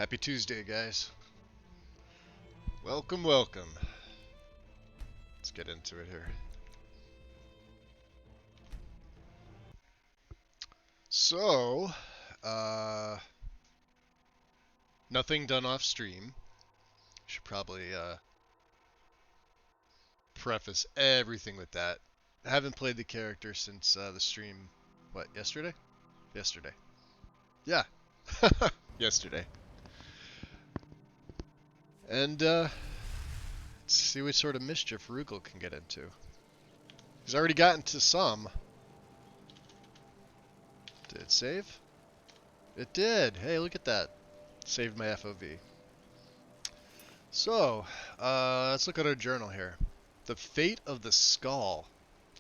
Happy Tuesday, guys. Welcome, welcome. Let's get into it here. So, uh, nothing done off stream. Should probably preface everything with that. I haven't played the character since the stream. What? Yesterday? Yesterday. Yeah. Yesterday. And let's see what sort of mischief Rugil can get into. He's already gotten to some. Did it save? It did. Hey, look at that. Saved my FOV. So, let's look at our journal here. The Fate of the Skaal.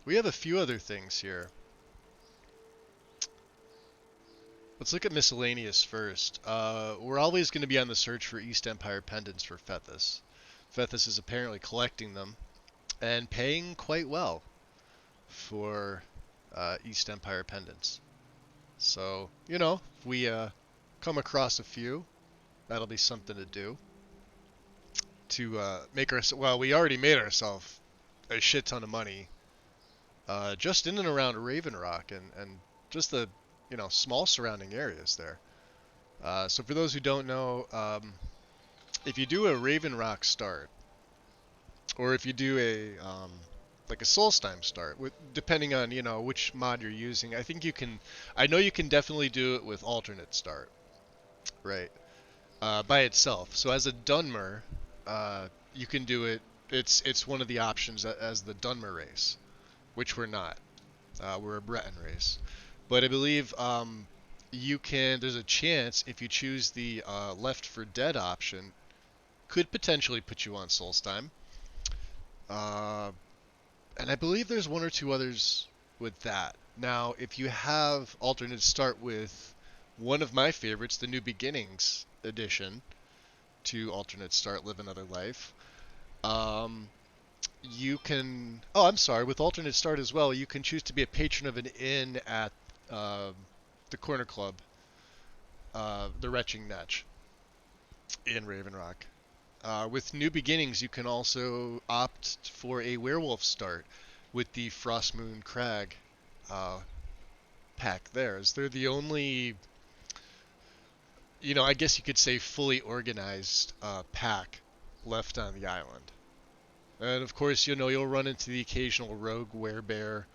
We have a few other things here. Let's look at miscellaneous first. We're always going to be on the search for East Empire pendants for Fethys. Fethys is apparently collecting them and paying quite well for East Empire pendants. So, you know, if we come across a few, that'll be something to do. To make our, well, we already made ourselves a shit ton of money just in and around Raven Rock and just the small surrounding areas there. So for those who don't know, if you do a Raven Rock start, or if you do a like a Solstheim start, depending on which mod you're using, I think you can. I know you can definitely do it with alternate start, right? By itself. So as a Dunmer, you can do it. It's one of the options as the Dunmer race, which we're not. We're a Breton race, but I believe you can. There's a chance if you choose the Left for Dead option, could potentially put you on Solstheim. And I believe there's one or two others with that. Now, if you have alternate start with one of my favorites, the New Beginnings edition to alternate start Live Another Life, you can. Oh, I'm sorry. With alternate start as well, you can choose to be a patron of an inn at the Corner Club, the Retching Netch in Raven Rock. With New Beginnings, you can also opt for a werewolf start with the Frostmoon Crag pack there, as they're the only, I guess you could say fully organized pack left on the island. And of course, you'll run into the occasional rogue werebear.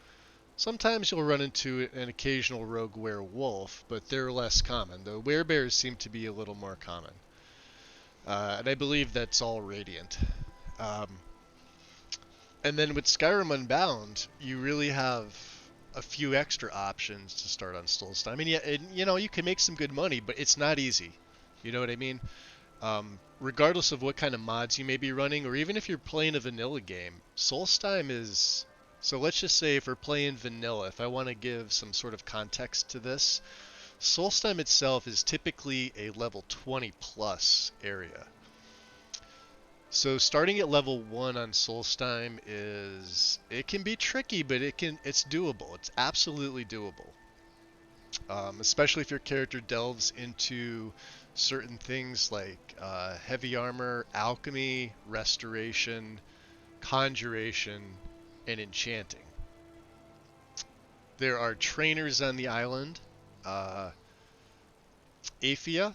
Sometimes you'll run into an occasional rogue werewolf, but they're less common. The werebears seem to be a little more common. And I believe that's all Radiant. And then with Skyrim Unbound, you really have a few extra options to start on Solstheim. I mean, yeah, you can make some good money, but it's not easy. You know what I mean? Regardless of what kind of mods you may be running, or even if you're playing a vanilla game, Solstheim is... So let's just say if we're playing vanilla, if I want to give some sort of context to this, Solstheim itself is typically a level 20 plus area. So starting at level 1 on Solstheim it can be tricky, but it's doable. It's absolutely doable. Especially if your character delves into certain things like heavy armor, alchemy, restoration, conjuration, and enchanting. There are trainers on the island. Aphia,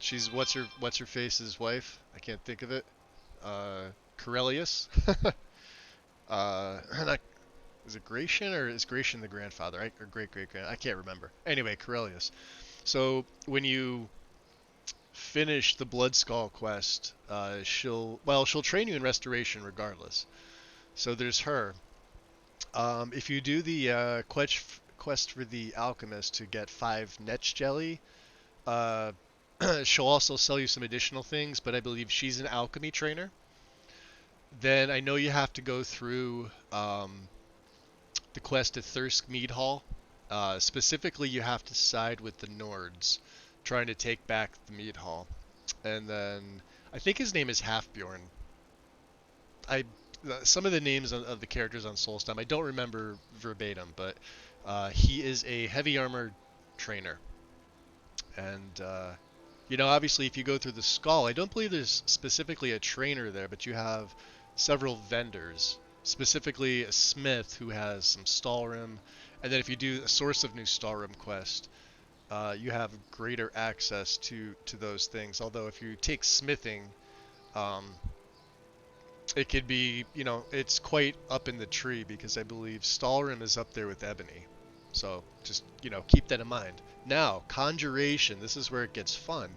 she's what's her face's wife. I can't think of it. Corellius. Not, is it Gratian or is Gratian the grandfather? Or great grand? I can't remember. Anyway, Corellius. So when you finish the Blood Skull quest, she'll train you in restoration regardless. So there's her. If you do the quest for the alchemist to get 5 Netch jelly, she'll also sell you some additional things, but I believe she's an alchemy trainer. Then I know you have to go through the quest at Thirsk Mead Hall. Specifically, you have to side with the Nords, trying to take back the Mead Hall. And then I think his name is Halfbjorn. Some of the names of the characters on Solstheim I don't remember verbatim, but he is a heavy armor trainer. And obviously, if you go through the Skaal, I don't believe there's specifically a trainer there, but you have several vendors, specifically a smith who has some Stallroom, and then if you do a Source of New Stallroom quest, you have greater access to those things. Although if you take smithing, um, it could be, it's quite up in the tree because I believe Stallroom is up there with Ebony. So just, keep that in mind. Now, Conjuration, this is where it gets fun.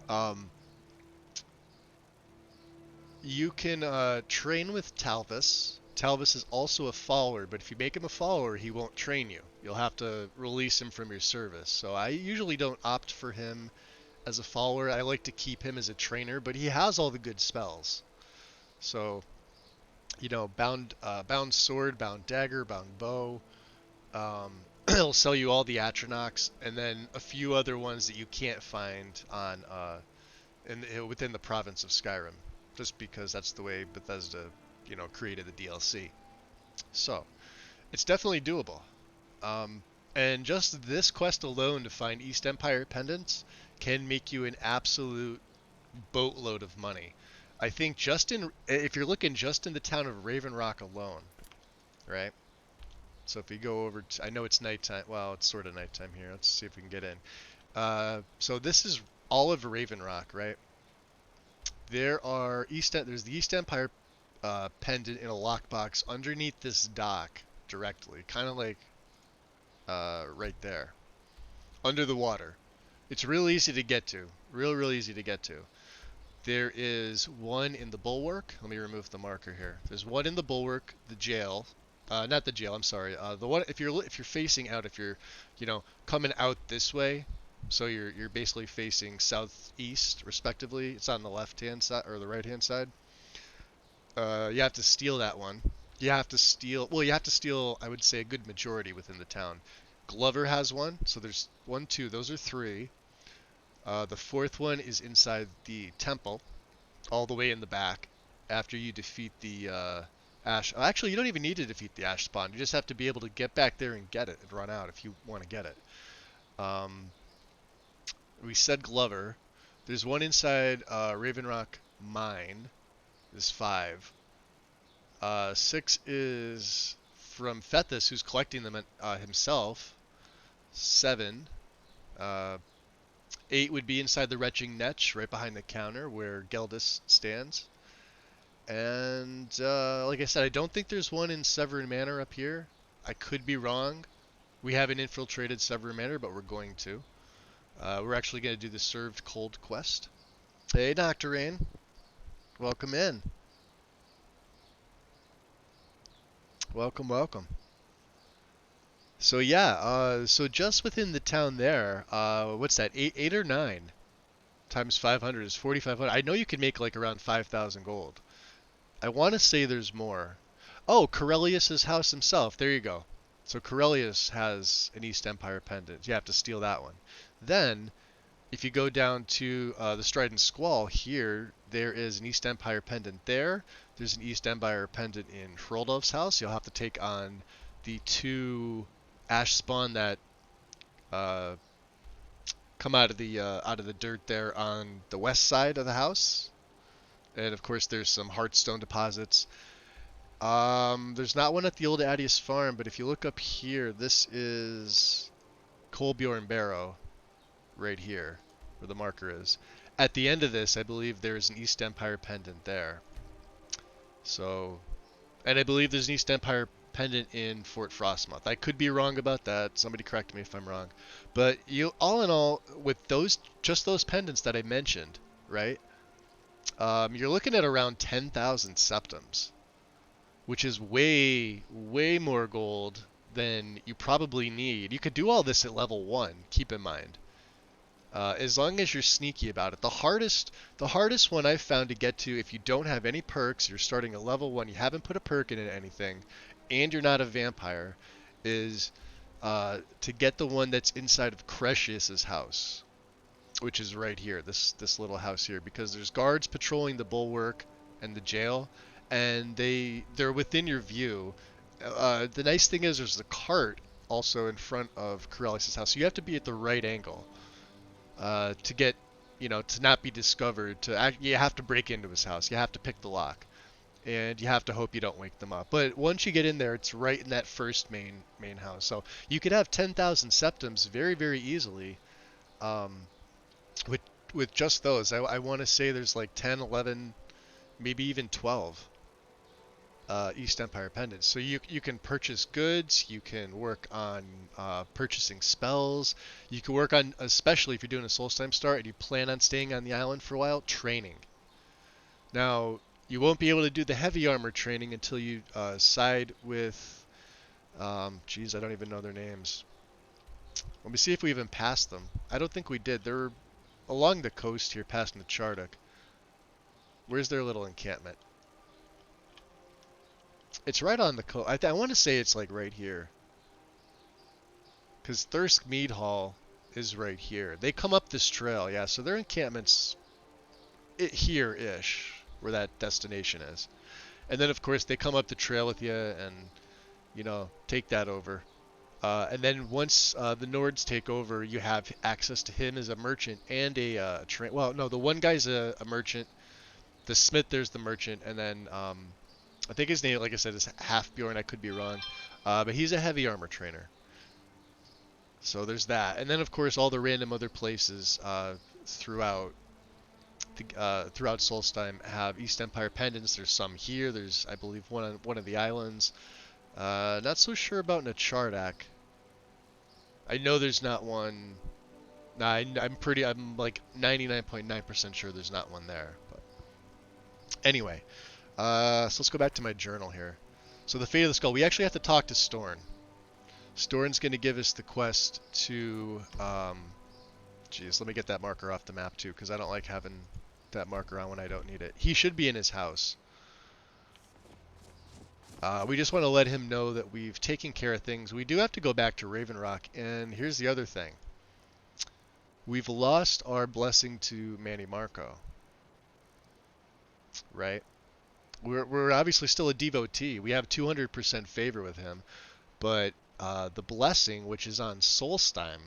Um, you can train with Talvis. Talvis is also a follower, but if you make him a follower, he won't train you. You'll have to release him from your service. So I usually don't opt for him as a follower. I like to keep him as a trainer, but he has all the good spells. So, bound sword, bound dagger, bound bow. He'll sell you all the Atronachs, and then a few other ones that you can't find on within the province of Skyrim, just because that's the way Bethesda, created the DLC. So it's definitely doable. Um, and just this quest alone to find East Empire pendants can make you an absolute boatload of money. I think if you're looking just in the town of Raven Rock alone, right? So if we go over, I know it's nighttime. Well, it's sort of nighttime here. Let's see if we can get in. So this is all of Raven Rock, right? There's the East Empire pendant in a lockbox underneath this dock directly, kind of like right there, under the water. It's real easy to get to. Real easy to get to. There is one in the bulwark. Let me remove the marker here. There's one in the bulwark, the jail. Not the jail. I'm sorry. The one if you're facing out, if you're, coming out this way, so you're basically facing southeast, respectively. It's on the left hand side or the right hand side. You have to steal that one. You have to steal. Well, you have to steal. I would say a good majority within the town. Glover has one. So there's 1, 2. Those are 3. The fourth one is inside the temple, all the way in the back. After you defeat the Ash. Actually, you don't even need to defeat the Ash spawn. You just have to be able to get back there and get it and run out if you want to get it. We said Glover. There's one inside Raven Rock Mine. There's 5. 6 is from Fethus, who's collecting them himself. 7. 8 would be inside the Retching Netch, right behind the counter where Geldis stands. And like I said, I don't think there's one in Severin Manor up here. I could be wrong. We haven't infiltrated Severin Manor, but we're going to. We're actually going to do the Served Cold quest. Hey, Dr. Rain. Welcome in. Welcome, welcome. So yeah, so just within the town there, what's that? 8 or 9 times 500 is 4,500. I know you can make like around 5,000 gold. I want to say there's more. Oh, Corellius's house himself. There you go. So Corellius has an East Empire pendant. You have to steal that one. Then, if you go down to the Strident Squall here, there is an East Empire pendant there. There's an East Empire pendant in Hroldolf's house. You'll have to take on the 2 Ash spawn that come out of the dirt there on the west side of the house. And of course, there's some Heartstone deposits. There's not one at the old Addius farm, but if you look up here, this is Kolbjorn Barrow, right here, where the marker is. At the end of this, I believe there's an East Empire pendant there. So, and I believe there's an East Empire pendant in Fort Frostmoth. I could be wrong about that. Somebody correct me if I'm wrong. But all in all, with just those pendants that I mentioned, right? You're looking at around 10,000 septums, which is way, way more gold than you probably need. You could do all this at level 1, keep in mind. As long as you're sneaky about it. The hardest one I've found to get to, if you don't have any perks, you're starting at level 1, you haven't put a perk in anything, and you're not a vampire, is to get the one that's inside of Crescius's house, which is right here, this little house here, because there's guards patrolling the bulwark and the jail, and they're within your view. The nice thing is there's a cart also in front of Corellius' house, so you have to be at the right angle. to get, to not be discovered. You have to break into his house. You have to pick the lock, and you have to hope you don't wake them up. But once you get in there, it's right in that first main house. So you could have 10,000 septums very very easily. Um, with just those, I want to say there's like 10, 11, maybe even 12 East Empire pendants. So you can purchase goods, you can work on purchasing spells, you can work on, especially if you're doing a Solstheim start and you plan on staying on the island for a while, training. Now, you won't be able to do the heavy armor training until you side with, geez, I don't even know their names. Let me see if we even passed them. I don't think we did. They're along the coast here, past Nacharduk. Where's their little encampment? It's right on the coast. I want to say it's like right here. Because Thirsk Mead Hall is right here. They come up this trail, yeah, so their encampment's here-ish, where that destination is. And then, of course, they come up the trail with you and, take that over. And then once the Nords take over, you have access to him as a merchant and a train. Well, no, the one guy's a merchant. The smith, there's the merchant, and then I think his name, like I said, is Halfbjorn. I could be wrong, but he's a heavy armor trainer. So there's that, and then of course all the random other places throughout throughout Solstheim have East Empire pendants. There's some here. There's, I believe, one on one of the islands. Not so sure about Nachardak. I know there's not one. Nah, I'm like 99.9% sure there's not one there. But anyway, so let's go back to my journal here. So the Fate of the Skull. We actually have to talk to Storn. Storn's going to give us the quest to. Geez, let me get that marker off the map too, because I don't like having that marker on when I don't need it. He should be in his house. We just want to let him know that we've taken care of things. We do have to go back to Raven Rock, and here's the other thing. We've lost our blessing to Manny Marco. Right? We're obviously still a devotee. We have 200% favor with him, but the blessing, which is on Solstheim,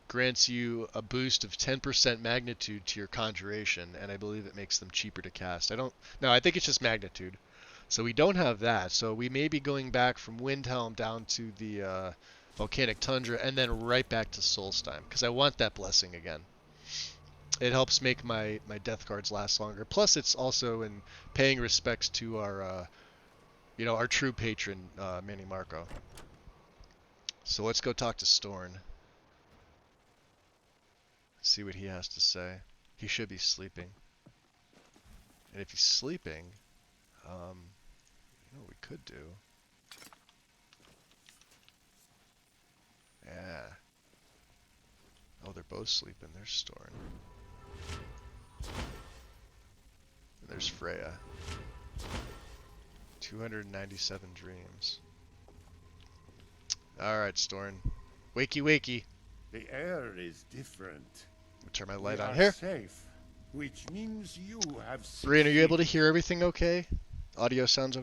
grants you a boost of 10% magnitude to your conjuration, and I believe it makes them cheaper to cast. No, I think it's just magnitude. So we don't have that. So we may be going back from Windhelm down to the volcanic tundra, and then right back to Solstheim, because I want that blessing again. It helps make my death cards last longer. Plus, it's also in paying respects to our our true patron, Manny Marco. So let's go talk to Storn. See what he has to say. He should be sleeping. And if he's sleeping, what we could do. Yeah. Oh, they're both sleeping. There's Storn. And there's Freya. 297 dreams. Alright, Storn. Wakey, wakey. The air is different. I'll turn my light We on are here. safe, which means you have Brian, are you able to succeeded. hear everything okay? Audio sounds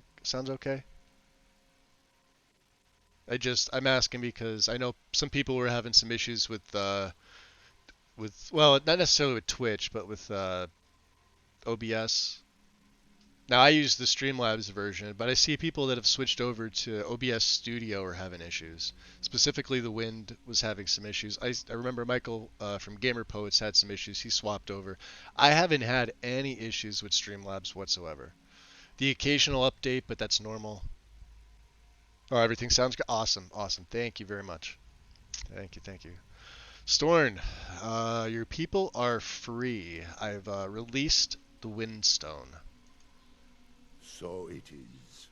okay? I'm asking because I know some people were having some issues with well, not necessarily with Twitch, but with OBS. Now I use the Streamlabs version, but I see people that have switched over to OBS Studio are having issues. Specifically, the Wind was having some issues. I remember Michael from Gamer Poets had some issues. He swapped over. I haven't had any issues with Streamlabs whatsoever. The occasional update, but that's normal. Oh, everything sounds good. Awesome, awesome. Thank you very much. Thank you. Storn, your people are free. I've released the Windstone. So it is.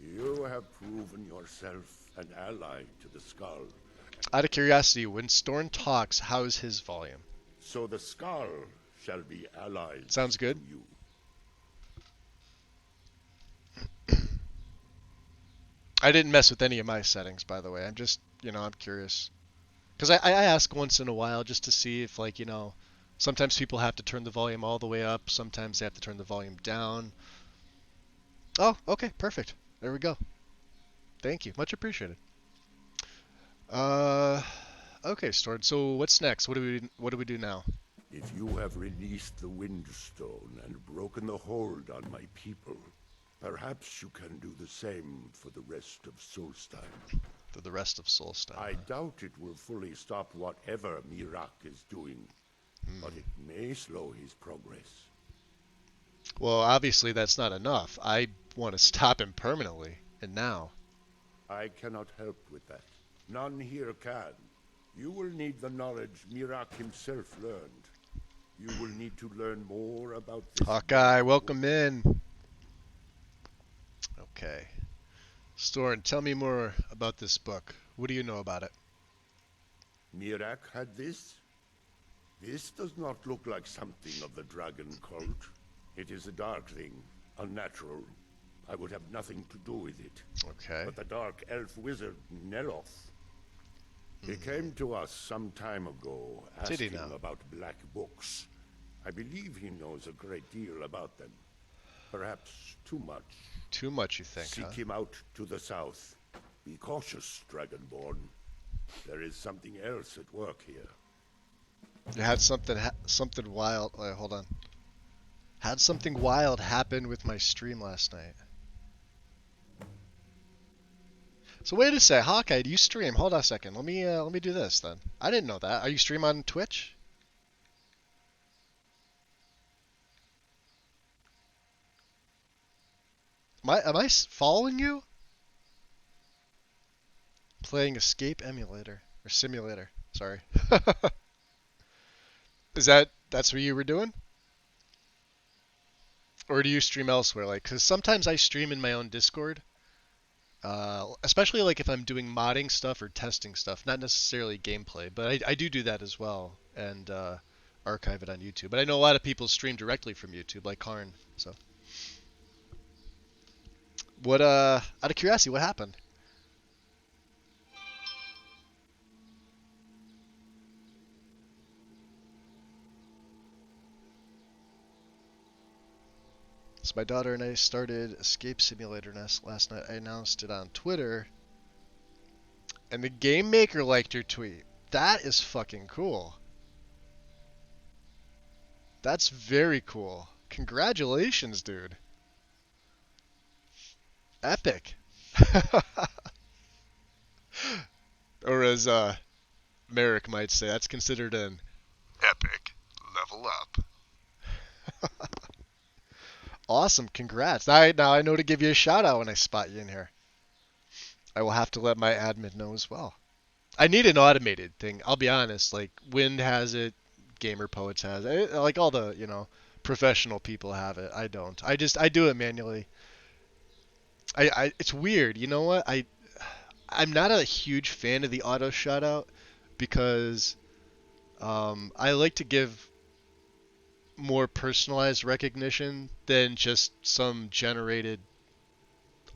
You have proven yourself an ally to the Skaal. Out of curiosity, when Storn talks, how's his volume? So the Skaal shall be allies Sounds good. to you. I didn't mess with any of my settings, by the way. I'm just, I'm curious. Because I ask once in a while just to see if, like, sometimes people have to turn the volume all the way up. Sometimes they have to turn the volume down. Oh, okay, perfect. There we go. Thank you. Much appreciated. Okay, Stord. So what's next? What do we do now? If you have released the Windstone and broken the hold on my people, perhaps you can do the same for the rest of Solstheim. For the rest of Solstheim, I huh? doubt it will fully stop whatever Miraak is doing, but it may slow his progress. Well, obviously that's not enough. I want to stop him permanently, and now. I cannot help with that. None here can. You will need the knowledge Miraak himself learned. You will need to learn more about this Hawkeye, book. welcome in. Okay. Stord, tell me more about this book. What do you know about it? Miraak had this? This does not look like something of the dragon cult. It is a dark thing, unnatural. I would have nothing to do with it. Okay. But the dark elf wizard, Neloth, he came to us some time ago, Did he asking now? about black books. I believe he knows a great deal about them. Perhaps too much. Too much, you think, Seek huh? him out to the south. Be cautious, Dragonborn. There is something else at work here. You had something wild. Wait, hold on. Had something wild happen with my stream last night. So wait a sec, Hawkeye, do you stream? Hold on a second. Let me do this then. I didn't know that. Are you stream on Twitch? Am I following you? Playing Escape Emulator or Simulator. Sorry. That's what you were doing? Or do you stream elsewhere? Like, cause sometimes I stream in my own Discord. Especially like if I'm doing modding stuff or testing stuff, not necessarily gameplay, but I do that as well and archive it on YouTube. But I know a lot of people stream directly from YouTube, like Karn. So, what? Out of curiosity, what happened? So my daughter and I started Escape Simulator last night. I announced it on Twitter, and the game maker liked your tweet. That is fucking cool. That's very cool. Congratulations, dude. Epic. Or as Merrick might say, that's considered an epic level up. Awesome, congrats. Now I know to give you a shout out when I spot you in here. I will have to let my admin know as well. I need an automated thing. I'll be honest. Like Wind has it, Gamer Poets has it. Like all the professional people have it. I don't. I do it manually. It's weird. You know what? I'm not a huge fan of the auto shout out because I like to give more personalized recognition than just some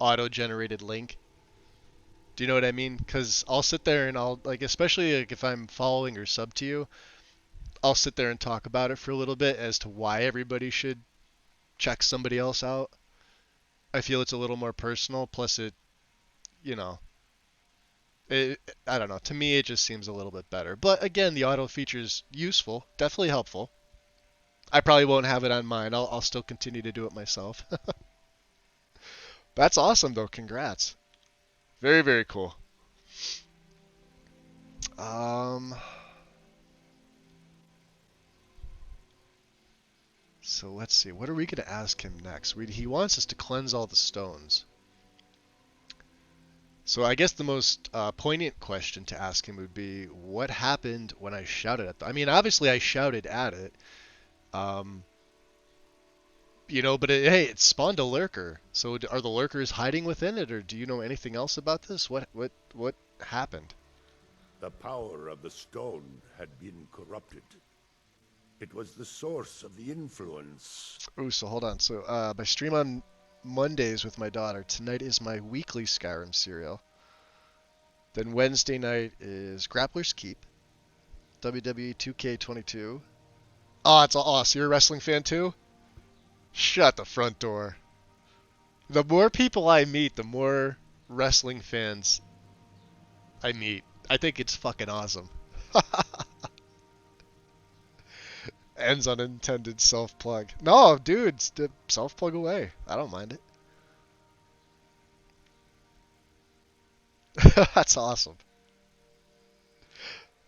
auto-generated link. Do you know what I mean? Because I'll sit there and I'll like, especially like if I'm following or sub to you, I'll sit there and talk about it for a little bit as to why everybody should check somebody else out. I feel it's a little more personal. Plus, you know, I don't know. To me, it just seems a little bit better. But again, the auto feature's useful, definitely helpful. I probably won't have it on mine. I'll still continue to do it myself. That's awesome, though. Congrats. Very, very cool. Um, so let's see. What are we going to ask him next? He wants us to cleanse all the stones. So I guess the most poignant question to ask him would be, what happened when I shouted at them? I mean, obviously I shouted at it. Um, but hey, it spawned a lurker. So are the lurkers hiding within it, or do you know anything else about this? What happened? The power of the stone had been corrupted. It was the source of the influence. Ooh, so hold on. So my stream on Mondays with my daughter. Tonight is my weekly Skyrim serial. Then Wednesday night is Grappler's Keep, WWE 2K22. Oh, it's all. Oh, so you're a wrestling fan too? Shut the front door. The more people I meet, the more wrestling fans I meet. I think it's fucking awesome. Ends on intended self plug. No, dude, self plug away. I don't mind it. That's awesome.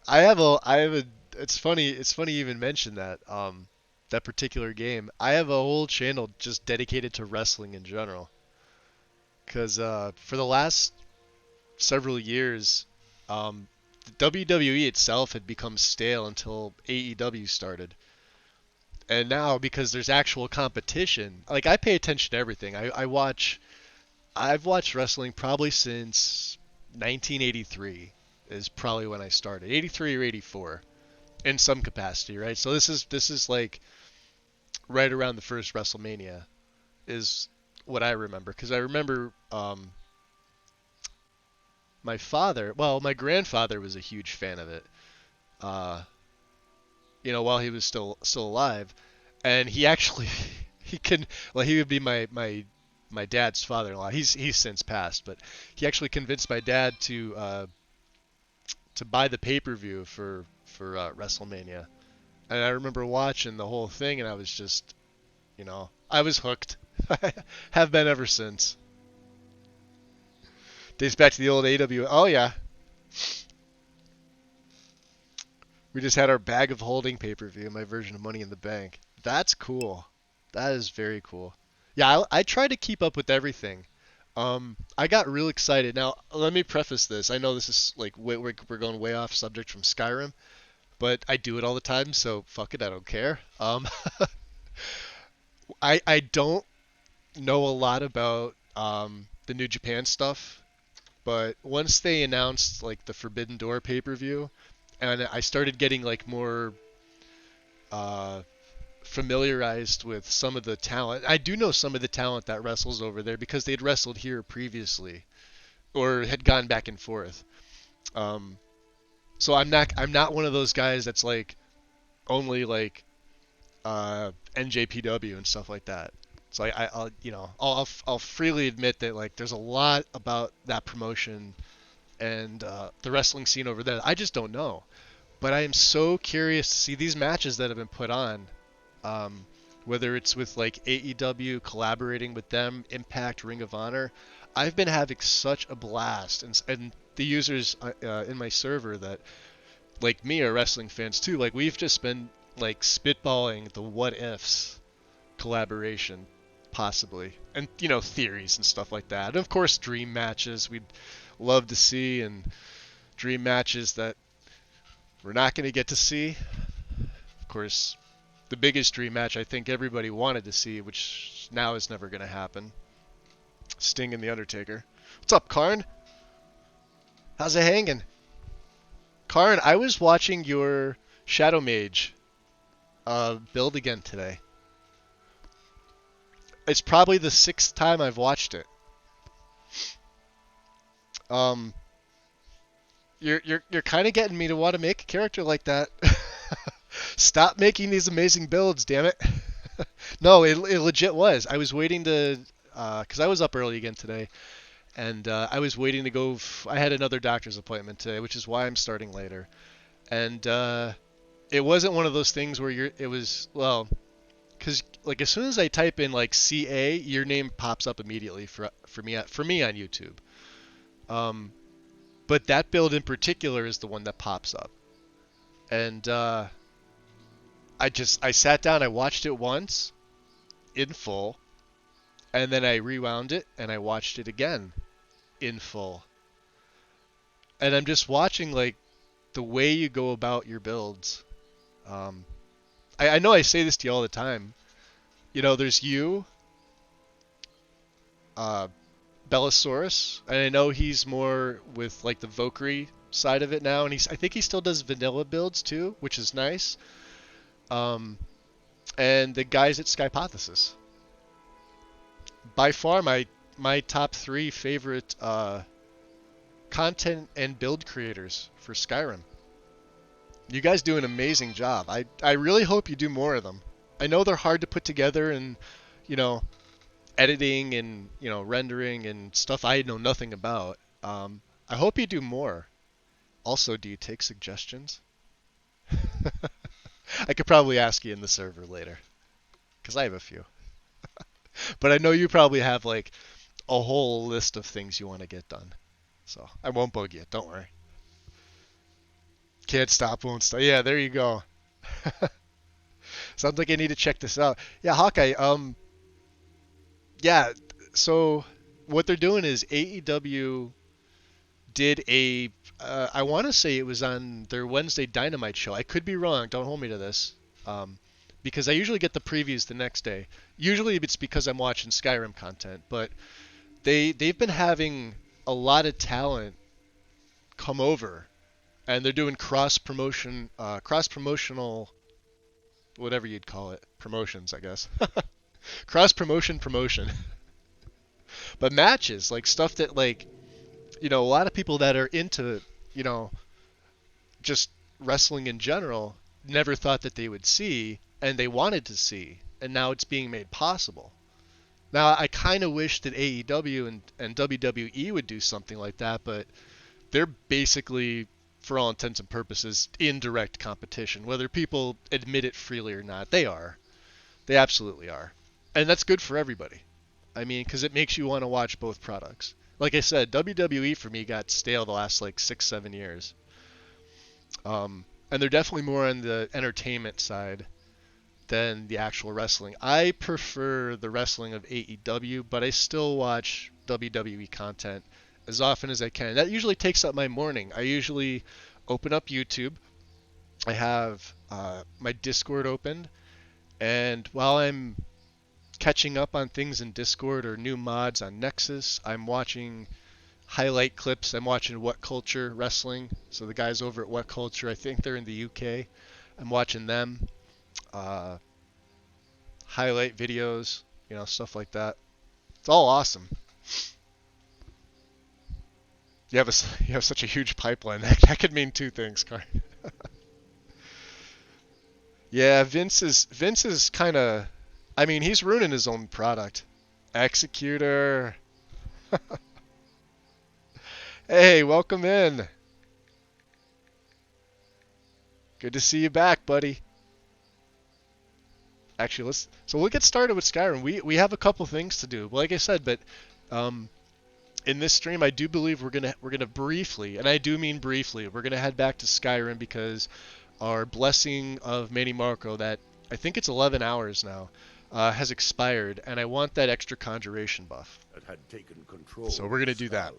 I have a. It's funny. It's funny you even mention that. That particular game. I have a whole channel just dedicated to wrestling in general. Cause for the last several years, the WWE itself had become stale until AEW started. And now because there's actual competition, like I pay attention to everything. I've watched wrestling probably since 1983 is probably when I started. 83 or 84 in some capacity, right? So this is like right around the first WrestleMania is what I remember because I remember my grandfather was a huge fan of it. Uh, while he was still alive, and he actually he can well he would be my dad's father-in-law. He's since passed, but he actually convinced my dad to buy the pay-per-view for WrestleMania. And I remember watching the whole thing, and I was just I was hooked. Have been ever since. Dates back to the old AW. Oh yeah, we just had our bag of holding pay-per-view, my version of Money in the Bank. That's cool. That is very cool. Yeah, I try to keep up with everything. I got real excited. Now, let me preface this. I know this is like we're going way off subject from Skyrim, but I do it all the time, so fuck it, I don't care. I don't know a lot about the New Japan stuff, but once they announced like the Forbidden Door pay-per-view, and I started getting like more uh, familiarized with some of the talent. I do know some of the talent that wrestles over there because they'd wrestled here previously or had gone back and forth. Um, so I'm not one of those guys that's like only like NJPW and stuff like that. So I'll I'll freely admit that like there's a lot about that promotion and the wrestling scene over there. I just don't know. But I am so curious to see these matches that have been put on. Um, Whether it's with like AEW collaborating with them, Impact, Ring of Honor, I've been having such a blast, and the users in my server that like me are wrestling fans too. Like we've just been like spitballing the what ifs collaboration possibly, and theories and stuff like that. And of course, dream matches we'd love to see, and dream matches that we're not going to get to see. Of course, the biggest dream match I think everybody wanted to see, which now is never going to happen. Sting and The Undertaker. What's up, Karn? How's it hanging? Karn, I was watching your Shadow Mage build again today. It's probably the sixth time I've watched it. Um, you're kind of getting me to want to make a character like that. Stop making these amazing builds, damn it. No, it legit was. I was waiting to, because I was up early again today, and I was waiting to go. I had another doctor's appointment today, which is why I'm starting later. And it wasn't one of those things where it was, well, because like as soon as I type in like CA, your name pops up immediately for me on YouTube. Um, but that build in particular is the one that pops up. And I sat down, I watched it once in full, and then I rewound it and I watched it again in full. And I'm just watching like the way you go about your builds. Um, I know I say this to you all the time. There's you, uh, Bellasaurus, and I know he's more with like the Valkyrie side of it now, and I think he still does vanilla builds too, which is nice. Um, and the guys at Skypothesis. By far my top three favorite content and build creators for Skyrim. You guys do an amazing job. I really hope you do more of them. I know they're hard to put together and you know editing and rendering and stuff I know nothing about. I hope you do more. Also, do you take suggestions? I could probably ask you in the server later, because I have a few. But I know you probably have like a whole list of things you want to get done. So I won't bug you. Don't worry. Can't stop, won't stop. Yeah, there you go. Sounds like I need to check this out. Yeah, Hawkeye. Yeah. So what they're doing is AEW did a. I want to say it was on their Wednesday Dynamite show. I could be wrong. Don't hold me to this. Um, because I usually get the previews the next day. Usually it's because I'm watching Skyrim content, but they've been having a lot of talent come over, and they're doing cross promotional, whatever you'd call it, promotions, I guess. Cross promotion, but matches like stuff that like a lot of people that are into you know just wrestling in general never thought that they would see and they wanted to see, and now it's being made possible. Now I kind of wish that AEW and WWE would do something like that, but they're basically, for all intents and purposes, in direct competition. Whether people admit it freely or not, they are. They absolutely are. And that's good for everybody. I mean, because it makes you want to watch both products. Like I said, WWE for me got stale the last like 6, 7 years. And they're definitely more on the entertainment side than the actual wrestling. I prefer the wrestling of AEW, but I still watch WWE content as often as I can. That usually takes up my morning. I usually open up YouTube. I have my Discord opened, and while I'm catching up on things in Discord or new mods on Nexus, I'm watching highlight clips. I'm watching What Culture Wrestling. So the guys over at What Culture, I think they're in the UK. I'm watching them. Uh, Highlight videos, stuff like that. It's all awesome. You have such a huge pipeline. That could mean two things, Car. Yeah, Vince is kind of. I mean, he's ruining his own product. Executor. Hey, welcome in. Good to see you back, buddy. Actually, we'll get started with Skyrim. We have a couple things to do. Like I said, but um, in this stream, I do believe we're gonna briefly, and I do mean briefly, we're gonna head back to Skyrim because our blessing of Manny Marco, that I think it's 11 hours now, has expired, and I want that extra conjuration buff. That had taken control So we're of gonna do that. Skaal.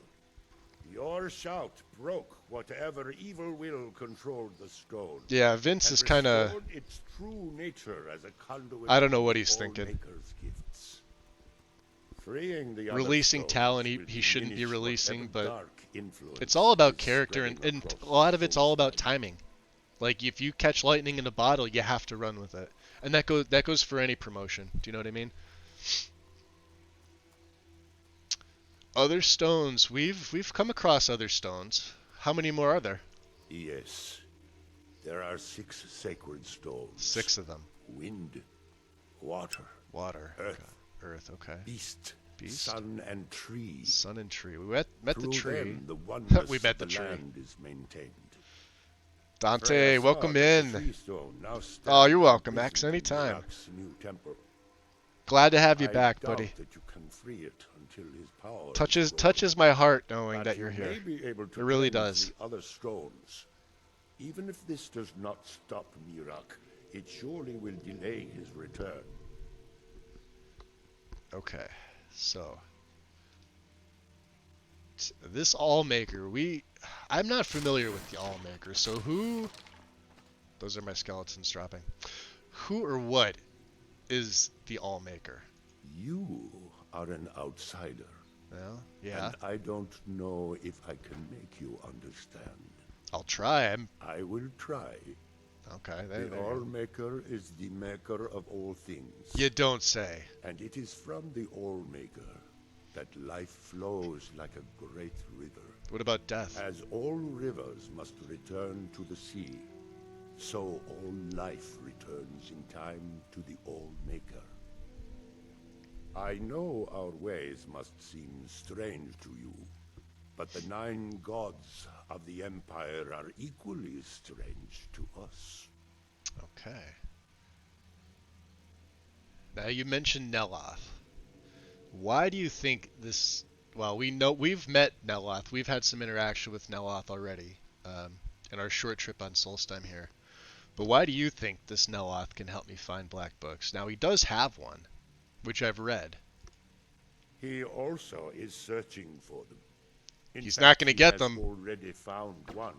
Your shout broke whatever evil will controlled the stone. Yeah, Vince And is kind of. restored its true nature as a conduit I don't know of what the he's thinking. All-Maker's gifts. Freeing the other Releasing stones talent will he shouldn't be diminish releasing, whatever but dark influence it's all about is character, spreading and across a lot of the it's all about soul side. timing. Like if you catch lightning in a bottle, you have to run with it, and that goes for any promotion. Do you know what I mean? Other stones, we've come across other stones. How many more are there? Yes, there are 6 sacred stones. 6 of them. Wind, water, Water. Okay. earth, Earth. Okay. beast, Beast. sun, and tree. Sun and tree. We met the Through tree. them, the oneness We met of the the tree. land is maintained. Dante, Freya saw welcome that the in. tree stone now Oh, you're stands welcome, Max. imprisoned in Anytime. Mirak's new temple. Glad to have you I back, doubt buddy. that you can free it until his power is Touches broken. touches my heart knowing But that you're you here. may be able to It really cleanse does. the other stones. Even if this does not stop Mirak, it surely will delay his return. Okay, so this Allmaker, I'm not familiar with the Allmaker, so who? Those are my skeletons dropping. Who or what is the Allmaker? You are an outsider, Well, yeah, and I don't know if I can make you understand. I'll try. I will try. Okay. The All-Maker is the maker of all things. You don't say. And it is from the All-Maker that life flows like a great river. What about death? As all rivers must return to the sea, so all life returns in time to the All-Maker. I know our ways must seem strange to you, but the 9 gods of the Empire are equally strange to us. Okay. Now you mentioned Neloth. Why do you think this? Well, we know we've met Neloth. We've had some interaction with Neloth already in our short trip on Solstheim here. But why do you think this Neloth can help me find black books? Now he does have one, which I've read. He also is searching for them. In He's not fact, going to he get has them. already found one.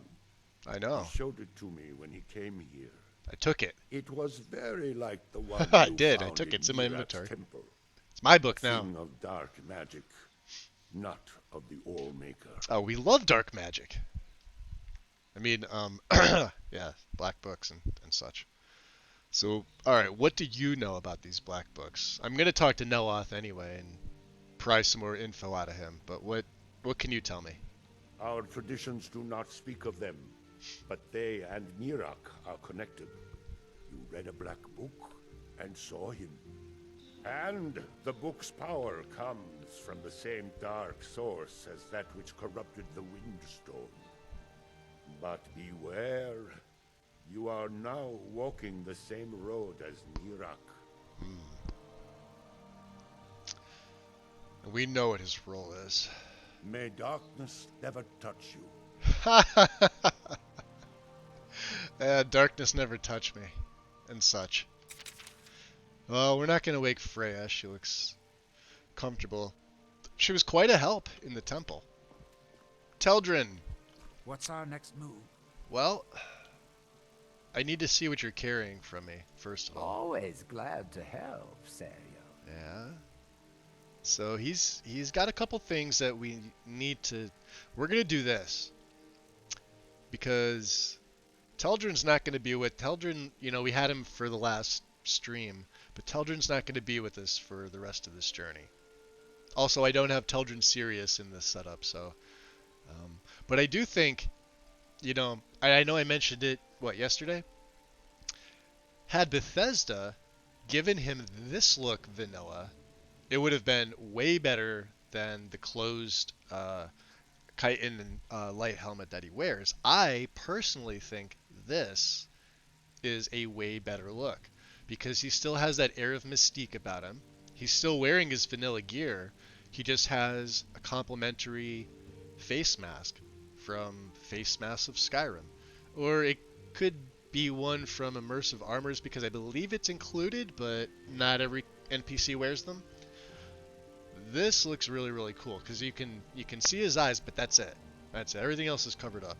I He know. showed it to me when he came here. I took it. It was very like the one I you did. I found took it. in It's in my Mirak's inventory. temple. It's my A book now. thing of dark magic, not of the All-Maker. Oh, we love dark magic. I mean, yeah, black books and such. So, all right, what do you know about these black books? I'm gonna talk to Neloth anyway and pry some more info out of him. But what can you tell me? Our traditions do not speak of them, but they and Mirak are connected. You read a black book and saw him. And the book's power comes from the same dark source as that which corrupted the Windstone. But beware, you are now walking the same road as Mirak. And we know what his role is. May darkness never touch you. Darkness never touched me, and such. Well, we're not gonna wake Freya. She looks comfortable. She was quite a help in the temple. Teldrin. What's our next move? Well, I need to see what you're carrying from me, first of all. Always glad to help, Sario. Yeah. So he's got a couple things that we need to. We're gonna do this because Teldrin's not gonna be with Teldrin. You know, we had him for the last stream, but Teldrin's not gonna be with us for the rest of this journey. Also, I don't have Teldrin Sirius in this setup, so. But I do think, you know, I know I mentioned it yesterday. Had Bethesda given him this look vanilla, it would have been way better than the closed chitin light helmet that he wears. I personally think this is a way better look because he still has that air of mystique about him. He's still wearing his vanilla gear. He just has a complimentary face mask from Face Mask of Skyrim. Or it could be one from Immersive Armors because I believe it's included, but not every NPC wears them. This looks really, really cool because you can see his eyes, but that's it. That's it. Everything else is covered up.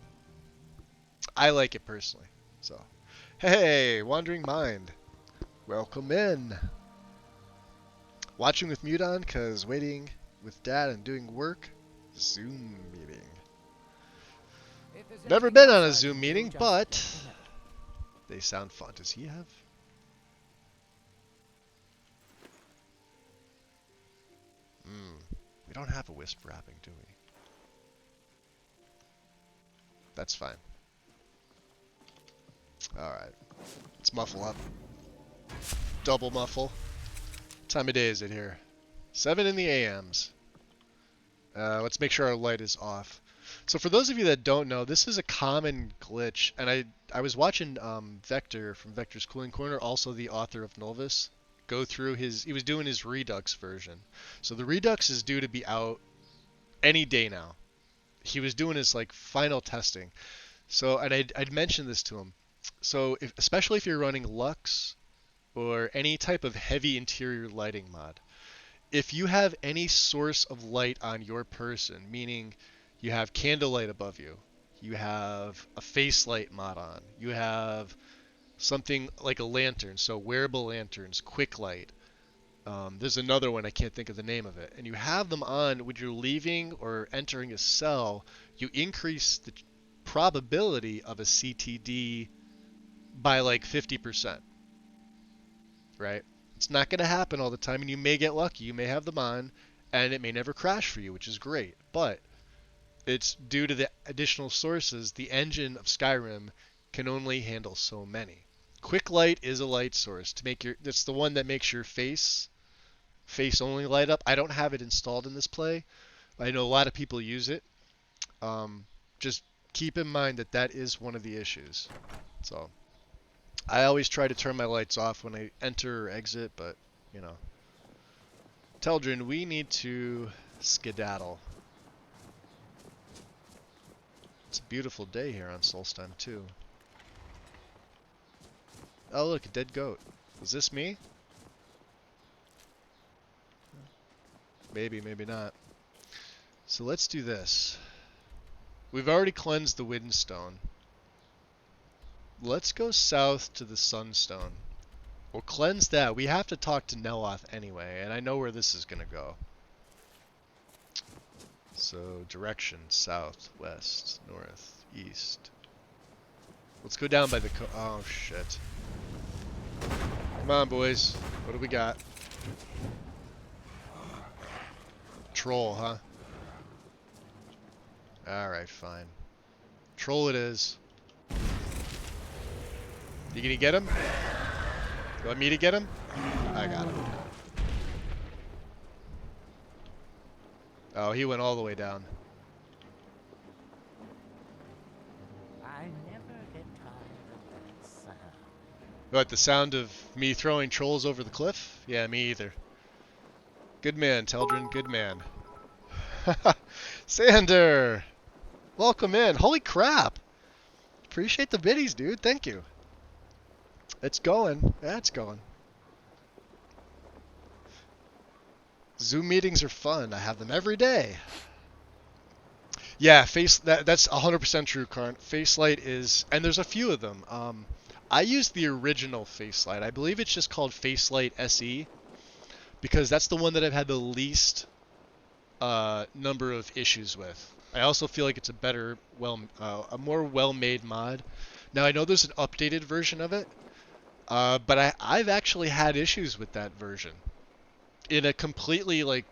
I like it personally. So, hey, Wandering Mind, welcome in. Watching with mute on because waiting with Dad and doing work. Zoom meeting. Never been on a Zoom meeting, but they sound fun. Does he have? We don't have a wisp wrapping, do we? That's fine. Alright. Let's muffle up. Double muffle. What time of day is it here? 7 in the AMs. Let's make sure our light is off. So for those of you that don't know, this is a common glitch, and I was watching Vector from Vector's Cooling Corner, also the author of Novus, go through he was doing his Redux version. So the Redux is due to be out any day now. He was doing his like final testing. So, and I'd mentioned this to him. So especially if you're running Lux or any type of heavy interior lighting mod, if you have any source of light on your person, meaning you have candlelight above you, you have a face light mod on, you have something like a lantern, so wearable lanterns, quick light. There's another one, I can't think of the name of it. And you have them on when you're leaving or entering a cell, you increase the probability of a CTD by like 50%. Right? It's not going to happen all the time, and you may get lucky. You may have them on, and it may never crash for you, which is great. But it's due to the additional sources. The engine of Skyrim can only handle so many. Quick light is a light source to make your. It's the one that makes your face only light up. I don't have it installed in this play. I know a lot of people use it. Just keep in mind that that is one of the issues. So I always try to turn my lights off when I enter or exit, but you know. Teldrin, we need to skedaddle. It's a beautiful day here on Solstheim too. Oh look, a dead goat. Is this me? Maybe, maybe not. So let's do this. We've already cleansed the Windstone. Let's go south to the Sunstone. We'll cleanse that. We have to talk to Neloth anyway, and I know where this is going to go. So, direction, south, west, north, east. Let's go down by the oh, shit. Come on, boys. What do we got? Troll, huh? Alright, fine. Troll it is. You gonna get him? You want me to get him? I got him. Oh, he went all the way down. I never get tired of that sound. What, the sound of me throwing trolls over the cliff? Yeah, me either. Good man, Teldrin, good man. Sander! Welcome in. Holy crap! Appreciate the biddies, dude. Thank you. It's going. Yeah, it's going. Zoom meetings are fun. I have them every day. Yeah, that's 100% true, Karn. Facelight is, and there's a few of them. I use the original Facelight. I believe it's just called Facelight SE because that's the one that I've had the least number of issues with. I also feel like it's a better, a more well-made mod. Now I know there's an updated version of it, but I've actually had issues with that version. In a completely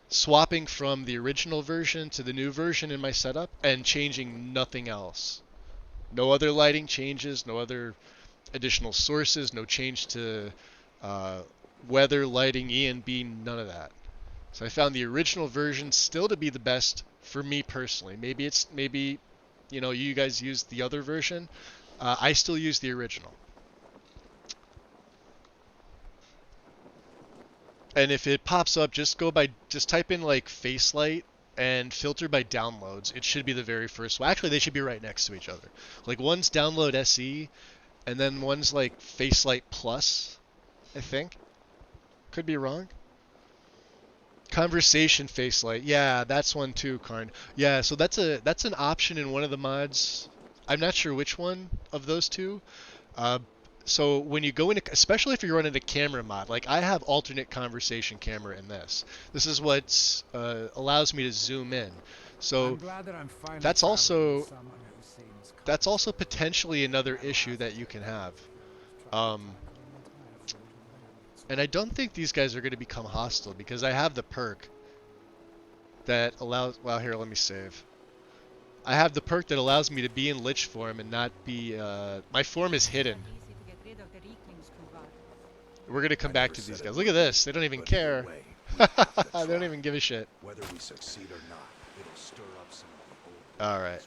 swapping from the original version to the new version in my setup and changing nothing else. No other lighting changes, no other additional sources, no change to weather, lighting, E and B, none of that. So I found the original version still to be the best for me personally. Maybe you guys use the other version. I still use the original. And if it pops up, just type in like Facelight and filter by downloads. It should be the very first one. Actually, they should be right next to each other. Like one's download SE, and then one's like Facelight Plus, I think. Could be wrong. Conversation Facelight. Yeah, that's one too, Karn. Yeah, so that's an option in one of the mods. I'm not sure which one of those two. So when you go into, especially if you're running a camera mod, like I have alternate conversation camera in this. This is what allows me to zoom in. So I'm glad that I'm finally that's traveling also with someone who seems potentially another issue that you can have. And I don't think these guys are going to become hostile because I have the perk that allows. Well, here, let me save. I have the perk that allows me to be in lich form and not be. My form is hidden. We're gonna come back to these guys. Look at this. They don't even care. They don't even give a shit. Whether we succeed or not, it'll stir up some of the old. All right.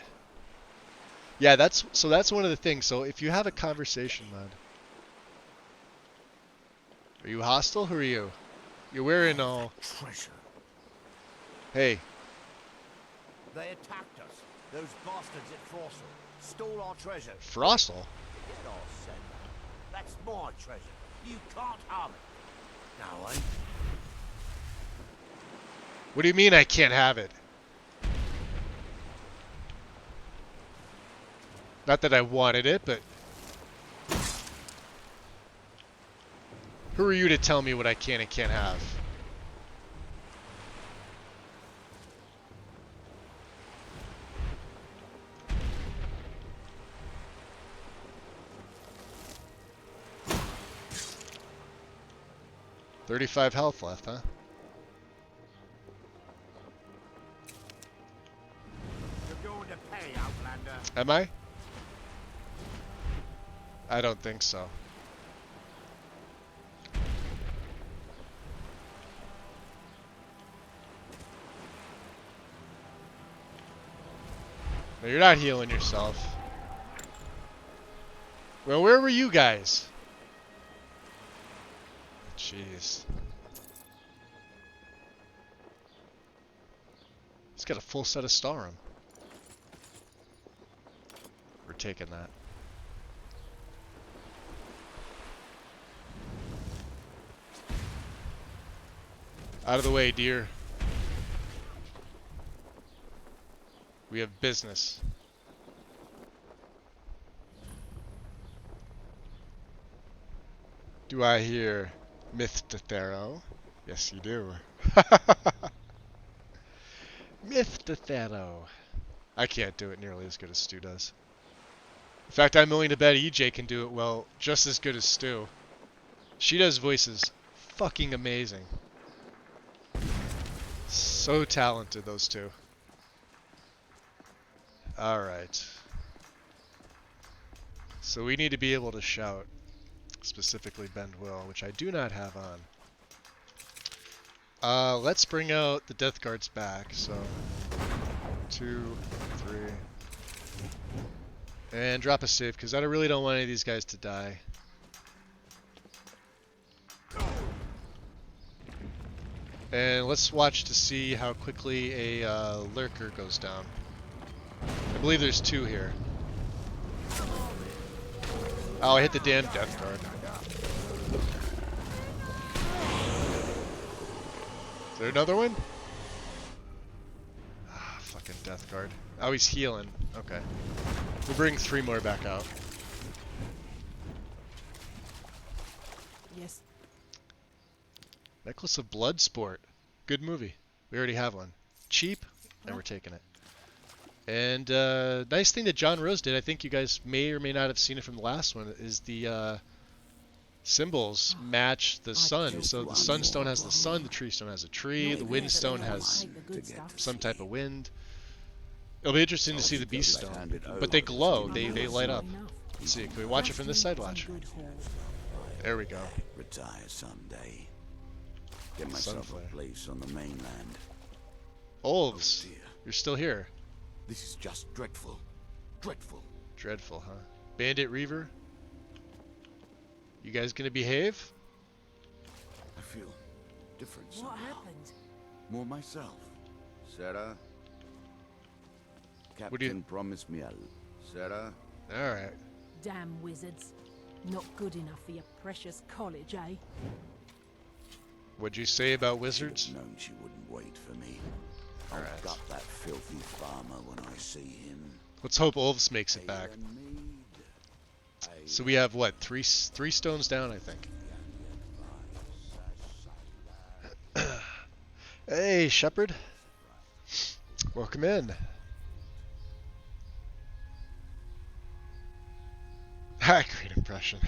Yeah, that's one of the things. So if you have a conversation mod, are you hostile? Who are you? You're wearing all. treasure. Hey. They attacked us. Those bastards at Frossel stole our treasure. Frossel? Get off, Sen. That's my treasure. You can't harm it. Now, eh? What do you mean I can't have it? Not that I wanted it, but... Who are you to tell me what I can and can't have? $35 health left, huh? You're going to pay, Outlander. Am I? I don't think so. No, you're not healing yourself. Well, where were you guys? Jeez. He's got a full set of Starum. We're taking that. Out of the way, dear. We have business. Do I hear Myth-to-Thero? Yes, you do. Myth-to-Thero. I can't do it nearly as good as Stu does. In fact, I'm willing to bet EJ can do it well, just as good as Stu. She does voices fucking amazing. So talented, those two. Alright. So we need to be able to shout. Specifically Bend Will, which I do not have on. Let's bring out the Death Guards back. So, 2, 3. And drop a save, because I really don't want any of these guys to die. And let's watch to see how quickly a lurker goes down. I believe there's 2 here. Oh, I hit the damn Death Guard. Is there another one? Ah, fucking Death Guard. Oh, he's healing. Okay. We'll bring 3 more back out. Yes. Necklace of Bloodsport. Good movie. We already have one. Cheap, and we're taking it. And nice thing that John Rose did, I think you guys may or may not have seen it from the last one, is the symbols match the sun. So the sunstone has the sun, the tree stone has a tree, the wind stone has some type of wind. It'll be interesting to see the beast stone. But they glow, they light up. Let's see, can we watch it from this side? Watch. There we go. Retire someday. Get myself Sunflare. a place on the mainland. Olves, Oh dear. you're still here. This is just dreadful. Dreadful. Dreadful, huh? Bandit Reaver? You guys gonna behave? I feel different somehow. What happened? More myself. Sarah? What do you- Captain promised me a... Sarah? Alright. Damn wizards. Not good enough for your precious college, eh? What'd you say about Should wizards? have known she wouldn't wait for me. I'll Alright. gut that filthy farmer when I see him. Let's hope Olves makes it back. Tailor made. So we have what, three stones down, I think. Hey, Shepherd. Welcome in. Great impression.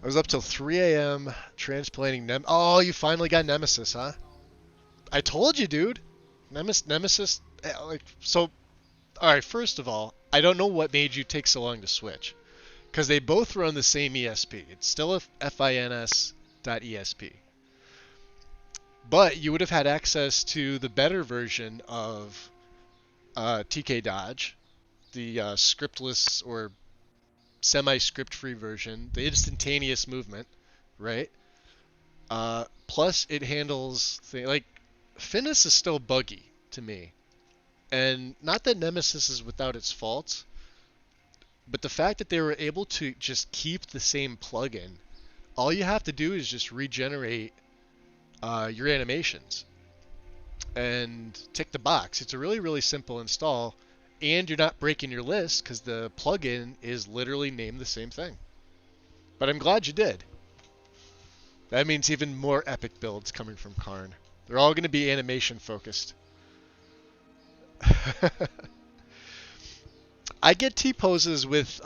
I was up till 3 a.m. transplanting Oh, you finally got Nemesis, huh? I told you, dude. Nemesis. So. All right. First of all, I don't know what made you take so long to switch, because they both run the same ESP. It's still a fins.esp. But you would have had access to the better version of TK Dodge, the scriptless or semi-script free version, the instantaneous movement, right? Plus it handles like Finis is still buggy to me. And not that Nemesis is without its faults, but the fact that they were able to just keep the same plugin, all you have to do is just regenerate your animations and tick the box. It's a really, really simple install. And you're not breaking your list because the plugin is literally named the same thing. But I'm glad you did. That means even more epic builds coming from Karn. They're all going to be animation focused. I get T-poses with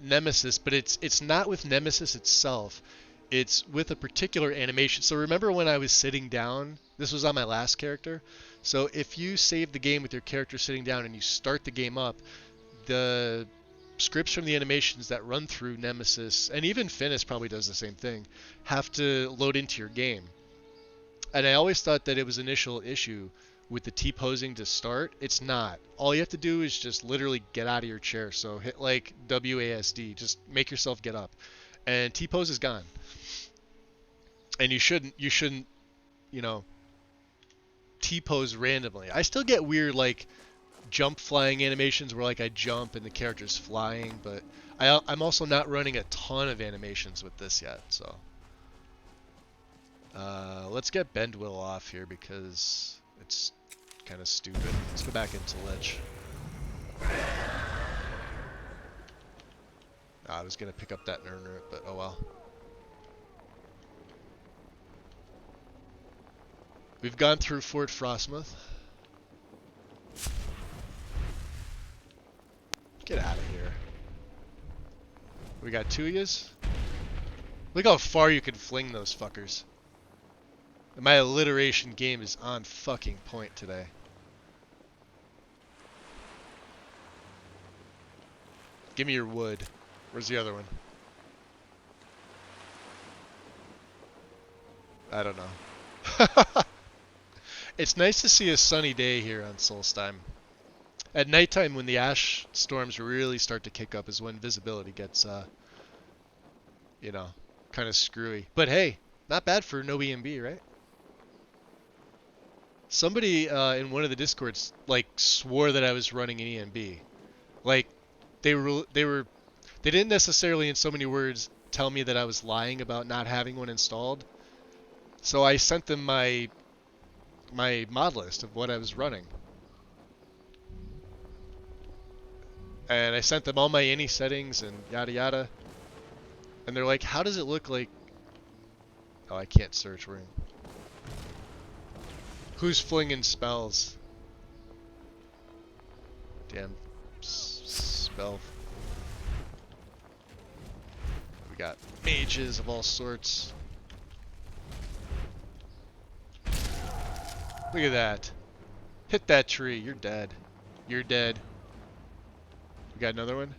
Nemesis, but it's not with Nemesis itself. It's with a particular animation. So remember when I was sitting down? This was on my last character. So if you save the game with your character sitting down and you start the game up, the scripts from the animations that run through Nemesis, and even Finis probably does the same thing, have to load into your game. And I always thought that it was an initial issue with the T-posing to start. It's not. All you have to do is just literally get out of your chair. So hit like WASD, just make yourself get up. And T-pose is gone. And you shouldn't, you know, T-pose randomly. I still get weird like jump flying animations where like I jump and the character's flying, but I'm also not running a ton of animations with this yet, so. Let's get Bend Will off here because it's kind of stupid. Let's go back into Lich. I was going to pick up that Nurnert, but oh well. We've gone through Fort Frostmoth. Get out of here. We got Tuyas. Look how far you can fling those fuckers. My alliteration game is on fucking point today. Give me your wood. Where's the other one? I don't know. It's nice to see a sunny day here on Solstheim. At nighttime, when the ash storms really start to kick up, is when visibility gets, you know, kind of screwy. But hey, not bad for no EMB, right? Somebody in one of the discords like swore that I was running an EMB. Like they didn't necessarily in so many words tell me that I was lying about not having one installed. So I sent them my mod list of what I was running. And I sent them all my any settings and yada yada. And they're like, "How does it look like?" Oh, I can't search. We're in. Who's flinging spells? Damn spell. We got mages of all sorts. Look at that. Hit that tree. You're dead. You're dead. We got another one.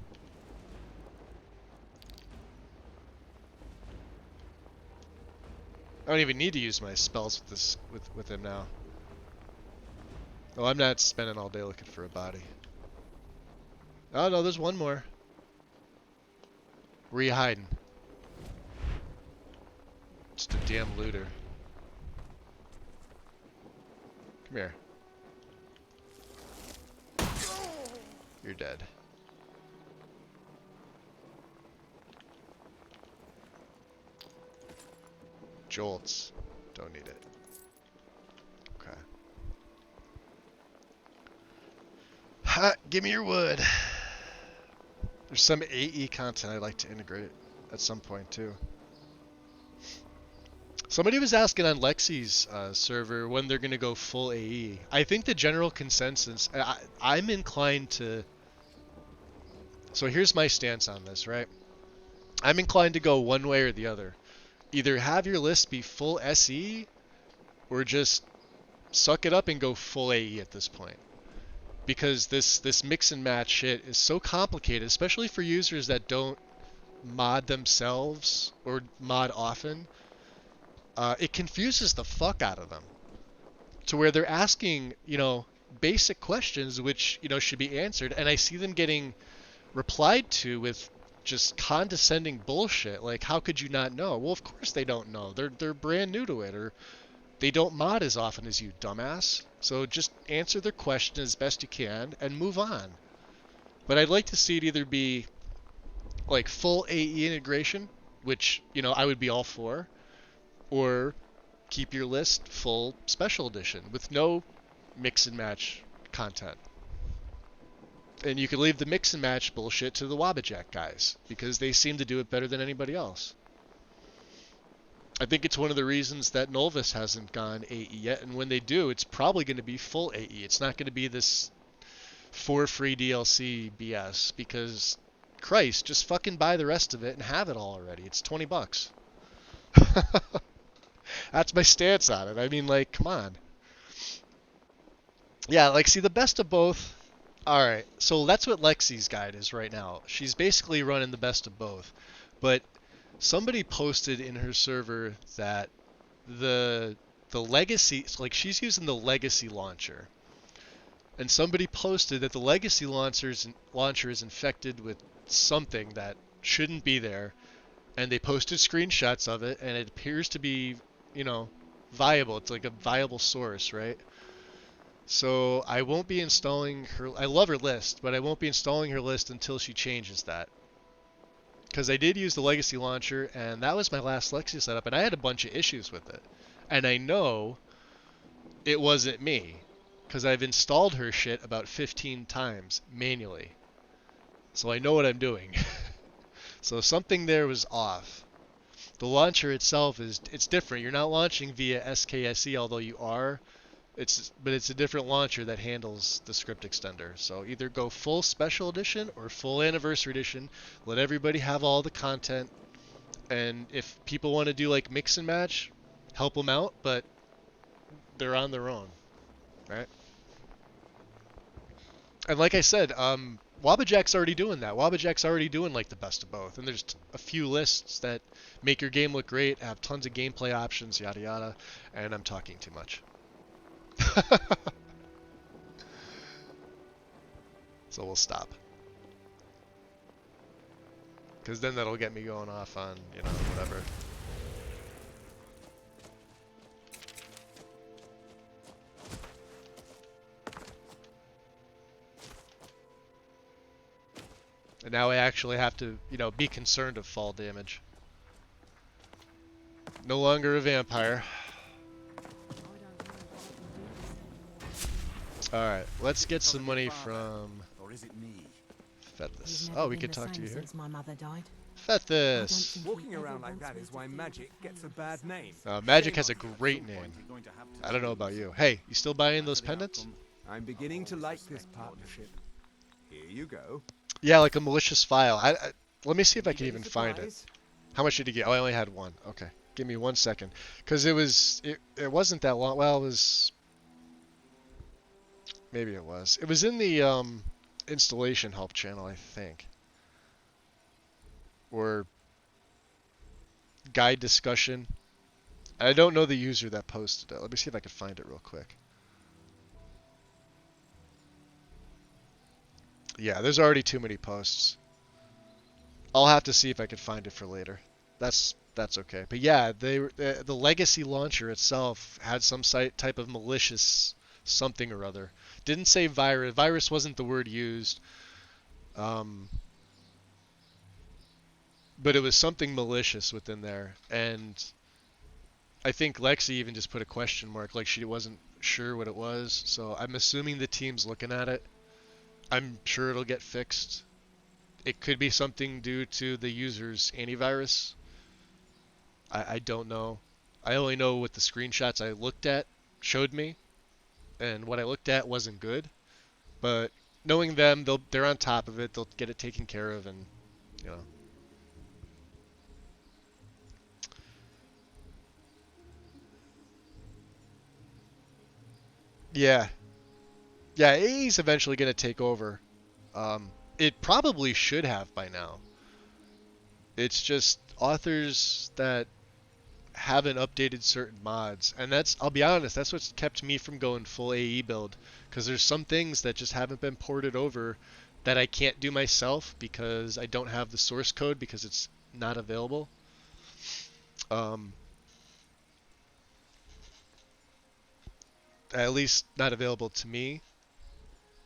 I don't even need to use my spells with this with him now. Oh, I'm not spending all day looking for a body. Oh no, there's one more. Where you hiding? Just a damn looter. Come here. You're dead. Jolts. Don't need it. Okay. Ha! Give me your wood. There's some AE content I'd like to integrate at some point too. Somebody was asking on Lexi's server when they're going to go full AE. I think the general consensus, I'm inclined to... So here's my stance on this, right? I'm inclined to go one way or the other. Either have your list be full SE, or just suck it up and go full AE at this point. Because this mix and match shit is so complicated, especially for users that don't mod themselves or mod often. It confuses the fuck out of them. To where they're asking, you know, basic questions which, you know, should be answered, and I see them getting replied to with just condescending bullshit. Like, how could you not know? Well, of course they don't know. They're brand new to it, or they don't mod as often as you, dumbass. So just answer their question as best you can and move on. But I'd like to see it either be like full AE integration, which, you know, I would be all for, or keep your list full special edition with no mix and match content. And you can leave the mix and match bullshit to the Wabbajack guys, because they seem to do it better than anybody else. I think it's one of the reasons that Nolvis hasn't gone AE yet, and when they do, it's probably going to be full AE. It's not going to be this for free DLC BS, because Christ, just fucking buy the rest of it and have it all already. It's $20. That's my stance on it. I mean, like, come on. Yeah, like, see, the best of both. Alright, so that's what Lexi's guide is right now. She's basically running the best of both. But somebody posted in her server that the the legacy, like she's using the legacy launcher, and somebody posted that the legacy launcher is infected with something that shouldn't be there, and they posted screenshots of it, and it appears to be, you know, viable. It's like a viable source, right? So I won't be installing her. I love her list, but I won't be installing her list until she changes that. Because I did use the legacy launcher, and that was my last Lexi setup, and I had a bunch of issues with it. And I know it wasn't me, because I've installed her shit about 15 times manually. So I know what I'm doing. So something there was off. The launcher itself it's different. You're not launching via SKSE, although you are. But it's a different launcher that handles the script extender. So either go full special edition or full anniversary edition. Let everybody have all the content. And if people want to do like mix and match, help them out, but they're on their own, right? And like I said, Wabbajack's already doing that. Wabbajack's already doing like the best of both. And there's a few lists that make your game look great, have tons of gameplay options, yada yada. And I'm talking too much. So we'll stop. Because then that'll get me going off on, you know, whatever. And now I actually have to, you know, be concerned of fall damage. No longer a vampire. Alright, let's get some money from Or is it me? He's Fethus. never Oh, we been could the talk to same you here. since my mother died. Fethus! Walking around like that is why magic gets a bad name. Magic has a great name. I don't know about you. Hey, you still buying those pendants? I'm beginning to like this partnership. Here you go. Yeah, like a malicious file. Let me see if I can even find it. How much did you get? Oh, I only had one. Okay, give me 1 second, because it wasn't that long. Well, it was. Maybe it was. It was in the installation help channel, I think, or guide discussion. I don't know the user that posted it. Let me see if I can find it real quick. Yeah, there's already too many posts. I'll have to see if I can find it for later. That's okay. But yeah, the legacy launcher itself had some type of malicious something or other. Didn't say virus. Virus wasn't the word used. But it was something malicious within there. And I think Lexi even just put a question mark, like she wasn't sure what it was. So I'm assuming the team's looking at it. I'm sure it'll get fixed. It could be something due to the user's antivirus. I don't know. I only know what the screenshots I looked at showed me, and what I looked at wasn't good. But knowing them, they're on top of it. They'll get it taken care of, and you know. Yeah, yeah. AE's eventually gonna take over. It probably should have by now. It's just authors that haven't updated certain mods, and I'll be honest, that's what's kept me from going full AE build, because there's some things that just haven't been ported over that I can't do myself because I don't have the source code because it's not available. At least not available to me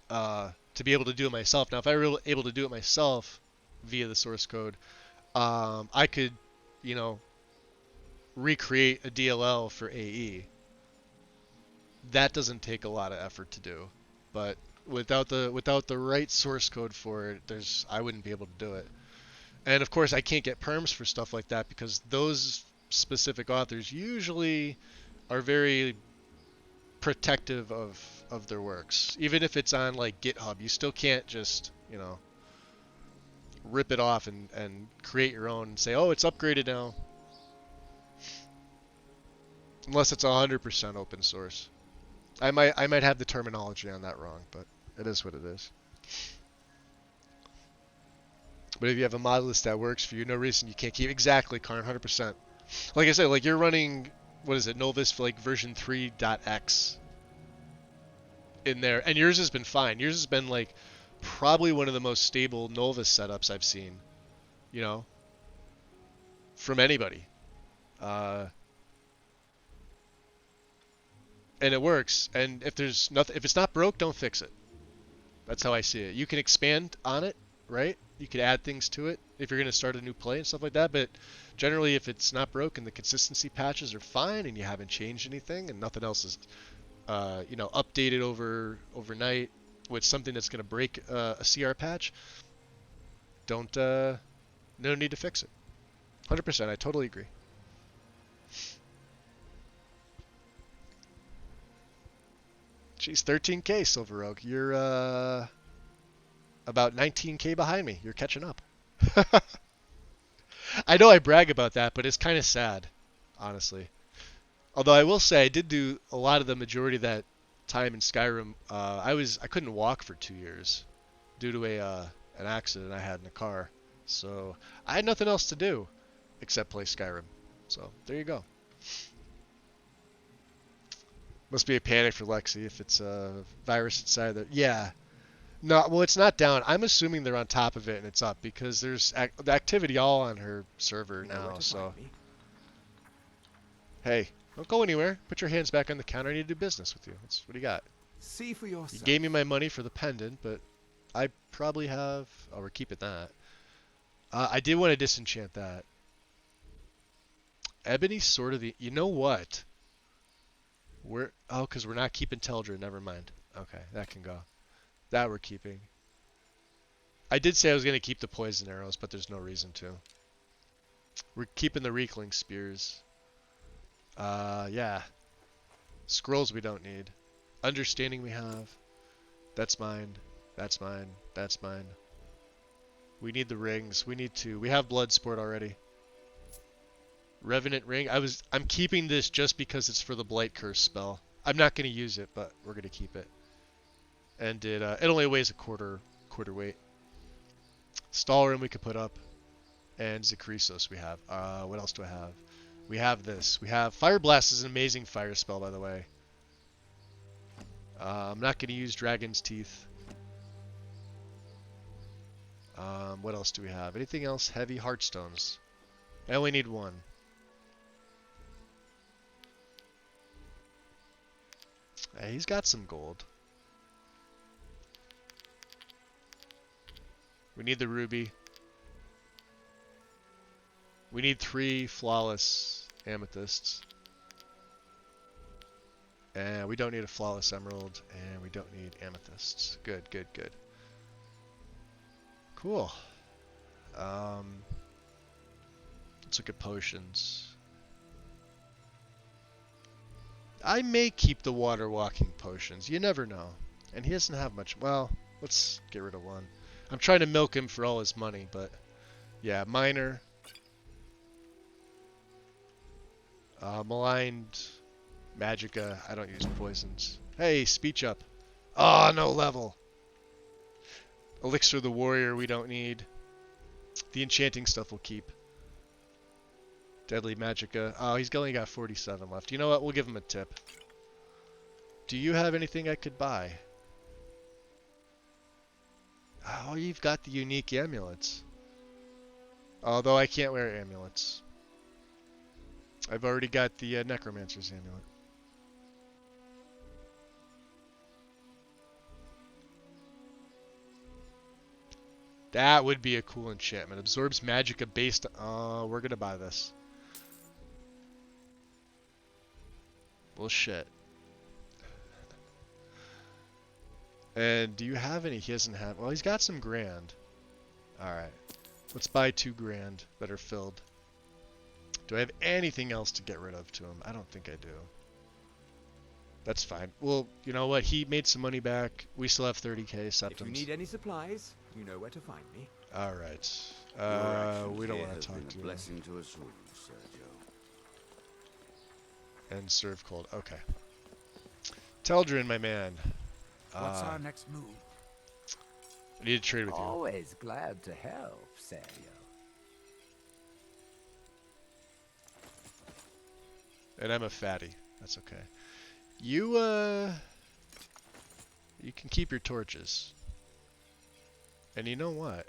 to be able to do it myself. Now, if I were able to do it myself via the source code, I could, you know, recreate a DLL for AE. That doesn't take a lot of effort to do, but without the right source code for it, I wouldn't be able to do it. And of course, I can't get perms for stuff like that because those specific authors usually are very protective of their works. Even if it's on like GitHub, you still can't just, you know, rip it off and create your own and say, oh, it's upgraded now. Unless it's 100% open source. I might have the terminology on that wrong, but it is what it is. But if you have a mod list that works for you, no reason you can't keep exactly, Karn, 100%. Like I said, like you're running what is it, Novus like version 3.x in there, and yours has been fine. Yours has been like probably one of the most stable Novus setups I've seen, you know, from anybody. Uh, and it works. And if there's nothing, if it's not broke, don't fix it. That's how I see it. You can expand on it, right? You can add things to it if you're going to start a new play and stuff like that. But generally, if it's not broken, the consistency patches are fine, and you haven't changed anything, and nothing else is, updated overnight with something that's going to break a CR patch. Don't no need to fix it. 100%. I totally agree. Jeez, 13K Silver Oak. You're about 19K behind me. You're catching up. I know I brag about that, but it's kind of sad, honestly. Although I will say I did do a lot of the majority of that time in Skyrim. I couldn't walk for 2 years due to an accident I had in a car. So I had nothing else to do except play Skyrim. So there you go. Must be a panic for Lexi if it's a virus inside there. Yeah. No, well, it's not down. I'm assuming they're on top of it and it's up because there's the activity all on her server You know where now. to So, find me. hey, don't go anywhere. Put your hands back on the counter. I need to do business with you. What do you got? See for You yourself. gave me my money for the pendant, but I probably have. Oh, we're keeping that. I did want to disenchant that. Ebony's sort of the. You know what? Because we're not keeping Teldra. Never mind. Okay, that can go. That we're keeping. I did say I was going to keep the poison arrows, but there's no reason to. We're keeping the Reekling spears. Yeah. Scrolls we don't need. Understanding we have. That's mine. That's mine. That's mine. We need the rings. We need to. We have Bloodsport already. Revenant ring. I'm keeping this just because it's for the Blight Curse spell. I'm not going to use it, but we're going to keep it. And it only weighs a quarter weight. Stalrim we could put up. And Zakrisos we have. What else do I have? We have this. We have Fire Blast is an amazing fire spell, by the way. I'm not going to use Dragon's Teeth. What else do we have? Anything else? Heavy Heartstones. I only need one. He's got some gold. We need the ruby. We need 3 flawless amethysts. And we don't need a flawless emerald. And we don't need amethysts. Good, good, good. Cool. Let's look at potions. I may keep the water walking potions. You never know. And he doesn't have much. Well, let's get rid of one. I'm trying to milk him for all his money, but yeah, minor. Maligned. Magicka. I don't use poisons. Hey, speech up. Oh, no level. Elixir of the Warrior we don't need. The enchanting stuff we'll keep. Deadly Magicka. Oh, he's only got 47 left. You know what? We'll give him a tip. Do you have anything I could buy? Oh, you've got the unique amulets. Although I can't wear amulets. I've already got the Necromancer's amulet. That would be a cool enchantment. Absorbs Magicka based... Oh, we're gonna buy this. Well, shit. And do you have any? He doesn't have... Well, he's got some grand. Alright. Let's buy 2 grand that are filled. Do I have anything else to get rid of to him? I don't think I do. That's fine. Well, you know what? He made some money back. We still have 30k septums. If you need any supplies, you know where to find me. Alright. We don't want to talk to him. Blessing to us all, Sergio. And serve cold. Okay. Teldrin, my man. What's our next move? I need to trade with you. Always glad to help, Sergio. And I'm a fatty. That's okay. You, you can keep your torches. And you know what?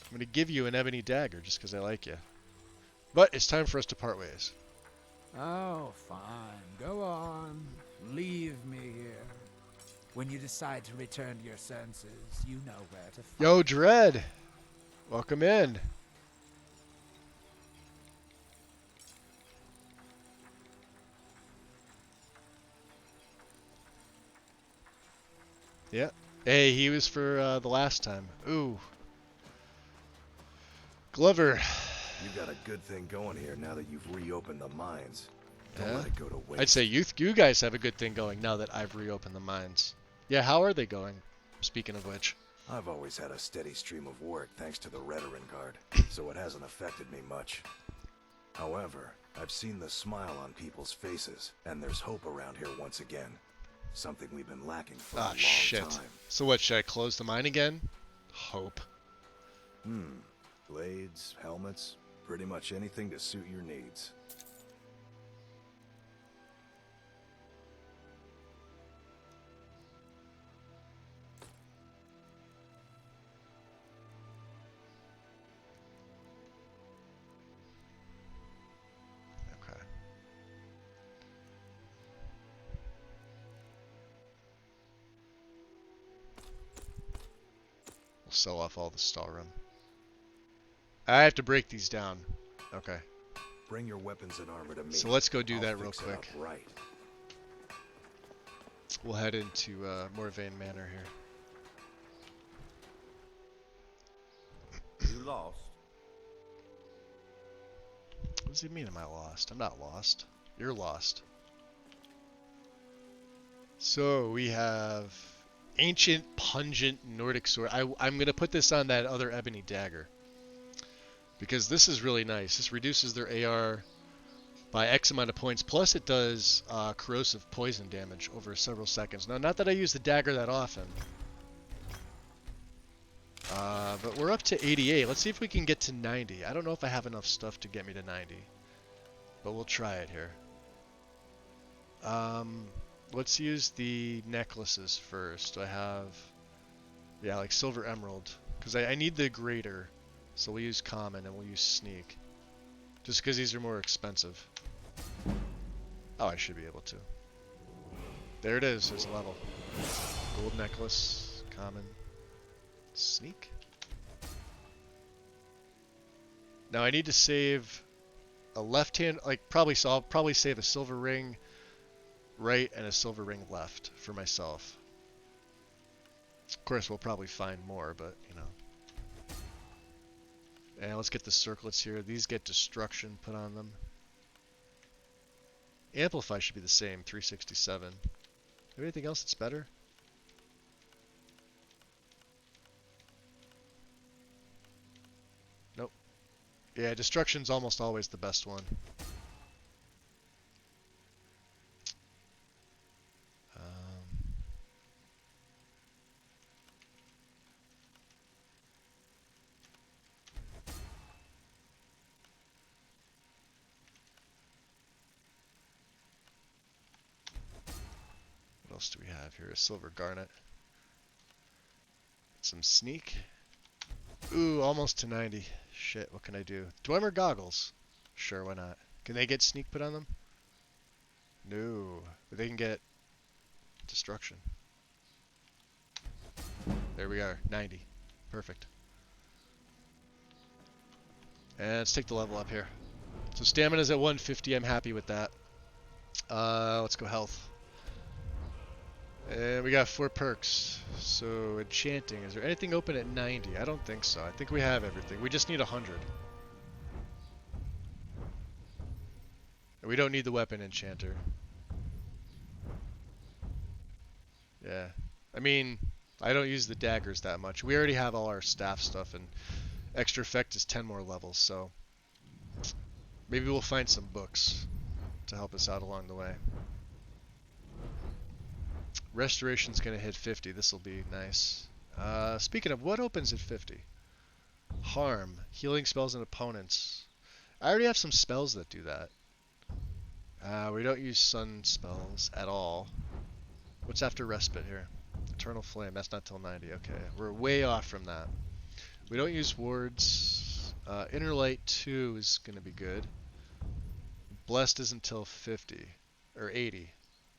I'm gonna give you an ebony dagger just because I like you. But it's time for us to part ways. Oh, fine. Go on. Leave me here. When you decide to return to your senses, you know where to find Yo, Dread! Welcome in. Yeah. Hey, he was for the last time. Ooh. Glover. You got a good thing going here now that you've reopened the mines. Don't Yeah. let it go to waste. I'd say you guys have a good thing going now that I've reopened the mines. Yeah, how are they going? Speaking of which. I've always had a steady stream of work thanks to the Veteran Guard, so it hasn't affected me much. However, I've seen the smile on people's faces, and there's hope around here once again. Something we've been lacking for a Ah, long shit. time. So what, should I close the mine again? Hope. Blades, helmets, pretty much anything to suit your needs. Okay. We'll sell off all the storeroom. I have to break these down. Okay. Bring your weapons and armor to me. So let's go do I'll that real fix it quick. up right. We'll head into Morvain Manor here. You lost? What does he mean, am I lost? I'm not lost. You're lost. So we have ancient, pungent Nordic sword. I'm going to put this on that other ebony dagger. Because this is really nice. This reduces their AR by X amount of points. Plus it does corrosive poison damage over several seconds. Now, not that I use the dagger that often. But we're up to 88. Let's see if we can get to 90. I don't know if I have enough stuff to get me to 90. But we'll try it here. Let's use the necklaces first. I have, yeah, like silver emerald. Because I need the greater. So we'll use common and we'll use sneak. Just because these are more expensive. Oh, I should be able to. There it is. There's a level. Gold necklace, common, sneak. Now I need to save a left hand, like probably, so I'll probably save a silver ring right and a silver ring left for myself. Of course, we'll probably find more, but you know. And let's get the circlets here. These get destruction put on them. Amplify should be the same, 367. Anything else that's better? Nope. Yeah, destruction's almost always the best one. What else do we have here? A silver garnet. Some sneak. Ooh, almost to 90. Shit, what can I do? Dwemer goggles. Sure, why not? Can they get sneak put on them? No, but they can get destruction. There we are, 90. Perfect. And let's take the level up here. So stamina's at 150, I'm happy with that. Let's go health. And we got 4 perks. So enchanting, is there anything open at 90? I don't think so. I think we have everything. We just need 100. And we don't need the weapon enchanter. Yeah. I mean, I don't use the daggers that much. We already have all our staff stuff, and extra effect is 10 more levels, so maybe we'll find some books to help us out along the way. Restoration's gonna hit 50. This will be nice. Speaking of, what opens at 50? Harm. Healing spells and opponents. I already have some spells that do that. We don't use sun spells at all. What's after respite here? Eternal Flame. That's not till 90. Okay. We're way off from that. We don't use wards. Inner Light 2 is going to be good. Blessed is until 50. Or 80.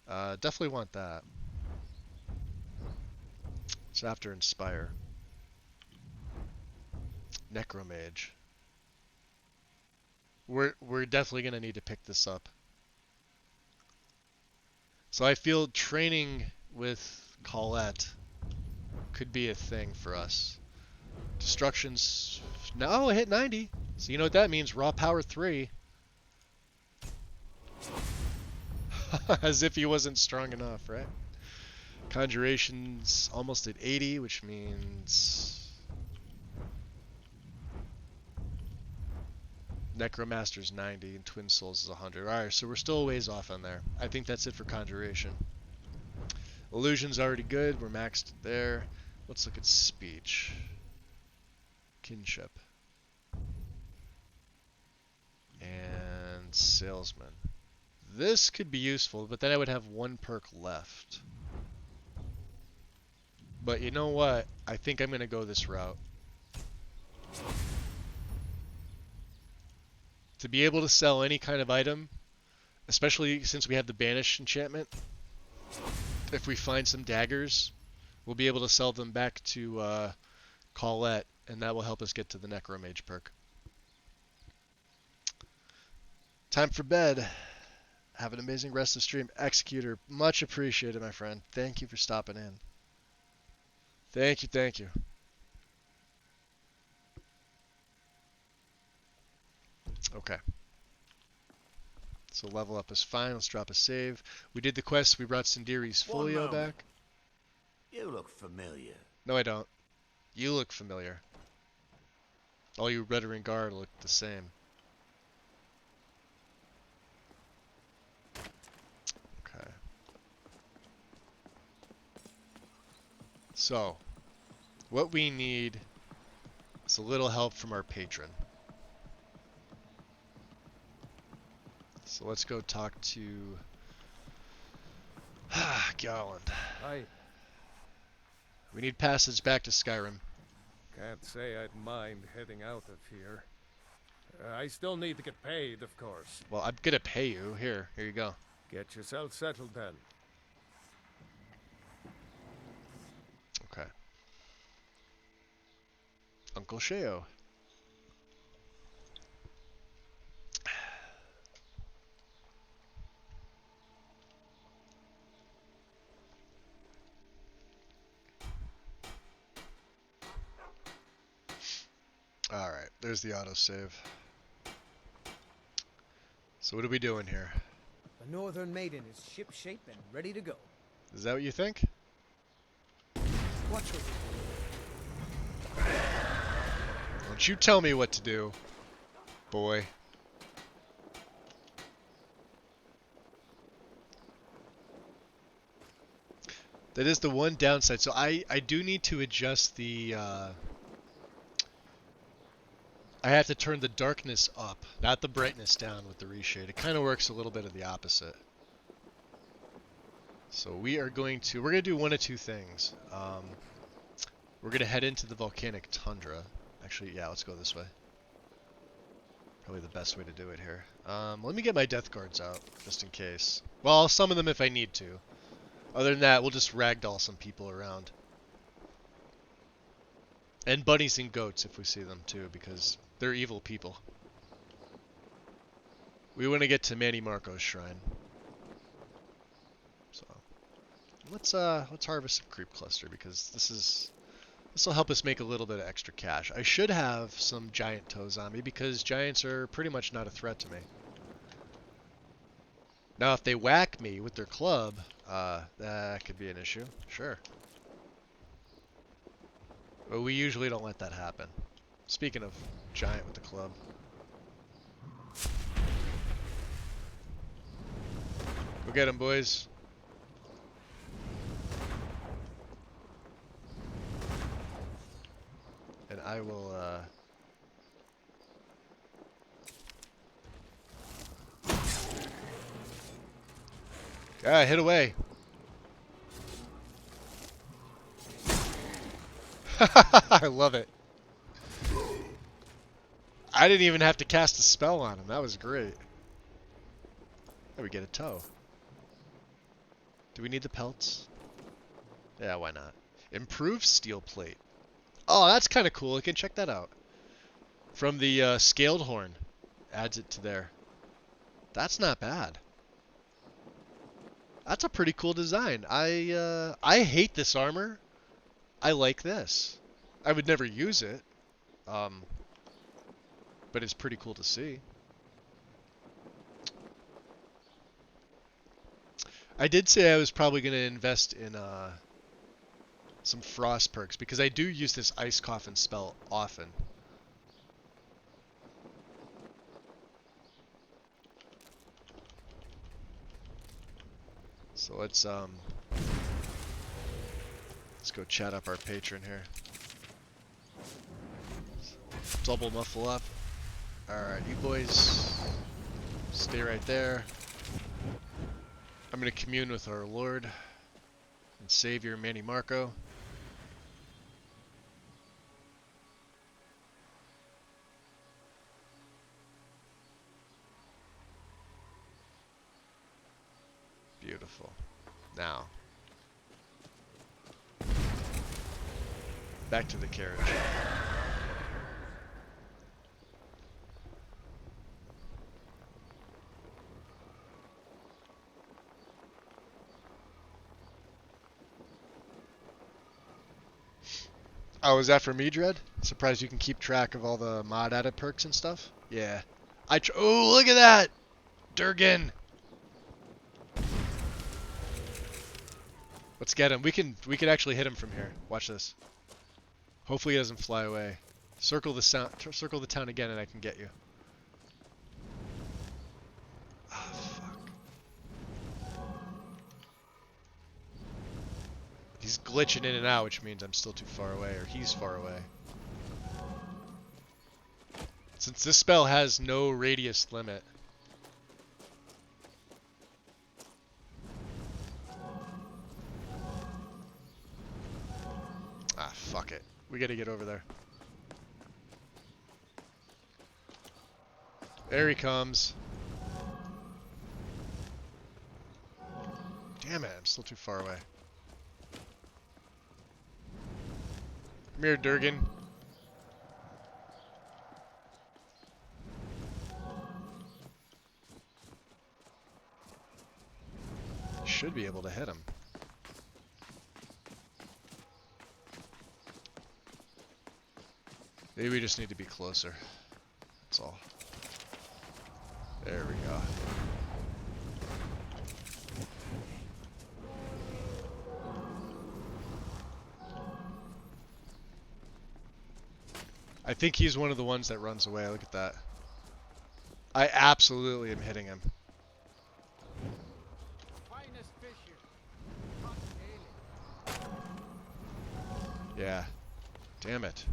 Definitely want that. It's after Inspire. Necromage. We're definitely going to need to pick this up. So I feel training with Colette could be a thing for us. Destruction's... No, it hit 90. So you know what that means. Raw power 3. As if he wasn't strong enough, right? Conjuration's almost at 80, which means... Necromaster's 90 and Twin Souls is 100. Alright, so we're still a ways off on there. I think that's it for Conjuration. Illusion's already good. We're maxed there. Let's look at Speech. Kinship. And Salesman. This could be useful, but then I would have one perk left. But you know what? I think I'm going to go this route. To be able to sell any kind of item, especially since we have the Banish enchantment, if we find some daggers, we'll be able to sell them back to Colette, and that will help us get to the Necromage perk. Time for bed. Have an amazing rest of stream. Executor, much appreciated, my friend. Thank you for stopping in. Thank you, thank you. Okay. So level up is fine. Let's drop a save. We did the quest. We brought Sindiri's Folio back. You look familiar. No, I don't. You look familiar. All you Veteran Guard look the same. Okay. So, what we need is a little help from our patron. So let's go talk to Garland. I We need passage back to Skyrim. can't say I'd mind heading out of here. I still need to get paid, of course. Well, I'm gonna pay you. Here you go. Get yourself settled then. Okay. Uncle Sheo. Alright, there's the autosave. So what are we doing here? The Northern Maiden is ship-shape and ready to go. Is that what you think? Watch what Don't you tell me what to do, boy. That is the one downside. So I do need to adjust the... I have to turn the darkness up, not the brightness down with the reshade. It kind of works a little bit of the opposite. So we're going to do one of two things. We're going to head into the volcanic tundra. Actually, yeah, let's go this way. Probably the best way to do it here. Let me get my death guards out, just in case. Well, I'll summon them if I need to. Other than that, we'll just ragdoll some people around. And bunnies and goats if we see them too, because they're evil people. We want to get to Manny Marco's shrine. So let's harvest some creep cluster, because this will help us make a little bit of extra cash. I should have some giant toes on me, because giants are pretty much not a threat to me. Now if they whack me with their club, that could be an issue. Sure. But we usually don't let that happen. Speaking of giant with the club. Go get him, boys. And I will Yeah, hit away. I love it. I didn't even have to cast a spell on him. That was great. There we get a toe. Do we need the pelts? Yeah, why not? Improved steel plate. Oh, that's kind of cool. I can check that out. From the scaled horn. Adds it to there. That's not bad. That's a pretty cool design. I hate this armor. I like this. I would never use it. But it's pretty cool to see. I did say I was probably going to invest in some frost perks because I do use this ice coffin spell often. So let's go chat up our patron here. Double muffle up. Alright, you boys stay right there. I'm going to commune with our Lord and Savior Manny Marco. Beautiful. Now, back to the carriage. Oh, is that for me, Dread? Surprised you can keep track of all the mod added perks and stuff? Yeah. Oh, look at that! Durgan! Let's get him. We can actually hit him from here. Watch this. Hopefully he doesn't fly away. Circle the town again and I can get you. Ah, fuck. He's glitching in and out, which means I'm still too far away, or he's far away. Since this spell has no radius limit. Ah, fuck it. We gotta get over there. There he comes. Damn it, I'm still too far away. Come here, Durgan. Should be able to hit him. Maybe we just need to be closer. That's all. There we go. I think he's one of the ones that runs away. Look at that. I absolutely am hitting him. Yeah. Damn it.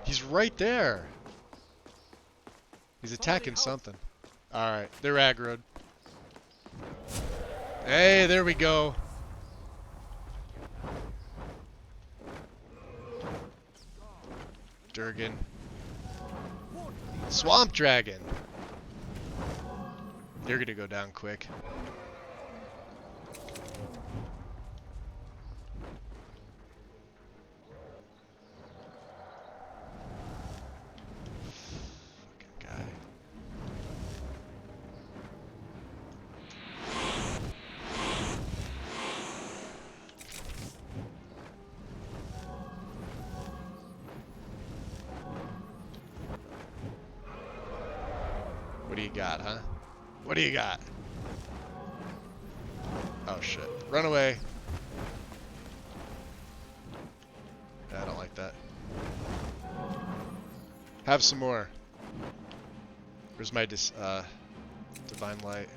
He's right there. He's attacking something. Alright, they're aggroed. Hey, there we go. Durgan. Swamp Dragon. They're gonna go down quick. Fucking guy. What do you got, huh? What do you got? Oh shit. Run away. Yeah, I don't like that. Have some more. Where's my divine light?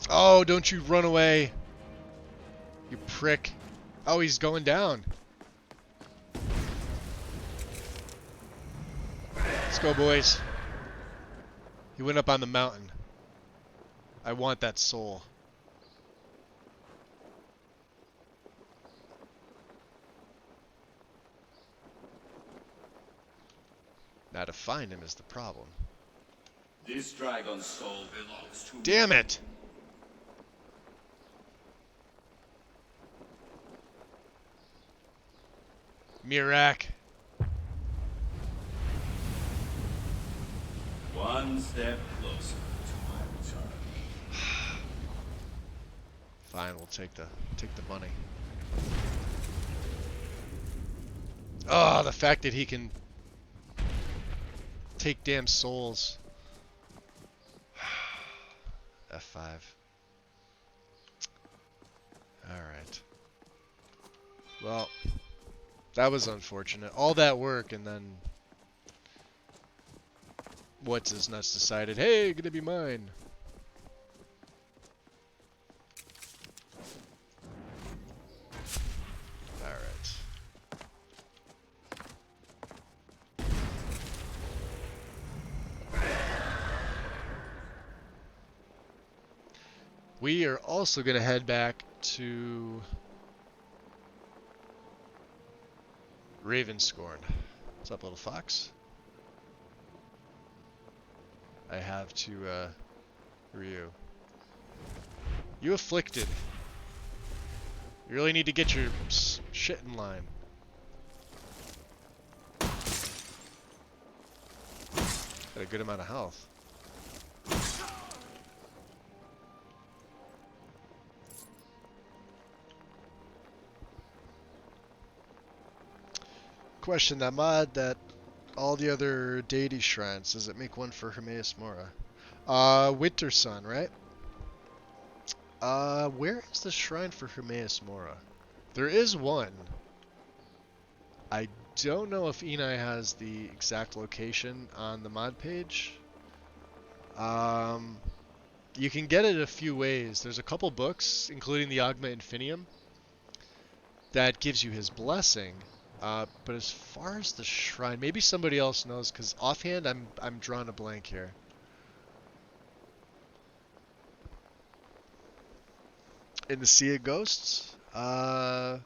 Oh, don't you run away. You prick. Oh, he's going down. Let's go, boys. He went up on the mountain. I want that soul. Now to find him is the problem. This dragon's soul belongs to Damn me. it! Mirak. One step closer to my return. Fine, we'll take the money. Oh, the fact that he can take damn souls. F5. Alright. Well, that was unfortunate. All that work and then what's his nuts decided, hey, gonna be mine. Alright. We are also gonna head back to Ravenscorn. What's up, little fox? I have to, Ryu. You afflicted. You really need to get your shit in line. Got a good amount of health. Question that mod that all the other deity shrines, does it make one for Hermaeus Mora? Winter Sun, right? Where is the shrine for Hermaeus Mora? There is one. I don't know if Enai has the exact location on the mod page. You can get it a few ways. There's a couple books, including the Ogma Infinium, that gives you his blessing. But as far as the shrine, maybe somebody else knows, because offhand I'm drawing a blank here. In the Sea of Ghosts? I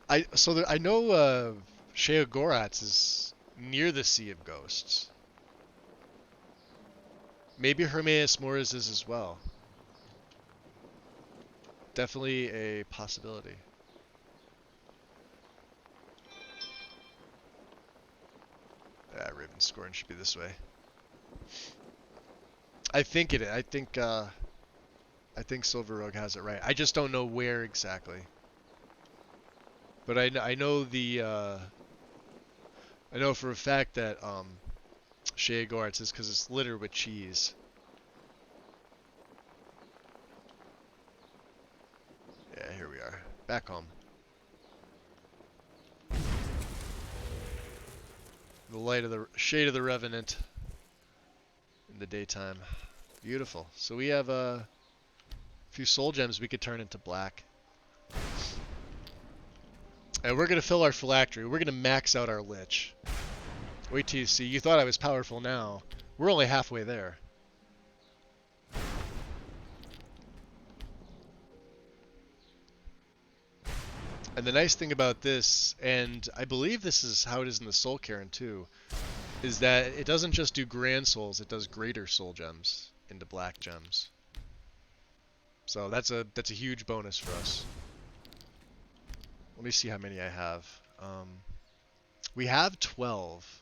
know Sheogoratz is near the Sea of Ghosts. Maybe Hermaeus Mora's is as well. Definitely a possibility. Ravenscorn should be this way. I think it. I think Silver Rogue has it right. I just don't know where exactly. But I know the I know for a fact that Sheogoratz is because it's littered with cheese. Yeah, here we are. Back home. The light of the shade of the Revenant in the daytime. Beautiful. So we have a few soul gems we could turn into black. And we're going to fill our phylactery. We're going to max out our lich. Wait till you see. You thought I was powerful now. We're only halfway there. And the nice thing about this, and I believe this is how it is in the Soul Cairn too, is that it doesn't just do grand souls, it does greater soul gems into black gems. So that's a huge bonus for us. Let me see how many I have. We have 12.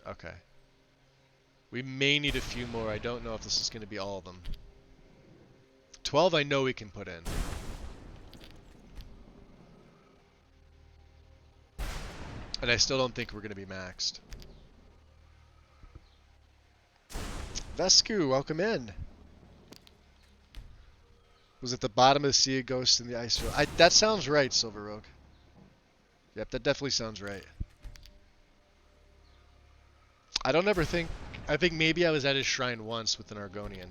Okay. We may need a few more. I don't know if this is going to be all of them. 12 I know we can put in. And I still don't think we're going to be maxed. Vesku, welcome in. Was at the bottom of the Sea of Ghosts in the ice field. That sounds right, Silver Rogue. Yep, that definitely sounds right. I don't ever think... I think maybe I was at his shrine once with an Argonian.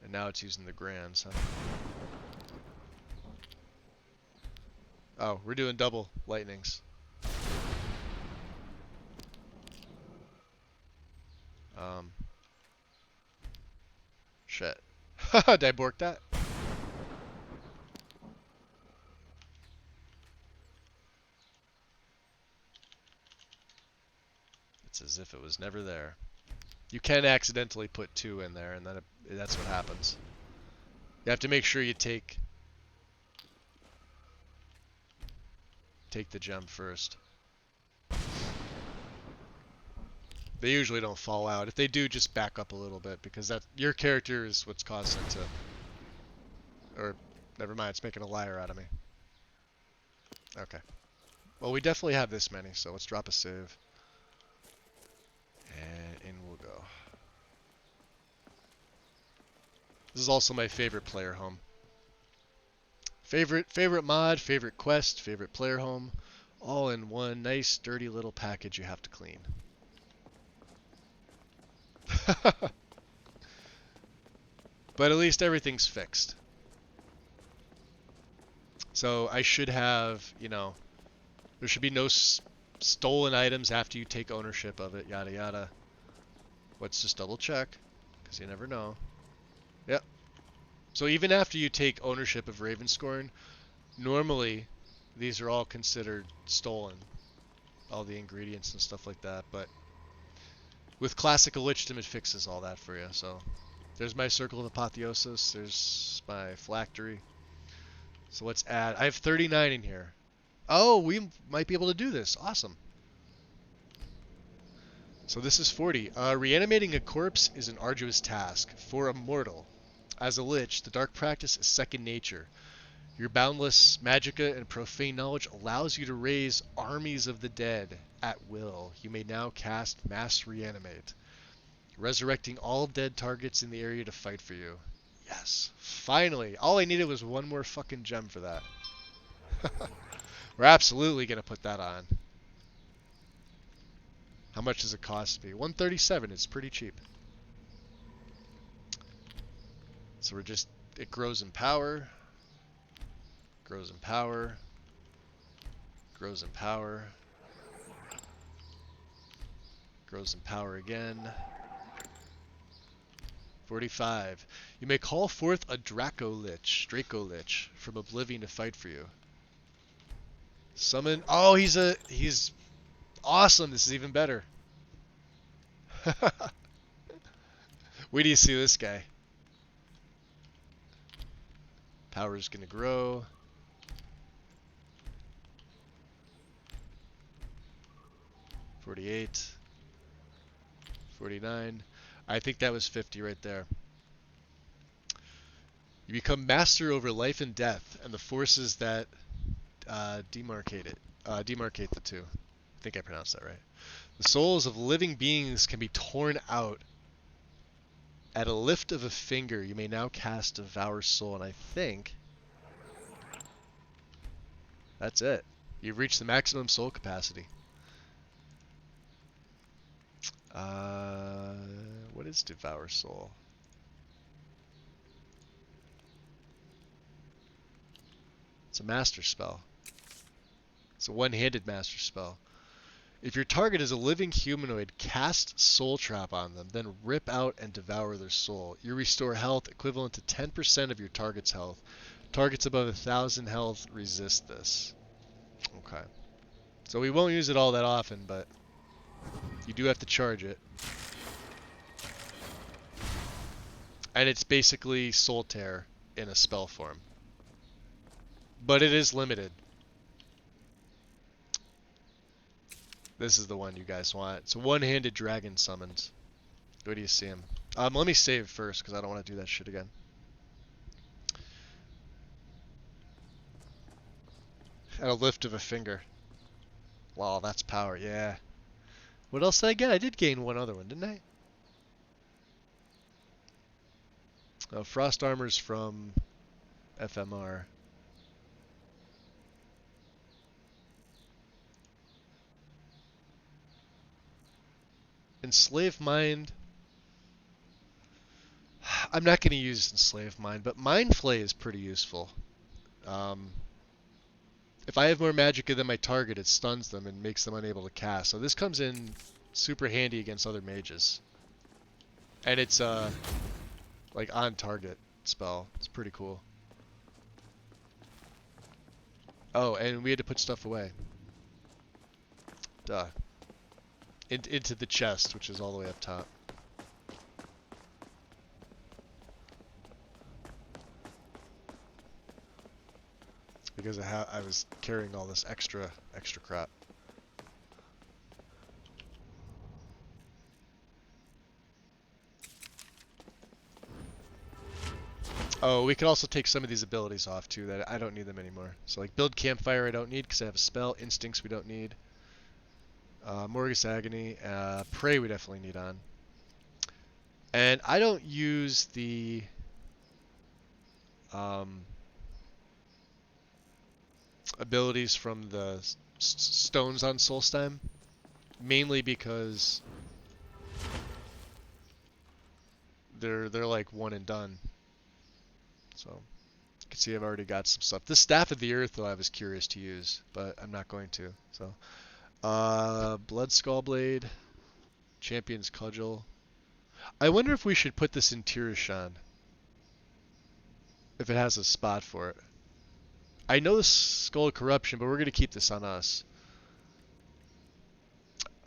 And now it's using the Grands, huh? Oh, we're doing double lightnings. Shit. Did I bork that? It's as if it was never there. You can accidentally put 2 in there, and then that's what happens. You have to make sure you take the gem first. They usually don't fall out. If they do, just back up a little bit, because that your character is what's causing it to... Or, never mind, it's making a liar out of me. Okay. Well, we definitely have this many, so let's drop a save. And in we'll go. This is also my favorite player home. Favorite mod, favorite quest, favorite player home. All in one nice, dirty little package you have to clean. But at least everything's fixed. So I should have, you know, there should be no stolen items after you take ownership of it, yada yada. Let's just double check, because you never know. Yep. So even after you take ownership of Ravenscorn, normally these are all considered stolen. All the ingredients and stuff like that, but with Classical Lichdom it fixes all that for you, so... There's my Circle of Apotheosis, there's my Phylactery. So let's add... I have 39 in here. Oh, we might be able to do this. Awesome. So this is 40. Reanimating a corpse is an arduous task for a mortal. As a lich, the dark practice is second nature. Your boundless magicka and profane knowledge allows you to raise armies of the dead at will. You may now cast Mass Reanimate, resurrecting all dead targets in the area to fight for you. Yes. Finally. All I needed was one more fucking gem for that. We're absolutely going to put that on. How much does it cost me? 137. It's pretty cheap. So we're just... It grows in power. Grows in power. Grows in power. Grows in power again. 45. You may call forth a Draco Lich from Oblivion to fight for you. Summon... Oh, he's awesome. This is even better. Wait till you see this guy. Power's gonna grow. $48. $49. I think that was 50 right there. You become master over life and death and the forces that demarcate the two. I think I pronounced that right. The souls of living beings can be torn out. At a lift of a finger, you may now cast Devour Soul, and I think that's it. You've reached the maximum soul capacity. What is Devour Soul? It's a master spell. It's a one-handed master spell. If your target is a living humanoid, cast Soul Trap on them, then rip out and devour their soul. You restore health equivalent to 10% of your target's health. Targets above 1,000 health resist this. Okay. So we won't use it all that often, but you do have to charge it. And it's basically Soul Tear in a spell form. But it is limited. This is the one you guys want. It's a one-handed dragon summons. Where do you see him? Let me save first, because I don't want to do that shit again. At a lift of a finger. Wow, that's power, yeah. What else did I get? I did gain one other one, didn't I? Oh, Frost Armor's from FMR. Enslave Mind. I'm not going to use Enslave Mind, but Mind Flay is pretty useful. if I have more magicka than my target, it stuns them and makes them unable to cast. So this comes in super handy against other mages. And it's like on target spell. It's pretty cool. Oh, and we had to put stuff away. Duh. Into the chest, which is all the way up top. Because I was carrying all this extra crap. Oh, we could also take some of these abilities off too. That I don't need them anymore. So like build campfire, I don't need because I have a spell. Instincts, we don't need. Morgus Agony, Prey, we definitely need on. And I don't use the abilities from the stones on Solstheim, mainly because they're like one and done. So you can see I've already got some stuff. The Staff of the Earth, though, I was curious to use, but I'm not going to. So, Blood Skull Blade, Champion's Cudgel. I wonder if we should put this in Tirashan, if it has a spot for it. I know the Skull of Corruption, but we're going to keep this on us.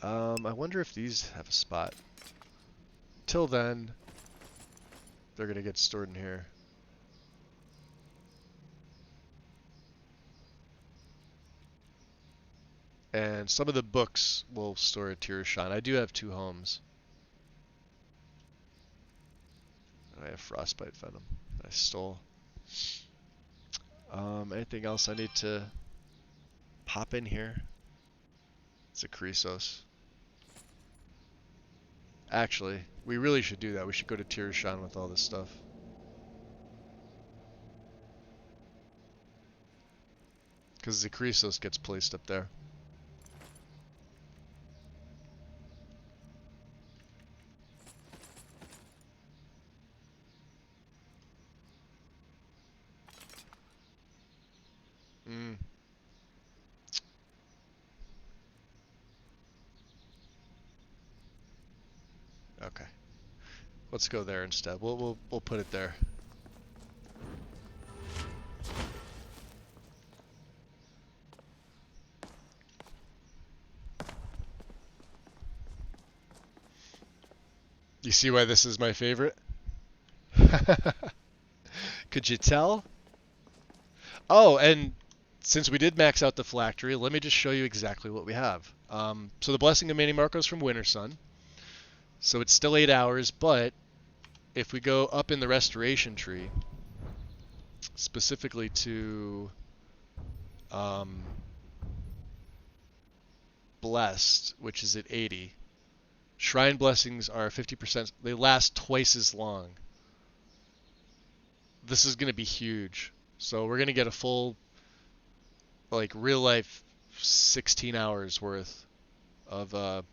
I wonder if these have a spot. Till then, they're going to get stored in here. And some of the books will store at Tirashan. I do have 2 homes. I have Frostbite Venom that I stole. Anything else I need to pop in here? It's a Chrysos. Actually, we really should do that. We should go to Tirashan with all this stuff. Because the Chrysos gets placed up there. Okay. Let's go there instead. We'll put it there. You see why this is my favorite? Could you tell? Oh, and since we did max out the phylactery, let me just show you exactly what we have. So the Blessing of Manny Marcos from Winter Sun. So it's still 8 hours, but if we go up in the restoration tree, specifically to Blessed, which is at 80, Shrine Blessings are 50%. They last twice as long. This is going to be huge. So we're going to get a full, like, real life 16 hours worth of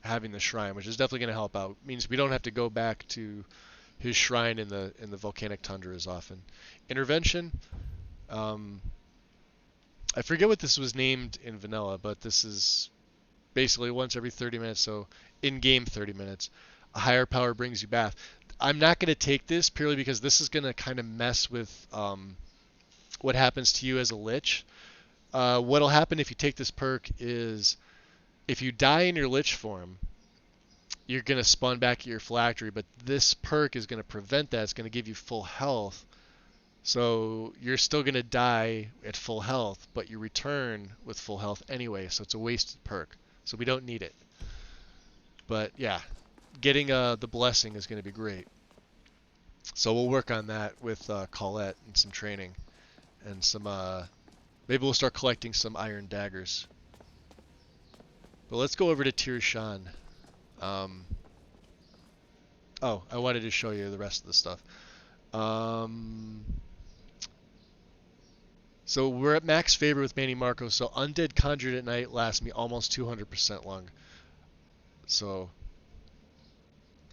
having the shrine, which is definitely going to help out. It means we don't have to go back to his shrine in the volcanic tundra as often. Intervention. I forget what this was named in vanilla, but this is basically once every 30 minutes, so in-game 30 minutes. A higher power brings you back. I'm not going to take this purely because this is going to kind of mess with what happens to you as a lich. What'll happen if you take this perk is if you die in your lich form, you're going to spawn back at your phylactery, but this perk is going to prevent that. It's going to give you full health. So you're still going to die at full health, but you return with full health anyway, so it's a wasted perk. So we don't need it. But yeah, getting the blessing is going to be great. So we'll work on that with Colette and some training. And some, maybe we'll start collecting some iron daggers. But let's go over to Tirashan. Oh, I wanted to show you the rest of the stuff. So we're at max favor with Manny Marco. So Undead Conjured at Night lasts me almost 200% long. So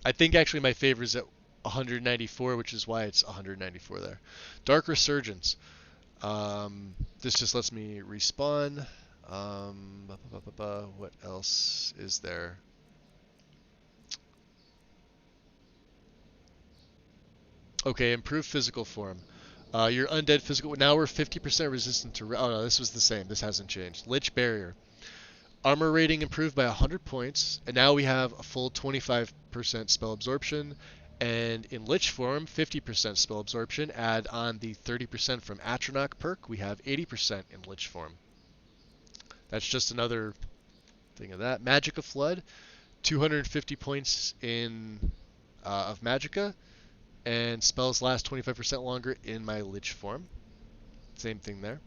I think actually my favor is at 194, which is why it's 194 there. Dark Resurgence. This just lets me respawn. What else is there? Okay, improved physical form. Your undead physical. Now we're 50% resistant to. Oh no, this was the same. This hasn't changed. Lich barrier. Armor rating improved by 100 points, and now we have a full 25% spell absorption. And in Lich form, 50% spell absorption. Add on the 30% from Atronach perk, we have 80% in Lich form. That's just another thing of that. Magicka Flood, 250 points in of Magicka, and spells last 25% longer in my Lich form. Same thing there.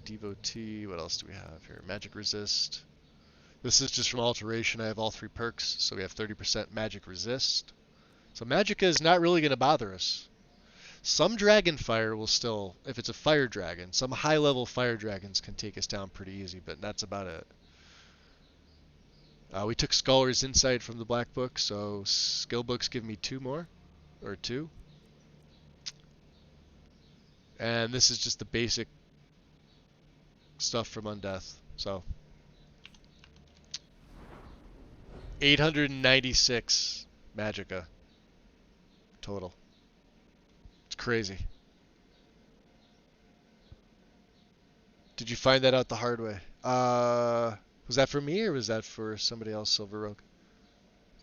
Devotee, what else do we have here? Magic Resist. This is just from Alteration. I have all 3 perks, so we have 30% Magic Resist. So Magicka is not really going to bother us. Some Dragon Fire will still, if it's a Fire Dragon, some high-level Fire Dragons can take us down pretty easy, but that's about it. We took Scholar's Insight from the Black Book, so skill books give me 2 more, or 2. And this is just the basic stuff from Undeath, so 896 Magicka total. It's crazy. Did you find that out the hard way? Was that for me or was that for somebody else, Silver Rogue?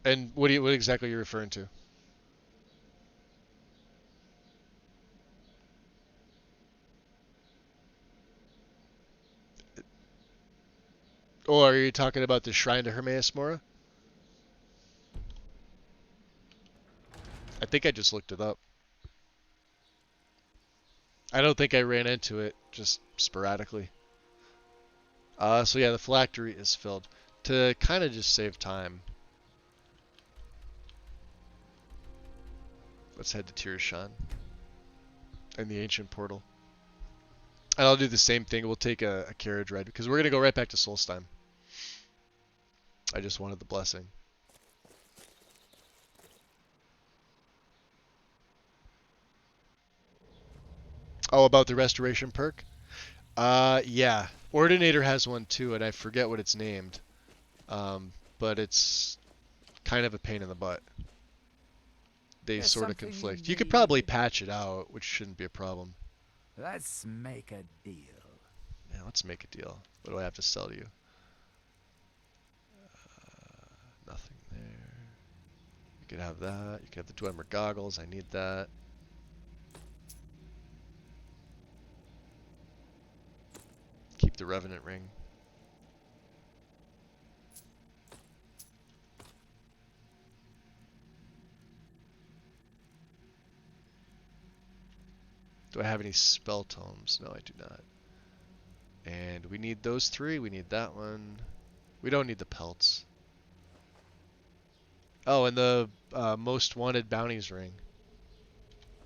And what exactly are you referring to? Or are you talking about the Shrine to Hermaeus Mora? I think I just looked it up. I don't think I ran into it, just sporadically. So yeah, the phylactery is filled. To kind of just save time, let's head to Tirashan and the Ancient Portal. And I'll do the same thing. We'll take a carriage ride because we're going to go right back to Solstheim. I just wanted the blessing. Oh, about the restoration perk? Yeah. Ordinator has one too, and I forget what it's named. But it's kind of a pain in the butt. They There's sort of something conflict. you You could probably need. patch it out, which shouldn't be a problem. Let's make a deal. Yeah, let's make a deal. What do I have to sell to you? Nothing there. You could have that. You could have the Dwemer goggles. I need that. Keep the Revenant ring. Do I have any spell tomes? No, I do not. And we need those 3. We need that one. We don't need the pelts. Oh, and the most wanted bounties ring.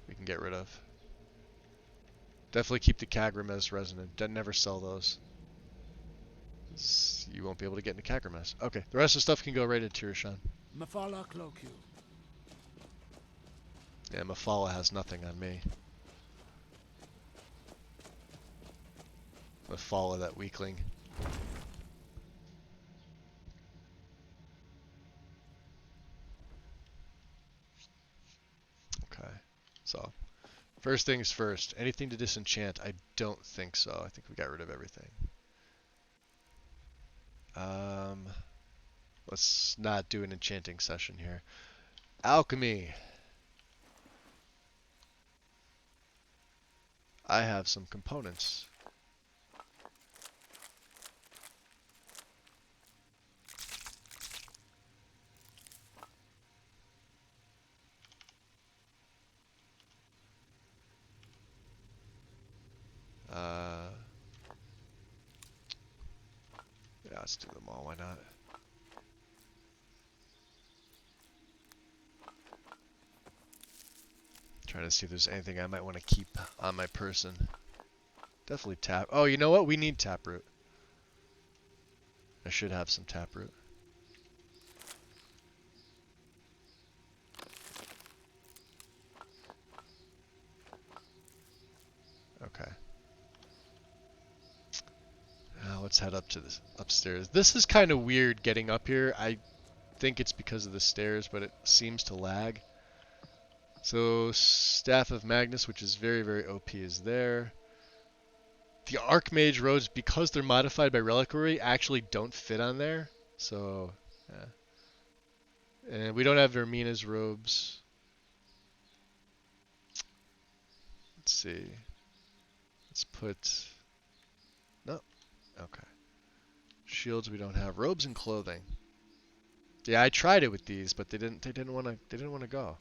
We can get rid of. Definitely keep the Kagrames resonant. Never sell those. You won't be able to get into Kagrames. Okay, the rest of the stuff can go right into Tirashan. Mafala cloak you. Yeah, Mafala has nothing on me. Mafala, that weakling. Okay, so first things first. Anything to disenchant? I don't think so. I think we got rid of everything. Let's not do an enchanting session here. Alchemy. I have some components. Yeah, let's do them all. Why not? Trying to see if there's anything I might want to keep on my person. Definitely tap. Oh, you know what? We need taproot. I should have some taproot. Let's head up to this upstairs. This is kind of weird getting up here. I think it's because of the stairs, but it seems to lag. So Staff of Magnus, which is very, very OP, is there. The Archmage robes, because they're modified by Reliquary, actually don't fit on there. So, yeah. And we don't have Vermina's robes. Let's see. Let's put... No. Okay. Shields we don't have. Robes and clothing. Yeah, I tried it with these, but they didn't want to go.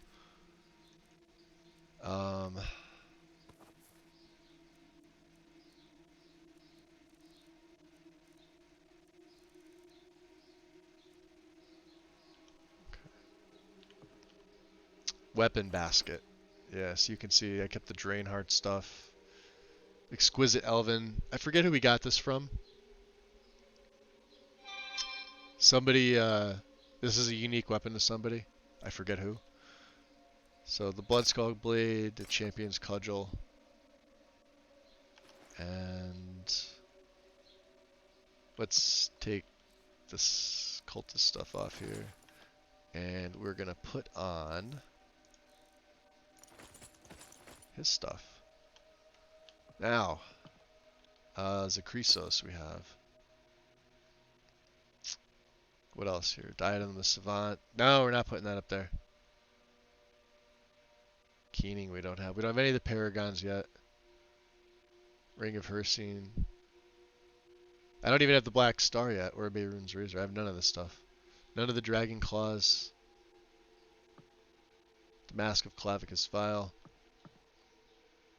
Weapon basket. Yes, you can see I kept the Drainheart stuff. Exquisite Elven. I forget who we got this from. Somebody, this is a unique weapon to somebody. I forget who. So the Bloodskull Blade, the Champion's Cudgel, and let's take this cultist stuff off here. And we're gonna put on his stuff. Now, Zakrisos we have. What else here? Diadem of the Savant. No, we're not putting that up there. Keening we don't have. We don't have any of the Paragons yet. Ring of Hersine. I don't even have the Black Star yet, or Beirun's Razor. I have none of this stuff. None of the Dragon Claws. The Mask of Clavicus File.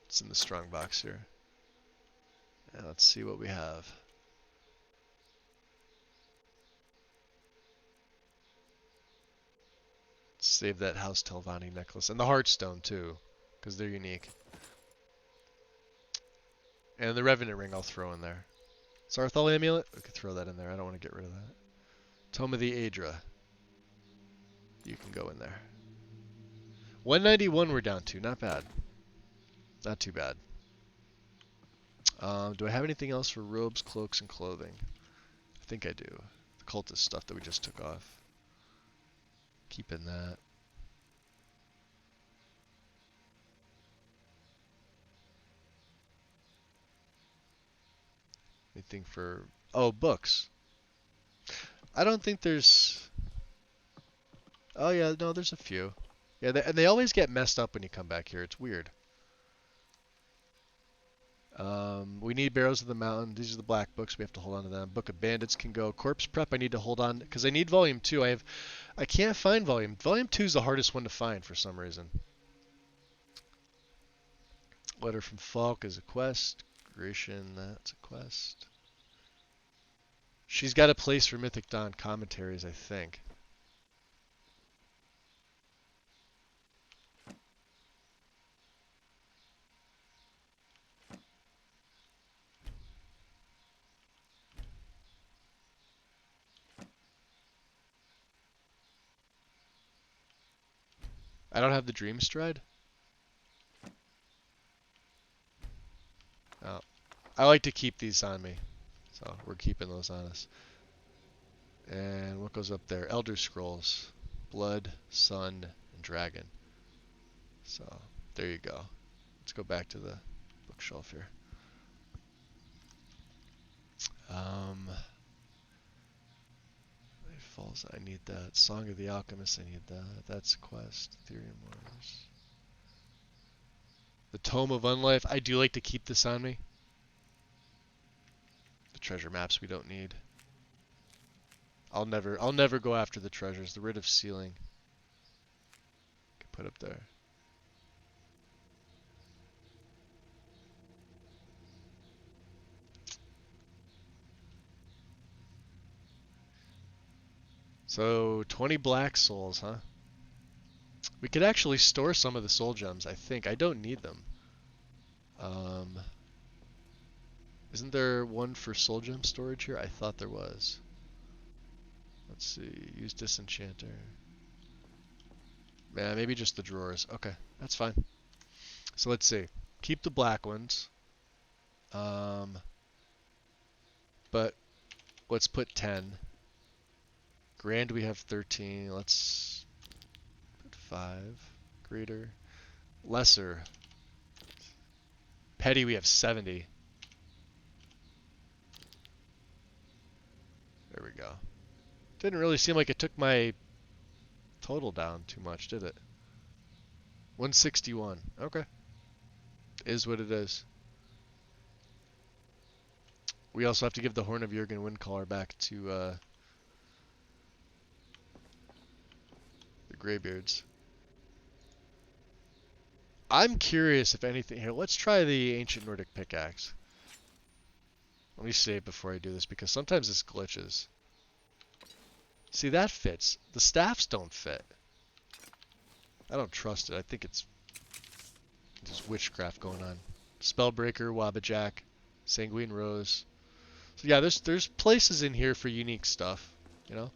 It's in the strong box here. Now let's see what we have. Save that House Telvanni necklace. And the Heartstone too, because they're unique. And the Revenant Ring I'll throw in there. Sarthal Amulet? We could throw that in there. I don't want to get rid of that. Tome of the Aedra. You can go in there. 191 we're down to. Not bad. Not too bad. Do I have anything else for robes, cloaks, and clothing? I think I do. The cultist stuff that we just took off. Keeping that. Anything for... Oh, books. I don't think there's... Oh yeah, no, there's a few. Yeah, and they always get messed up when you come back here. It's weird. We need Barrows of the Mountain. These are the black books. We have to hold on to them. Book of Bandits can go. Corpse Prep I need to hold on because I need Volume 2. I can't find Volume 2 is the hardest one to find for some reason. Letter from Falk is a quest. Gratian, that's a quest. She's got a place for Mythic Dawn commentaries, I think. I don't have the Dream Stride? Oh. I like to keep these on me. So we're keeping those on us. And what goes up there? Elder Scrolls. Blood, Sun, and Dragon. So there you go. Let's go back to the bookshelf here. Falls, I need that. Song of the Alchemist, I need that. That's a quest. Ethereum Wars. The Tome of Unlife. I do like to keep this on me. The treasure maps we don't need. I'll never go after the treasures. The Writ of Sealing. Can put up there. So 20 black souls, huh? We could actually store some of the soul gems, I think. I don't need them. Isn't there one for soul gem storage here? I thought there was. Let's see. Use Disenchanter. Man, maybe just the drawers. Okay, that's fine. So let's see. Keep the black ones. But Let's put 10. Grand we have 13. Let's put 5. Greater. Lesser. Petty we have 70. There we go. Didn't really seem like it took my total down too much, did it? 161. Okay. Is what it is. We also have to give the Horn of Jurgen Windcaller back to the Greybeards. I'm curious if anything here. Let's try the Ancient Nordic Pickaxe. Let me save before I do this because sometimes this glitches. See, that fits. The staffs don't fit. I don't trust it. I think it's just witchcraft going on. Spellbreaker, Wabajack, Sanguine Rose. So yeah, there's places in here for unique stuff, you know?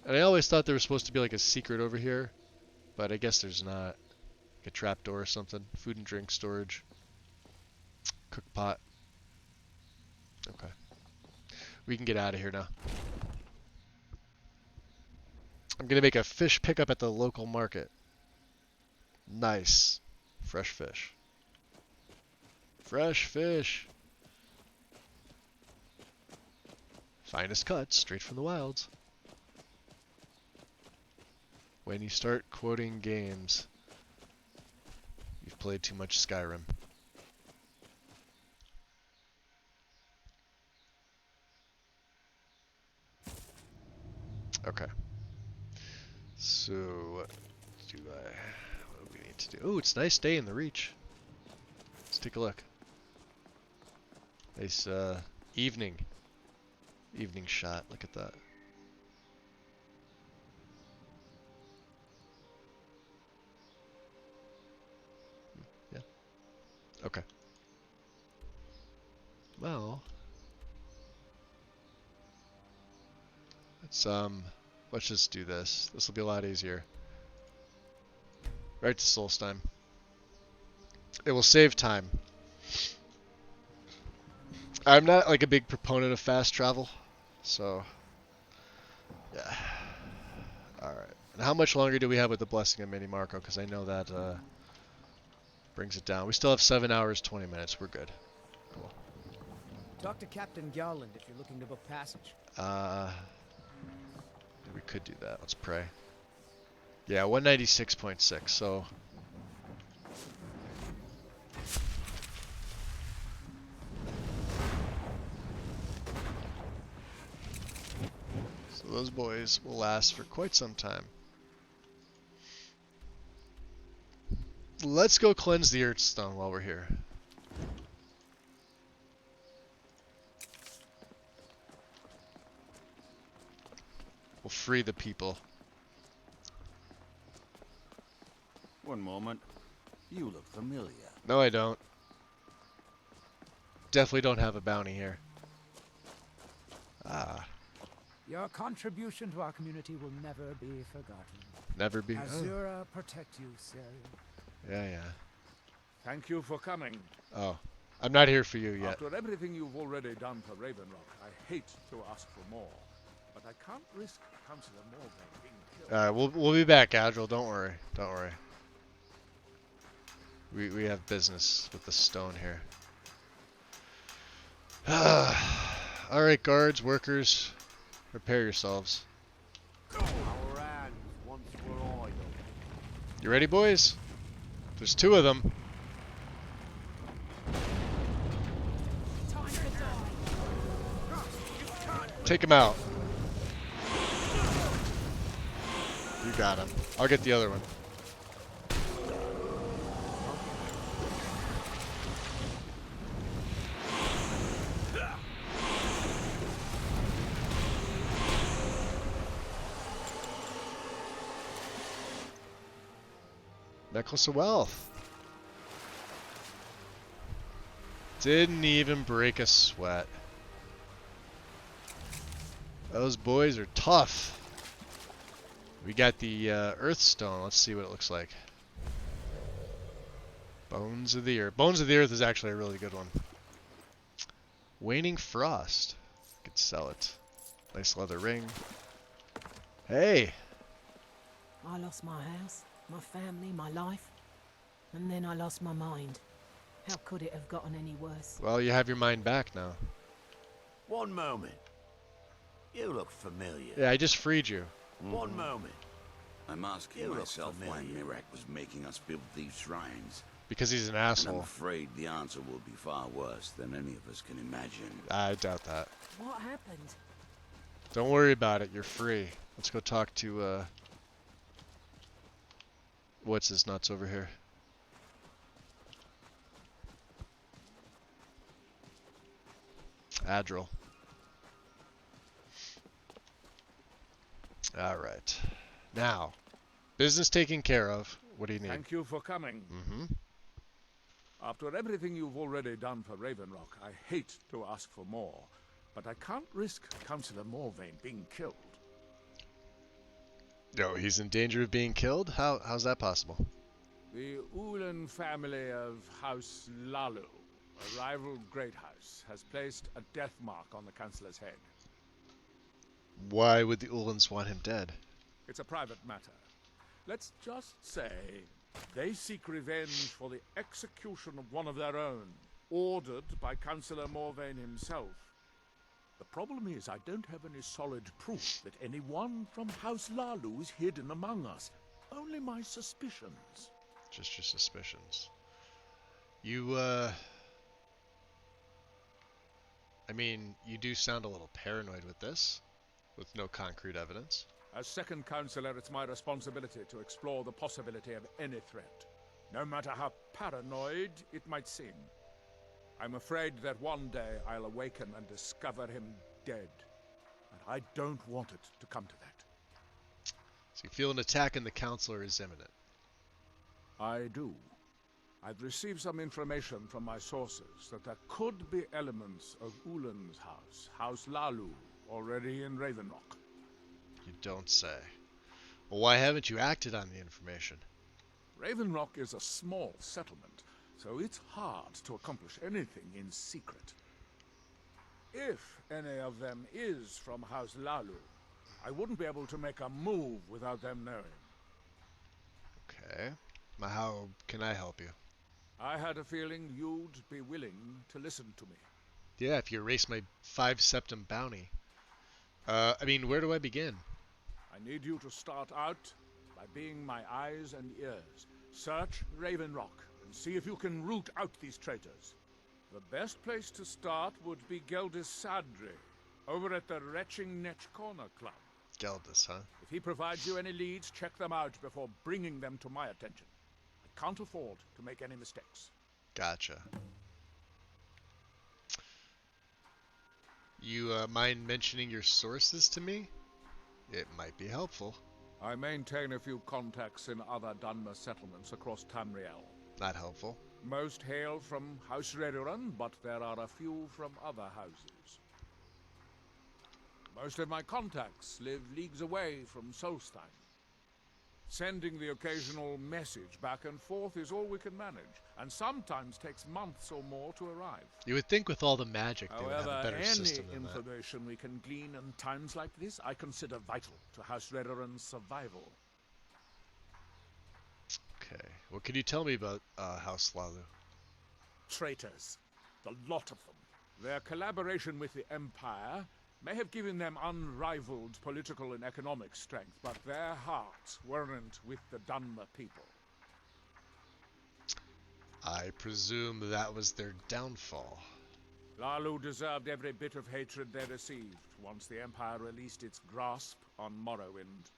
And I always thought there was supposed to be like a secret over here, but I guess there's not. Like a trapdoor or something. Food and drink storage. Cook pot. Okay. We can get out of here now. I'm gonna make a fish pickup at the local market. Nice. Fresh fish. Fresh fish. Finest cuts, straight from the wilds. When you start quoting games, you've played too much Skyrim. Okay. So, what do we need to do? Oh, it's a nice day in the Reach. Let's take a look. Nice, evening shot. Look at that. Yeah. Okay. Well, let's just do this. This will be a lot easier. Right to Solstheim. It will save time. I'm not like a big proponent of fast travel, so yeah. All right. And how much longer do we have with the Blessing of Mini Marco? Because I know that brings it down. We still have 7 hours, 20 minutes. We're good. Cool. Talk to Captain Garland if you're looking to book passage. We could do that. Let's pray. Yeah, 196.6. So. So those boys will last for quite some time. Let's go cleanse the Earthstone while we're here. We'll free the people. One moment. You look familiar. No, I don't. Definitely don't have a bounty here. Ah. Your contribution to our community will never be forgotten. Never be. Azura protect you, sir. Yeah. Thank you for coming. Oh. I'm not here for you yet. After everything you've already done for Raven Rock, I hate to ask for more. But I can't risk Councillor Morgan being killed. We'll be back, Adril. Don't worry. Don't worry. We have business with the stone here. Alright, guards, workers, prepare yourselves. Our hands once were idle. You ready, boys? There's 2 of them. Take him out. You got him. I'll get the other one. Necklace of Wealth. Didn't even break a sweat. Those boys are tough. We got the Earthstone. Let's see what it looks like. Bones of the Earth. Bones of the Earth is actually a really good one. Waning Frost. Could sell it. Nice leather ring. Hey! I lost my house, my family, my life, and then I lost my mind. How could it have gotten any worse? Well, you have your mind back now. One moment. You look familiar. Yeah, I just freed you. One moment. I'm asking You look myself why familiar. Mirak was making us build these shrines. Because he's an And I'm asshole. afraid the answer will be far worse than any of us can imagine. I doubt that. What happened? Don't worry about it, you're free. Let's go talk to, what's his nuts over here? Adril. Alright. Now, business taken care of. What do you need? Thank you for coming. Mm-hmm. After everything you've already done for Ravenrock, I hate to ask for more, but I can't risk Councillor Morvain being killed. No, he's in danger of being killed? How's that possible? The Ulan family of House Lalu, a rival great house, has placed a death mark on the Councillor's head. Why would the Ulans want him dead? It's a private matter. Let's just say they seek revenge for the execution of one of their own, ordered by Councillor Morvain himself. The problem is I don't have any solid proof that anyone from House Lalu is hidden among us. Only my suspicions. Just your suspicions. You, I mean, you do sound a little paranoid with this, with no concrete evidence. As second councillor, it's my responsibility to explore the possibility of any threat, no matter how paranoid it might seem. I'm afraid that one day I'll awaken and discover him dead, and I don't want it to come to that. So you feel an attack on the councillor is imminent? I do. I've received some information from my sources that there could be elements of Ulan's house, House Lalu, already in Ravenrock. You don't say. Well, why haven't you acted on the information? Ravenrock is a small settlement, so it's hard to accomplish anything in secret. If any of them is from House Lalu, I wouldn't be able to make a move without them knowing. Okay. Now, how can I help you? I had a feeling you'd be willing to listen to me. Yeah, if you erase my 5 septum bounty. I mean, where do I begin? I need you to start out by being my eyes and ears. Search Ravenrock and see if you can root out these traitors. The best place to start would be Geldis Sadri, over at the Retching Netch Corner Club. Geldis, huh? If he provides you any leads, check them out before bringing them to my attention. I can't afford to make any mistakes. Gotcha. You mind mentioning your sources to me? It might be helpful. I maintain a few contacts in other Dunmer settlements across Tamriel. Not helpful. Most hail from House Redoran, but there are a few from other houses. Most of my contacts live leagues away from Solstein. Sending the occasional message back and forth is all we can manage, and sometimes takes months or more to arrive. You would think with all the magic they would have a However, better any system than that. information we can glean in times like this, I consider vital to House Redoran's survival. Okay. What can you tell me about House Lalu? Traitors. The lot of them. Their collaboration with the Empire may have given them unrivaled political and economic strength, but their hearts weren't with the Dunmer people. I presume that was their downfall. Lalu deserved every bit of hatred they received once the Empire released its grasp on Morrowind.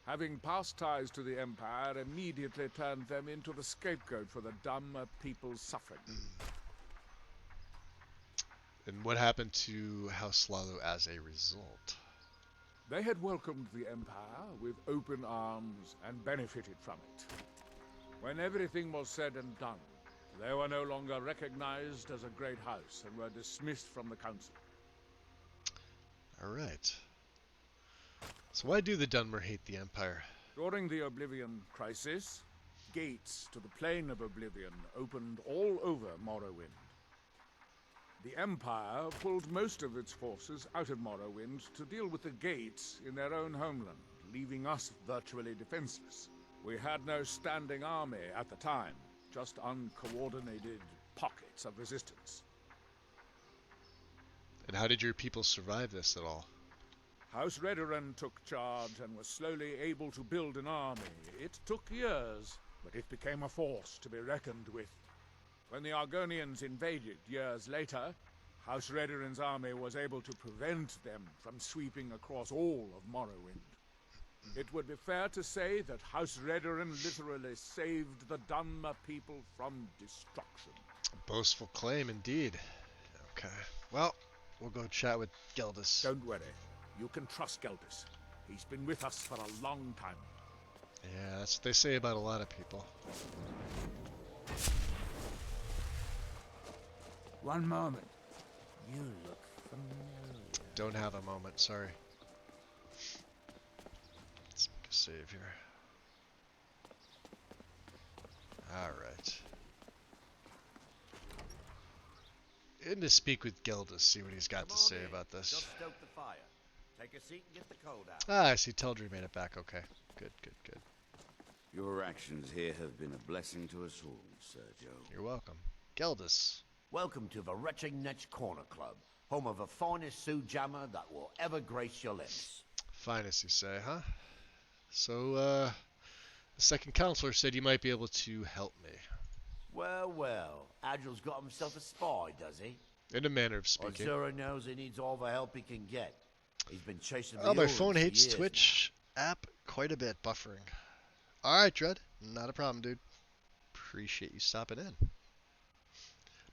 Having past ties to the Empire immediately turned them into the scapegoat for the Dunmer people's suffering. And what happened to House Lalu as a result? They had welcomed the Empire with open arms and benefited from it. When everything was said and done, they were no longer recognized as a great house and were dismissed from the council. Alright. So why do the Dunmer hate the Empire? During the Oblivion Crisis, gates to the Plane of Oblivion opened all over Morrowind. The Empire pulled most of its forces out of Morrowind to deal with the gates in their own homeland, leaving us virtually defenseless. We had no standing army at the time, just uncoordinated pockets of resistance. And how did your people survive this at all? House Redoran took charge and was slowly able to build an army. It took years, but it became a force to be reckoned with. When the Argonians invaded years later, House Redoran's army was able to prevent them from sweeping across all of Morrowind. It would be fair to say that House Redoran literally saved the Dunmer people from destruction. A boastful claim indeed. Okay, well, we'll go chat with Geldis. Don't worry. You can trust Geldis. He's been with us for a long time. Yeah, that's what they say about a lot of people. One moment. You look familiar. Don't have a moment, sorry. Let's make a save here. Alright. In to speak with Geldis, see what he's got to say about this. Just stoke the fire. Take a seat and get the cold out. Ah, I see Teldry made it back, okay. Good, good, good. Your actions here have been a blessing to us all, Sergio. You're welcome. Geldis. Welcome to the Retching Netch Corner Club, home of the finest Sue Jammer that will ever grace your lips. Finest, you say, huh? So, the second counselor said you might be able to help me. Well, well, Adril's got himself a spy, does he? In a manner of speaking. Sure knows he needs all the help he can get. He's been chasing Oh, my Orlans phone for hates years Twitch app quite a bit, buffering. Alright, Dread. Not a problem, dude. Appreciate you stopping in.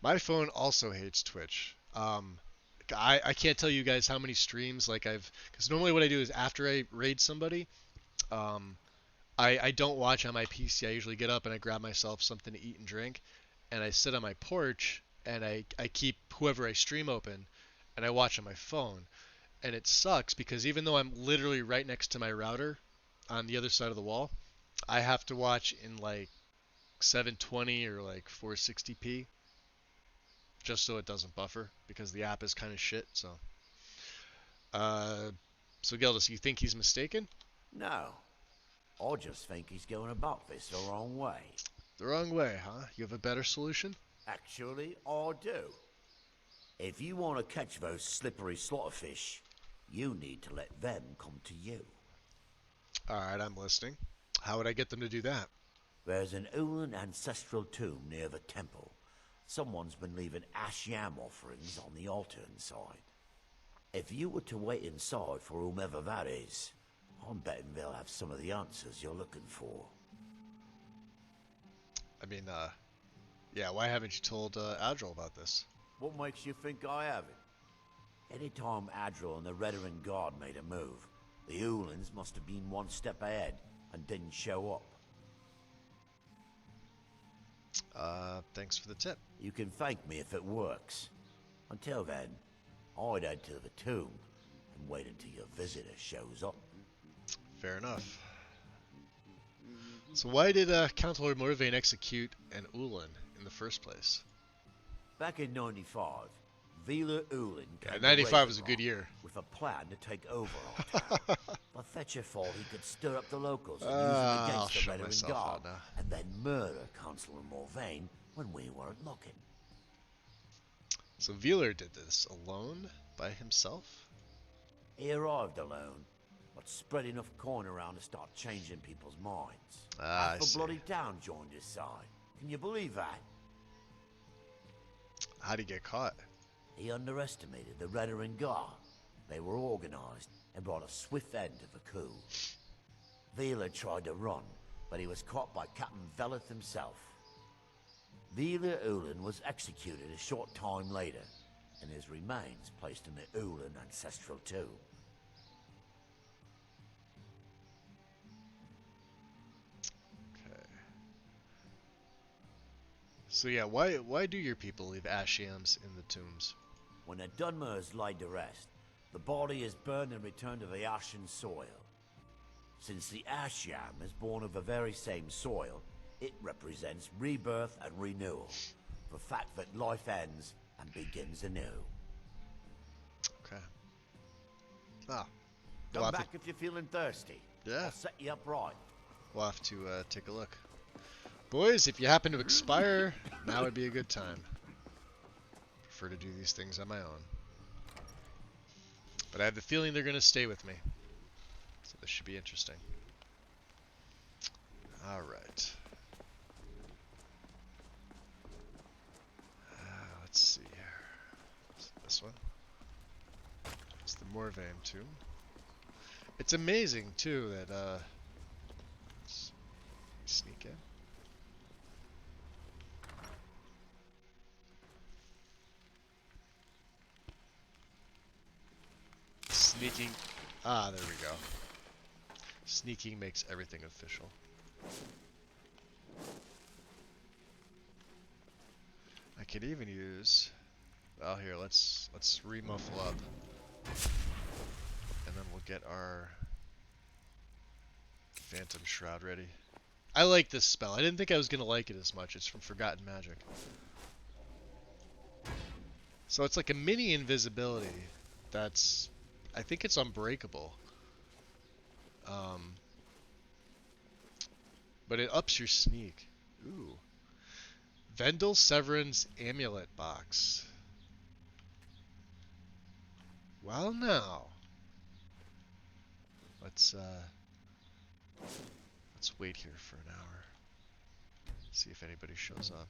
My phone also hates Twitch. I can't tell you guys how many streams, like because normally what I do is after I raid somebody, I don't watch on my PC. I usually get up and I grab myself something to eat and drink, and I sit on my porch, and I keep whoever I stream open, and I watch on my phone. And it sucks because even though I'm literally right next to my router on the other side of the wall, I have to watch in like 720 or like 460p just so it doesn't buffer because the app is kind of shit. So Geldis, you think he's mistaken? No. I just think he's going about this the wrong way. The wrong way, huh? You have a better solution? Actually, I do. If you want to catch those slippery slaughterfish, you need to let them come to you. Alright, I'm listening. How would I get them to do that? There's an Ulan ancestral tomb near the temple. Someone's been leaving ash yam offerings on the altar inside. If you were to wait inside for whomever that is, I'm betting they'll have some of the answers you're looking for. I mean, yeah, why haven't you told Adril about this? What makes you think I haven't? Anytime Adril and the Redoran Guard made a move, the Ulans must have been one step ahead and didn't show up. Thanks for the tip. You can thank me if it works. Until then, I'd head to the tomb and wait until your visitor shows up. Fair enough. So why did Counselor Morvain execute an Ulan in the first place? Back in 95, Vila Ulan Yeah, 95 was a good year. With a plan to take over our town. But Fetcher thought he could stir up the locals and use them against the Redoran Guard, and then murder Counselor Morvain when we weren't looking. So Veeler did this alone, by himself? He arrived alone, but spread enough coin around to start changing people's minds. Half a bloody town joined his side. Can you believe that? How'd he get caught? He underestimated the Redoran Guard. They were organized and brought a swift end to the coup. Veeler tried to run, but he was caught by Captain Veleth himself. Veeler Ulan was executed a short time later, and his remains placed in the Ulan ancestral tomb. Okay. So yeah, why do your people leave ashiams in the tombs? When the Dunmer is laid to rest, the body is burned and returned to the ashen soil. Since the ash yam is born of the very same soil, it represents rebirth and renewal. The fact that life ends and begins anew. Okay. Ah. Come back if you're feeling thirsty. Yeah. I'll set you up right. We'll have to take a look. Boys, if you happen to expire, now would be a good time. Prefer to do these things on my own. But I have the feeling they're going to stay with me. So this should be interesting. Alright. Let's see here. Is it this one? It's the Morvain tomb. It's amazing, too, that, let's sneak in. Sneaking. Ah, there we go. Sneaking makes everything official. I could even use. Well, here, let's remuffle up, and then we'll get our Phantom Shroud ready. I like this spell. I didn't think I was gonna like it as much. It's from Forgotten Magic. So it's like a mini invisibility. That's, I think it's unbreakable. But it ups your sneak. Ooh. Vendel Severin's Amulet Box. Well, now. Let's wait here for an hour. See if anybody shows up.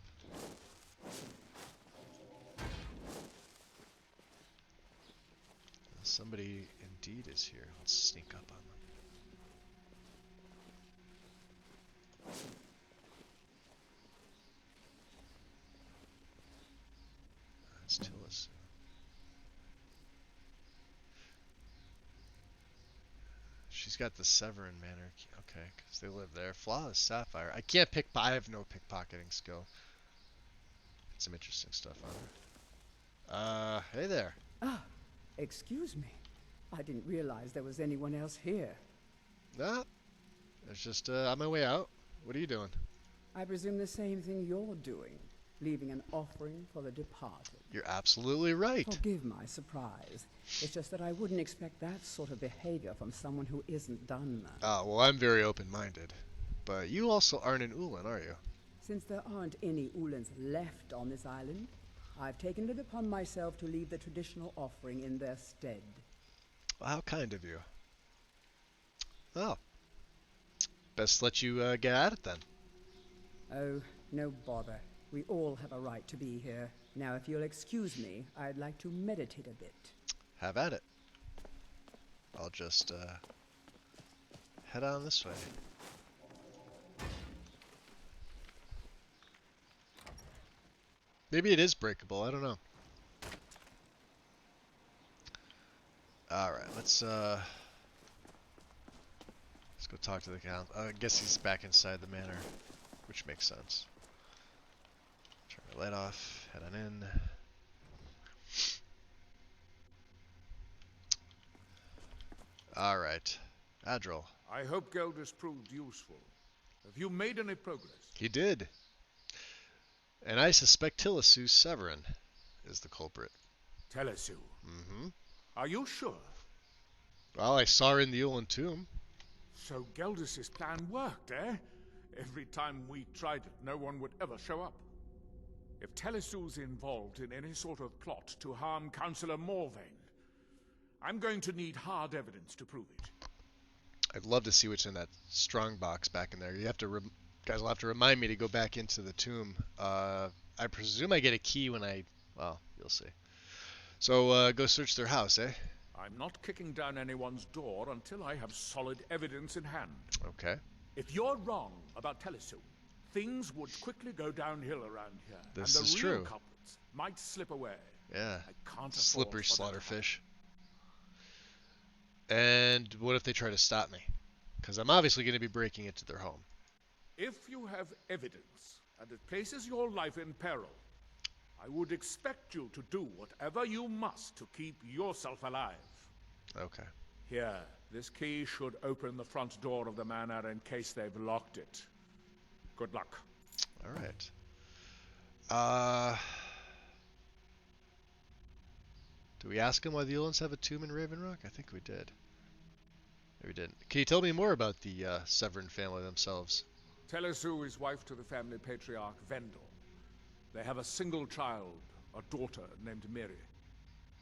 Somebody indeed is here. Let's sneak up on them. That's Tillis. She's got the Severin Manor. Okay, because they live there. Flawless Sapphire. I can't pick. I have no pickpocketing skill. Some interesting stuff on her. Hey there. Ah, excuse me. I didn't realize there was anyone else here. Nah. It's just on my way out. What are you doing? I presume the same thing you're doing, leaving an offering for the departed. You're absolutely right. Forgive my surprise. It's just that I wouldn't expect that sort of behavior from someone who isn't done that. Oh, well, I'm very open-minded. But you also aren't an Ulan, are you? Since there aren't any Ulans left on this island, I've taken it upon myself to leave the traditional offering in their stead. Well, how kind of you. Oh. Best let you get at it then. Oh, no bother. We all have a right to be here. Now, if you'll excuse me, I'd like to meditate a bit. Have at it. I'll just head on this way. Maybe it is breakable, I don't know. Alright, let's go talk to the count. I guess he's back inside the manor, which makes sense. Turn the light off, head on in. Alright, Adril. I hope Geldis proved useful. Have you made any progress? He did. And I suspect Tillisu's Severin is the culprit. Tellisu? Mm-hmm. Are you sure? Well, I saw her in the Ulan tomb. So Geldis' plan worked, eh? Every time we tried it, no one would ever show up. If Tellisu's involved in any sort of plot to harm Councillor Morvain, I'm going to need hard evidence to prove it. I'd love to see what's in that strong box back in there. You have to, guys will have to remind me to go back into the tomb. I presume I get a key when well, you'll see. So go search their house, eh? I'm not kicking down anyone's door until I have solid evidence in hand. Okay. If you're wrong about Tellisu, things would quickly go downhill around here. This and is the true. real culprits might slip away. Yeah. I can't Slippery afford for that to slaughterfish. And what if they try to stop me? Because I'm obviously going to be breaking into their home. If you have evidence, and it places your life in peril, I would expect you to do whatever you must to keep yourself alive. Okay. Here, this key should open the front door of the manor in case they've locked it. Good luck. All right. Do we ask him why the Ulans have a tomb in Raven Rock? I think we did. No, we didn't. Can you tell me more about the Severin family themselves? Telesu is wife to the family patriarch Vendel. They have a single child, a daughter named Miri.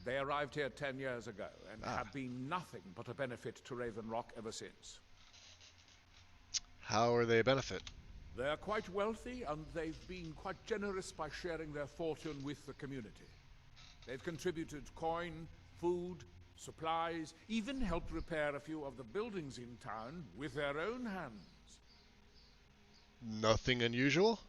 They arrived here 10 years ago and have been nothing but a benefit to Raven Rock ever since. How are they a benefit? They are quite wealthy, and they've been quite generous by sharing their fortune with the community. They've contributed coin, food, supplies, even helped repair a few of the buildings in town with their own hands. Nothing unusual?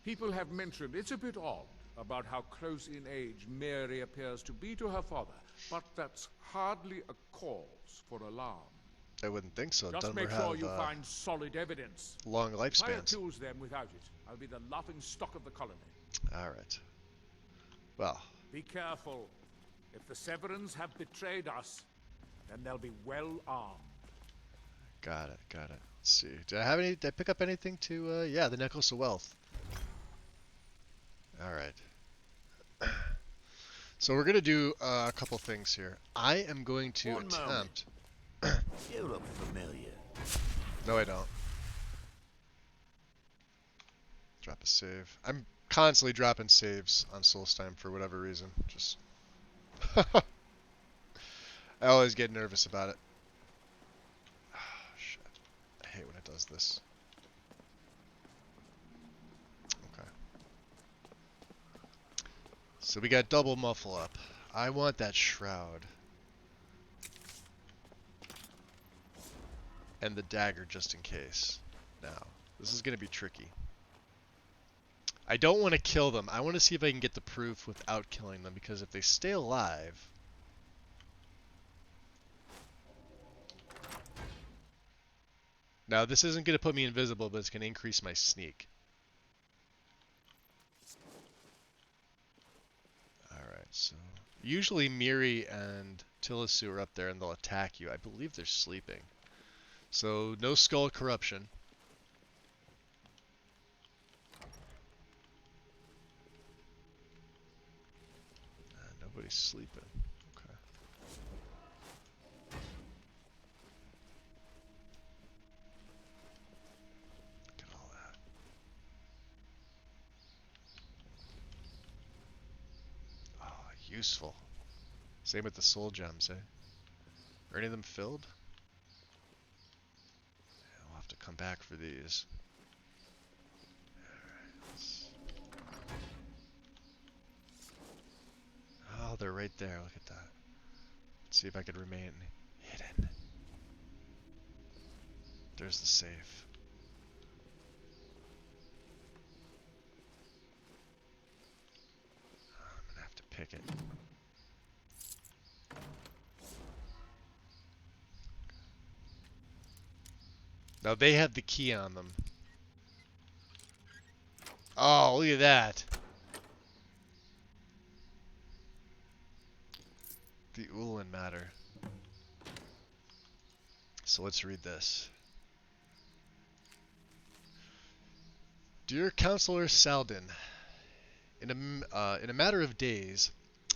People have mentioned it's a bit odd about how close in age Mary appears to be to her father, but that's hardly a cause for alarm. I wouldn't think so. Just make sure you find solid evidence. Long lifespans. If I accuse them without it, I'll be the laughing stock of the colony. All right. Well. Be careful. If the Severins have betrayed us, then they'll be well armed. Got it. Got it. Let's see. Did I pick up anything to? Yeah, the Necklace of Wealth. All right. So we're gonna do a couple things here. I am going to attempt. You look familiar. No, I don't. Drop a save. I'm constantly dropping saves on Solstheim for whatever reason. Just. I always get nervous about it. Oh, shit. I hate when it does this. Okay. So we got double muffle up. I want that shroud. And the dagger just in case. Now, this is going to be tricky. I don't want to kill them. I want to see if I can get the proof without killing them, because if they stay alive... Now, this isn't going to put me invisible, but it's going to increase my sneak. Alright, so... Usually Miri and Tilisu are up there and they'll attack you. I believe they're sleeping. So, no skull corruption. Nobody's sleeping. Okay. Look at all that. Oh, useful. Same with the soul gems, eh? Are any of them filled? I'll have to come back for these. Oh, they're right there. Look at that. Let's see if I could remain hidden. There's the safe. Oh, I'm gonna have to pick it. Now they have the key on them. Oh, look at that. The Ulan matter. So let's read this. Dear Counselor Saldin, in a matter of days,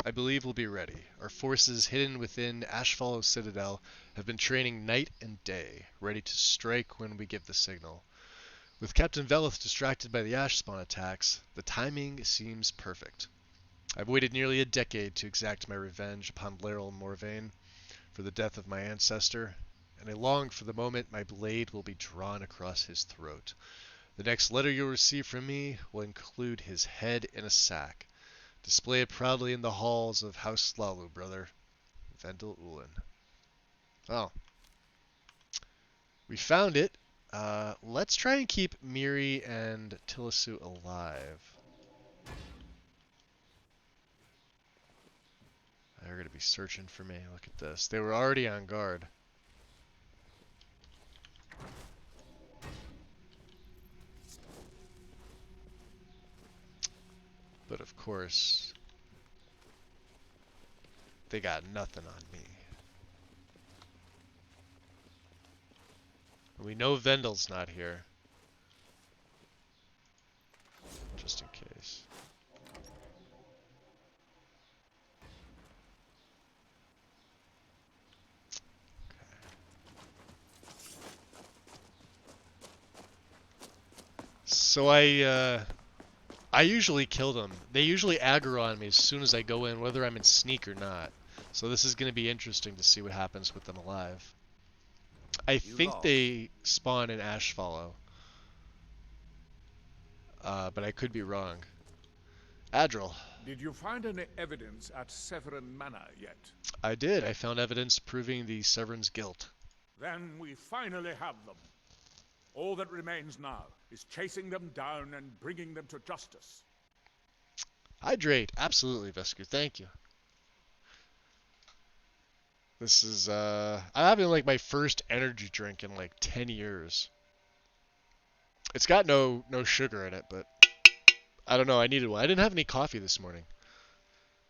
I believe we'll be ready. Our forces hidden within Ashfall Citadel have been training night and day, ready to strike when we give the signal. With Captain Velith distracted by the Ashspawn attacks, the timing seems perfect. I've waited nearly a decade to exact my revenge upon Laeral Morvain for the death of my ancestor, and I long for the moment my blade will be drawn across his throat. The next letter you'll receive from me will include his head in a sack. Display it proudly in the halls of House Slalu, brother. Vendel Ulan. Oh. We found it. Let's try and keep Miri and Tilisu alive. They're going to be searching for me. Look at this. They were already on guard. But of course, they got nothing on me. We know Vendel's not here. Just in case. So I usually kill them. They usually aggro on me as soon as I go in, whether I'm in sneak or not. So this is going to be interesting to see what happens with them alive. I think they spawn in Ashfallow. But I could be wrong. Adril. Did you find any evidence at Severin Manor yet? I did. I found evidence proving the Severin's guilt. Then we finally have them. All that remains now is chasing them down and bringing them to justice. Hydrate. Absolutely, Vesku. Thank you. This is, I'm having like my first energy drink in like 10 years. It's got no sugar in it, but I don't know. I needed one. I didn't have any coffee this morning,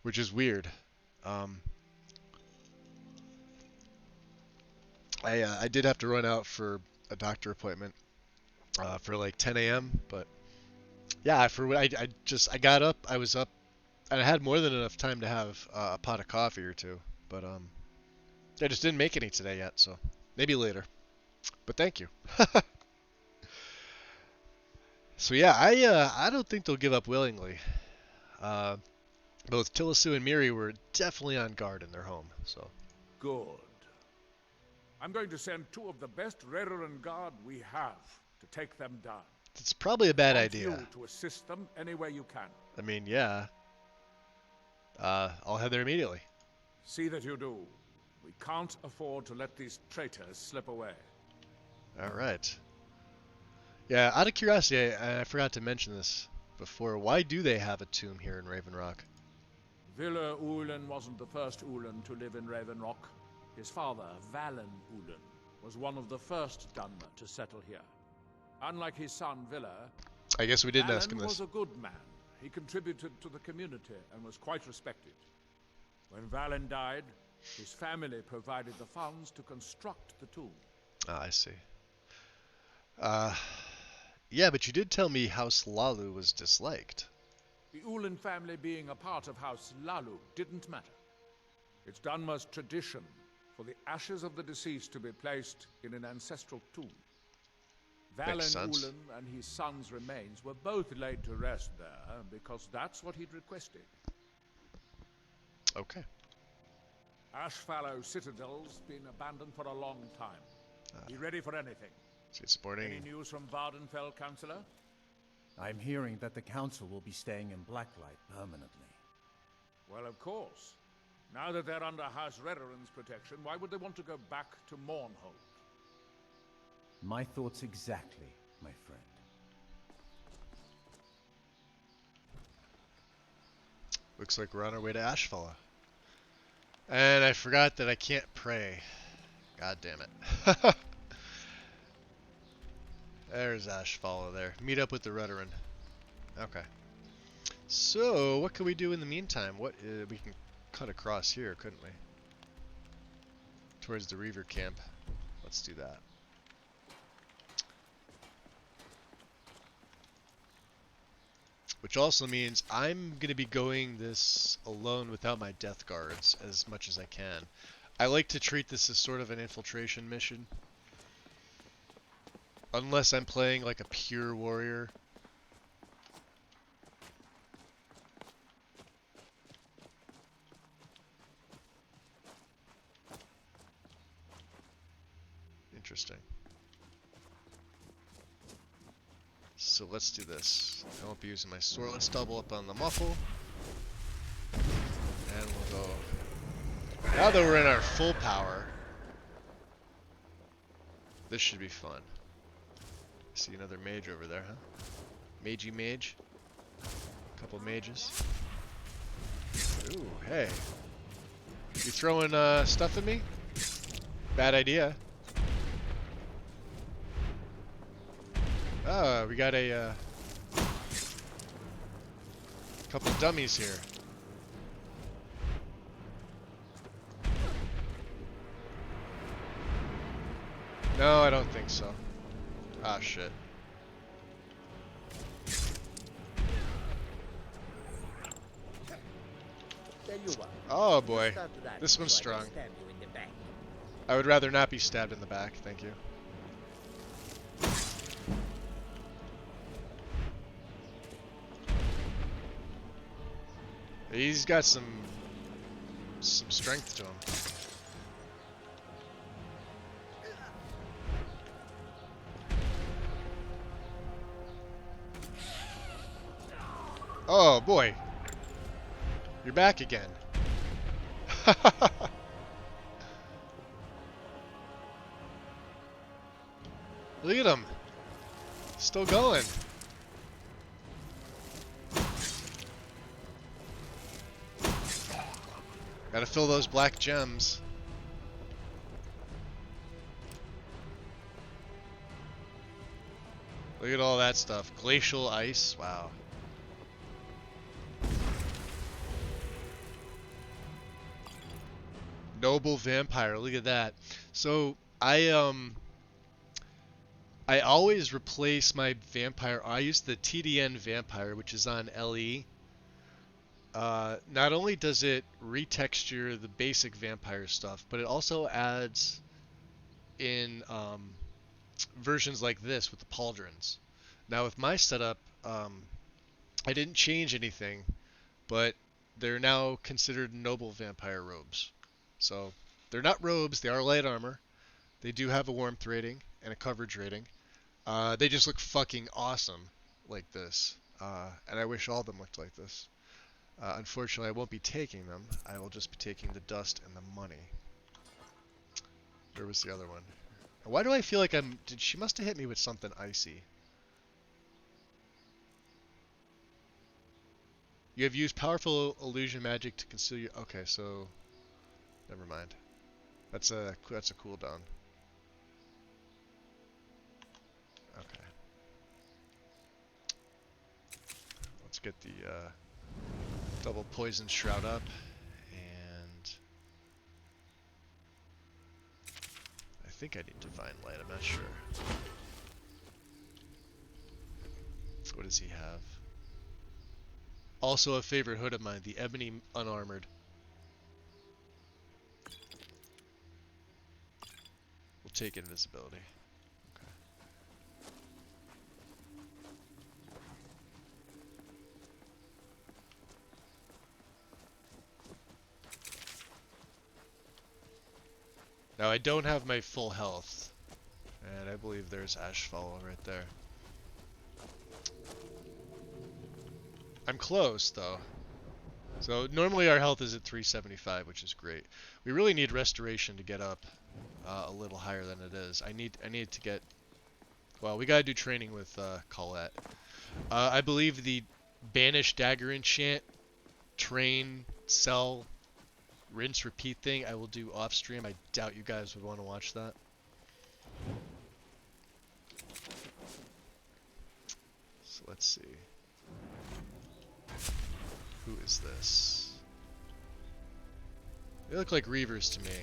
which is weird. I did have to run out for a doctor appointment for like 10 a.m. But yeah, I got up. I was up, and I had more than enough time to have a pot of coffee or two. But I just didn't make any today yet, so maybe later. But thank you. So yeah, I don't think they'll give up willingly. Both Tilisu and Miri were definitely on guard in their home, so. Good. I'm going to send 2 of the best Redoran Guard we have to take them down. It's probably a bad I want idea. you to assist them any way you can. I mean, yeah. I'll head there immediately. See that you do. We can't afford to let these traitors slip away. All right. Yeah, out of curiosity, I forgot to mention this before. Why do they have a tomb here in Raven Rock? Villa Ulen wasn't the first Ulen to live in Raven Rock. His father, Valen Ulen, was one of the first Dunmer to settle here. Unlike his son, Villa, I guess we didn't ask him Valen this. was a good man. He contributed to the community and was quite respected. When Valen died, his family provided the funds to construct the tomb. Ah, I see. Yeah, but you did tell me House Lalu was disliked. The Ulen family being a part of House Lalu didn't matter. It's Dunmer's tradition for the ashes of the deceased to be placed in an ancestral tomb. Valen Ulen and his son's remains were both laid to rest there because that's what he'd requested. Okay. Ashfallow Citadel's been abandoned for a long time. Be ready for anything. It's morning. Any news from Vardenfell, Councillor? I'm hearing that the Council will be staying in Blacklight permanently. Well, of course. Now that they're under House Redoran's protection, why would they want to go back to Mournhold? My thoughts exactly, my friend. Looks like we're on our way to Ashfallow. And I forgot that I can't pray. God damn it. There's Ashfallow there. Meet up with the Redoran. Okay. So, what can we do in the meantime? What we can cut across here, couldn't we? Towards the Reaver camp. Let's do that. Which also means I'm going to be going this alone without my death guards as much as I can. I like to treat this as sort of an infiltration mission. Unless I'm playing like a pure warrior. Interesting. So let's do this. I won't be using my sword. Let's double up on the muffle. And we'll go. Now that we're in our full power, this should be fun. See another mage over there, huh? Magey mage. Couple mages. Ooh, hey. You throwing stuff at me? Bad idea. Oh, we got a couple dummies here. No, I don't think so. Ah, shit. Oh boy, this one's strong. I would rather not be stabbed in the back, thank you. He's got some strength to him. Oh boy, you're back again. Look at him, still going. Gotta fill those black gems. Look at all that stuff. Glacial ice, wow. Noble vampire, look at that. So I always replace my vampire. I use the TDN vampire, which is on LE. Not only does it retexture the basic vampire stuff, but it also adds in versions like this with the pauldrons. Now with my setup, I didn't change anything, but they're now considered noble vampire robes. So they're not robes, they are light armor. They do have a warmth rating and a coverage rating. They just look fucking awesome like this. And I wish all of them looked like this. Unfortunately, I won't be taking them. I will just be taking the dust and the money. Where was the other one? Why do I feel like she must have hit me with something icy. You have used powerful illusion magic to conceal your... Okay, so... Never mind. That's a cooldown. Okay. Let's get the double poison shroud up, and I think I need divine light. I'm not sure. What does he have? Also a favorite hood of mine, the ebony unarmored. We'll take invisibility. Okay. Now I don't have my full health, and I believe there's Ashfall right there. I'm close though. So normally our health is at 375, which is great. We really need restoration to get up a little higher than it is. I need to get... Well, we gotta do training with Colette. I believe the Banish Dagger enchant, train, sell, rinse, repeat thing I will do off stream. I doubt you guys would want to watch that. So let's see. Who is this? They look like Reavers to me.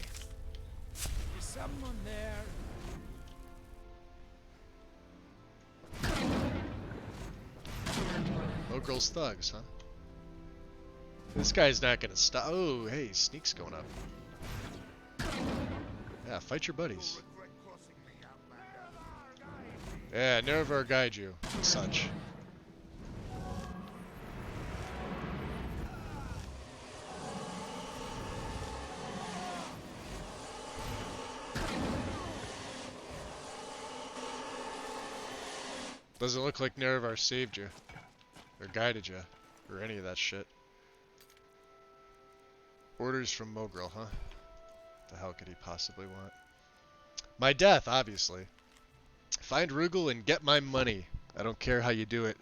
Is someone there? Oh, girls thugs, huh? This guy's not gonna stop. Oh, hey, sneak's going up. Yeah, fight your buddies. Yeah, never guide you, and such. Doesn't look like Nerevar saved you, or guided you, or any of that shit. Orders from Mogrel, huh? The hell could he possibly want? My death, obviously. Find Rugil and get my money. I don't care how you do it,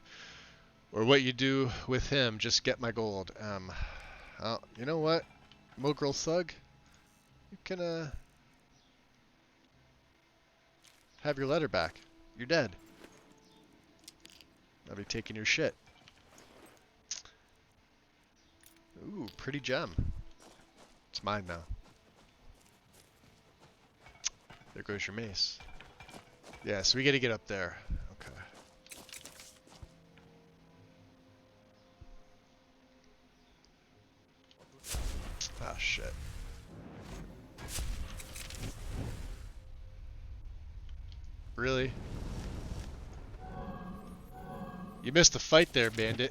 or what you do with him, just get my gold. Oh, you know what? Mogrel thug? You can, have your letter back. You're dead. I'll be taking your shit. Ooh, pretty gem. It's mine now. There goes your mace. Yeah, so we gotta get up there. Okay. Ah, shit. Really? You missed the fight there, bandit.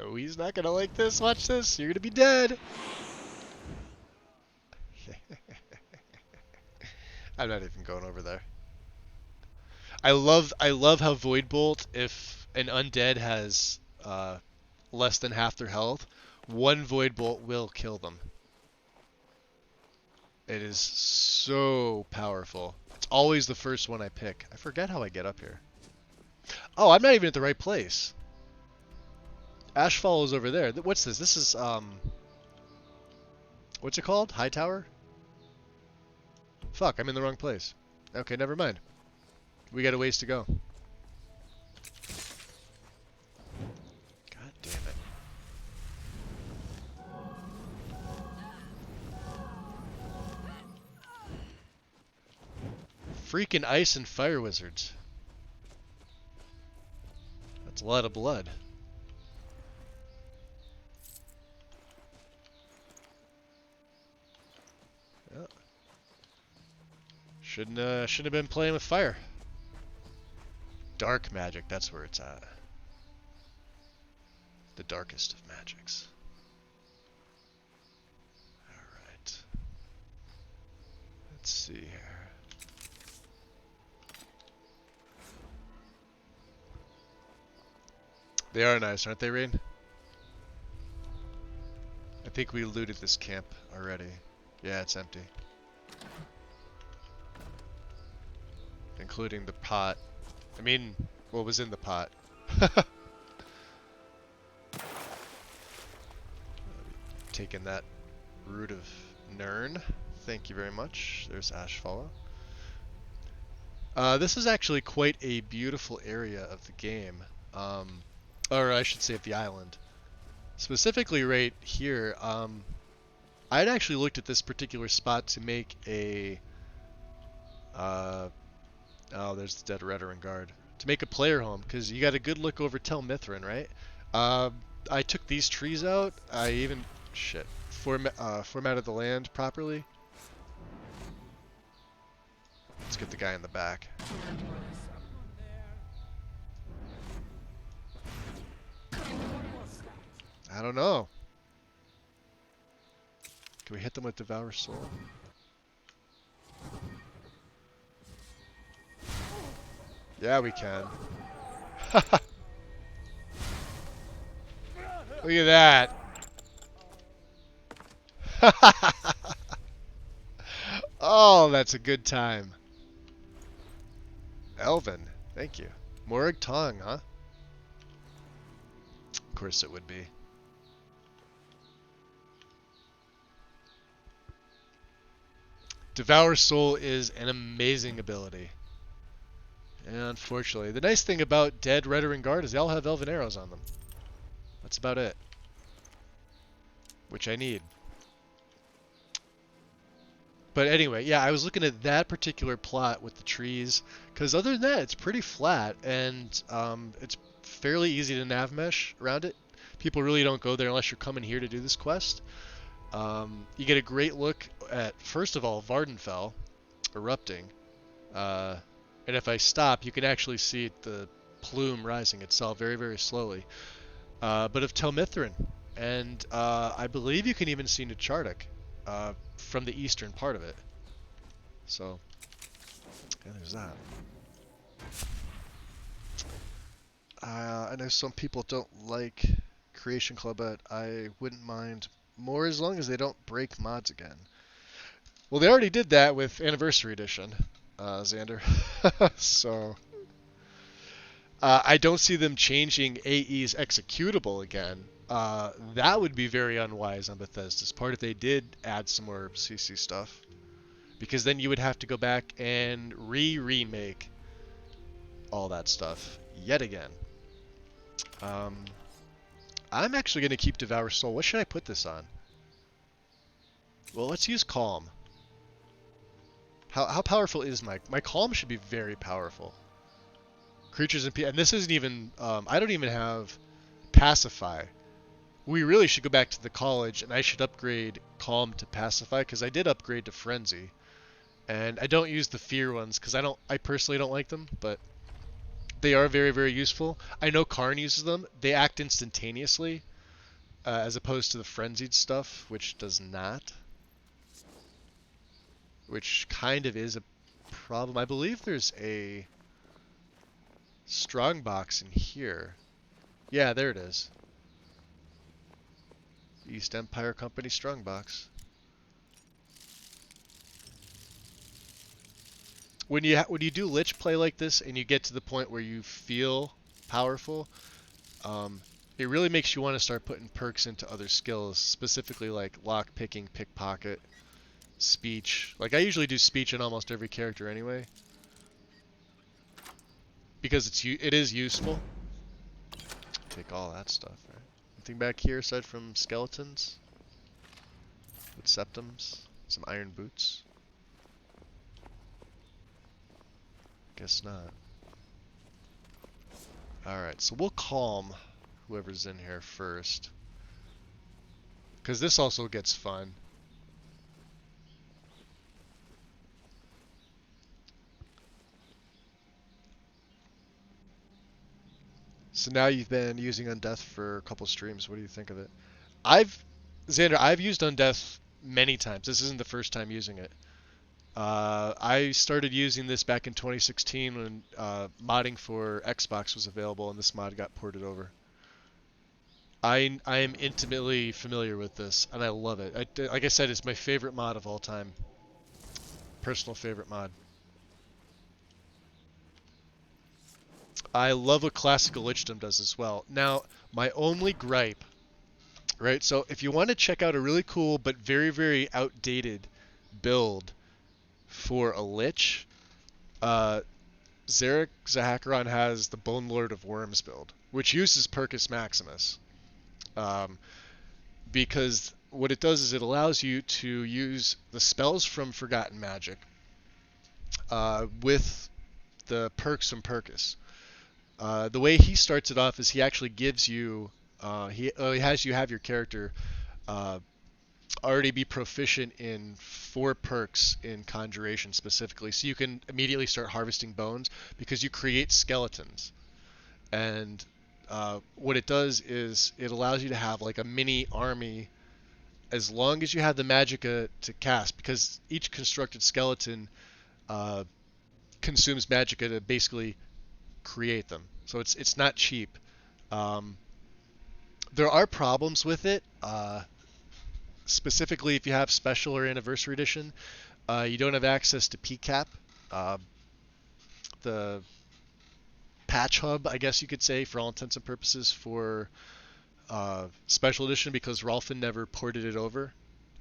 Oh, he's not gonna like this. Watch this. You're gonna be dead. I'm not even going over there. I love how Void Bolt, if an undead has less than half their health, one Void Bolt will kill them. It is so powerful. It's always the first one I pick. I forget how I get up here. Oh, I'm not even at the right place. Ashfall is over there. What's this? This is, what's it called? High Tower? Fuck, I'm in the wrong place. Okay, never mind. We got a ways to go. God damn it. Freaking ice and fire wizards. That's a lot of blood. Yeah. Shouldn't have been playing with fire. Dark magic, that's where it's at. The darkest of magics. Alright. Let's see here. They are nice, aren't they, Rain? I think we looted this camp already. Yeah, it's empty. Including the pot. I mean, what was in the pot? Taking that root of Nern. Thank you very much. There's Ashfall. This is actually quite a beautiful area of the game. Or I should say of the island. Specifically right here, I'd actually looked at this particular spot to make a... oh, there's the dead Redoran guard. To make a player home, because you got a good look over Tel Mithrin, right? I took these trees out. I even... Shit. Formatted the land properly. Let's get the guy in the back. I don't know. Can we hit them with Devour Soul? Yeah, we can. Look at that. Oh, that's a good time. Elvin, thank you. Morag Tong, huh? Of course it would be. Devour Soul is an amazing ability. And unfortunately, the nice thing about dead Redoran Guard is they all have Elven arrows on them. That's about it. Which I need. But anyway, yeah, I was looking at that particular plot with the trees, because other than that, it's pretty flat, and it's fairly easy to nav mesh around it. People really don't go there unless you're coming here to do this quest. You get a great look at, first of all, Vardenfell erupting. And if I stop, you can actually see the plume rising itself very, very slowly. But of Tel Mithrin. And I believe you can even see Nechardic from the eastern part of it. So, yeah, there's that. I know some people don't like Creation Club, but I wouldn't mind more as long as they don't break mods again. Well, they already did that with Anniversary Edition, Xander. So, I don't see them changing AE's executable again. That would be very unwise on Bethesda's part if they did add some more CC stuff. Because then you would have to go back and remake all that stuff yet again. I'm actually going to keep Devour Soul. What should I put this on? Well, let's use Calm. How powerful is my Calm? Should be very powerful. Creatures and this isn't even... I don't even have Pacify. We really should go back to the college, and I should upgrade Calm to Pacify, because I did upgrade to Frenzy. And I don't use the Fear ones, because I personally don't like them, but they are very, very useful. I know Karn uses them. They act instantaneously. as opposed to the frenzied stuff, which does not. Which kind of is a problem. I believe there's a strong box in here. Yeah, there it is. East Empire Company strong box. When you do lich play like this and you get to the point where you feel powerful, it really makes you want to start putting perks into other skills, specifically like lock picking, pickpocket, speech. Like I usually do speech in almost every character anyway, because it is useful. Take all that stuff. Right? Anything back here aside from skeletons? With septums, some iron boots. Guess not. Alright, so we'll calm whoever's in here first. Because this also gets fun. So now you've been using Undeath for a couple streams. What do you think of it? Xander, I've used Undeath many times. This isn't the first time using it. I started using this back in 2016 when modding for Xbox was available and this mod got ported over. I am intimately familiar with this and I love it. Like I said, it's my favorite mod of all time. Personal favorite mod. I love what Classical Lichdom does as well. Now, my only gripe, right? So if you want to check out a really cool but very, very outdated build for a Lich, Zarek Zahacaron has the Bone Lord of Worms build, which uses Percus Maximus. Because what it does is it allows you to use the spells from Forgotten Magic with the perks from Percus. The way he starts it off is he actually gives you, he has you have your character already be proficient in 4 perks in Conjuration specifically, so you can immediately start harvesting bones because you create skeletons. And what it does is it allows you to have like a mini army as long as you have the magicka to cast, because each constructed skeleton consumes magicka to basically create them. So it's not cheap. There are problems with it. Specifically, if you have Special or Anniversary Edition, you don't have access to PCAP, the patch hub, I guess you could say, for all intents and purposes, for Special Edition, because Rolfin never ported it over.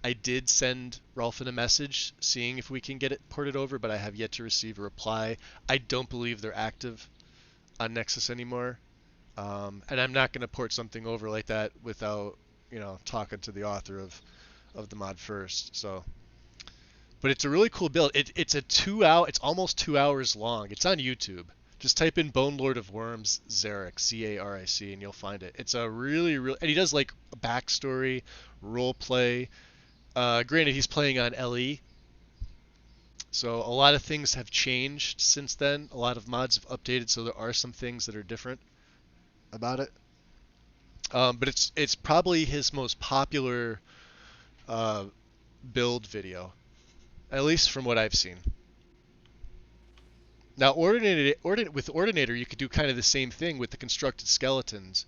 I did send Rolfin a message seeing if we can get it ported over, but I have yet to receive a reply. I don't believe they're active on Nexus anymore, and I'm not going to port something over like that without, talking to the author of the mod first. So, but it's a really cool build. It's it's almost 2 hours long. It's on YouTube. Just type in Bone Lord of Worms Zarek, Zaric, and you'll find it. It's a really, and he does like a backstory, role play. Granted, he's playing on LE, so a lot of things have changed since then. A lot of mods have updated, so there are some things that are different about it. But it's probably his most popular build video, at least from what I've seen. Now, with Ordinator, you could do kind of the same thing with the constructed skeletons.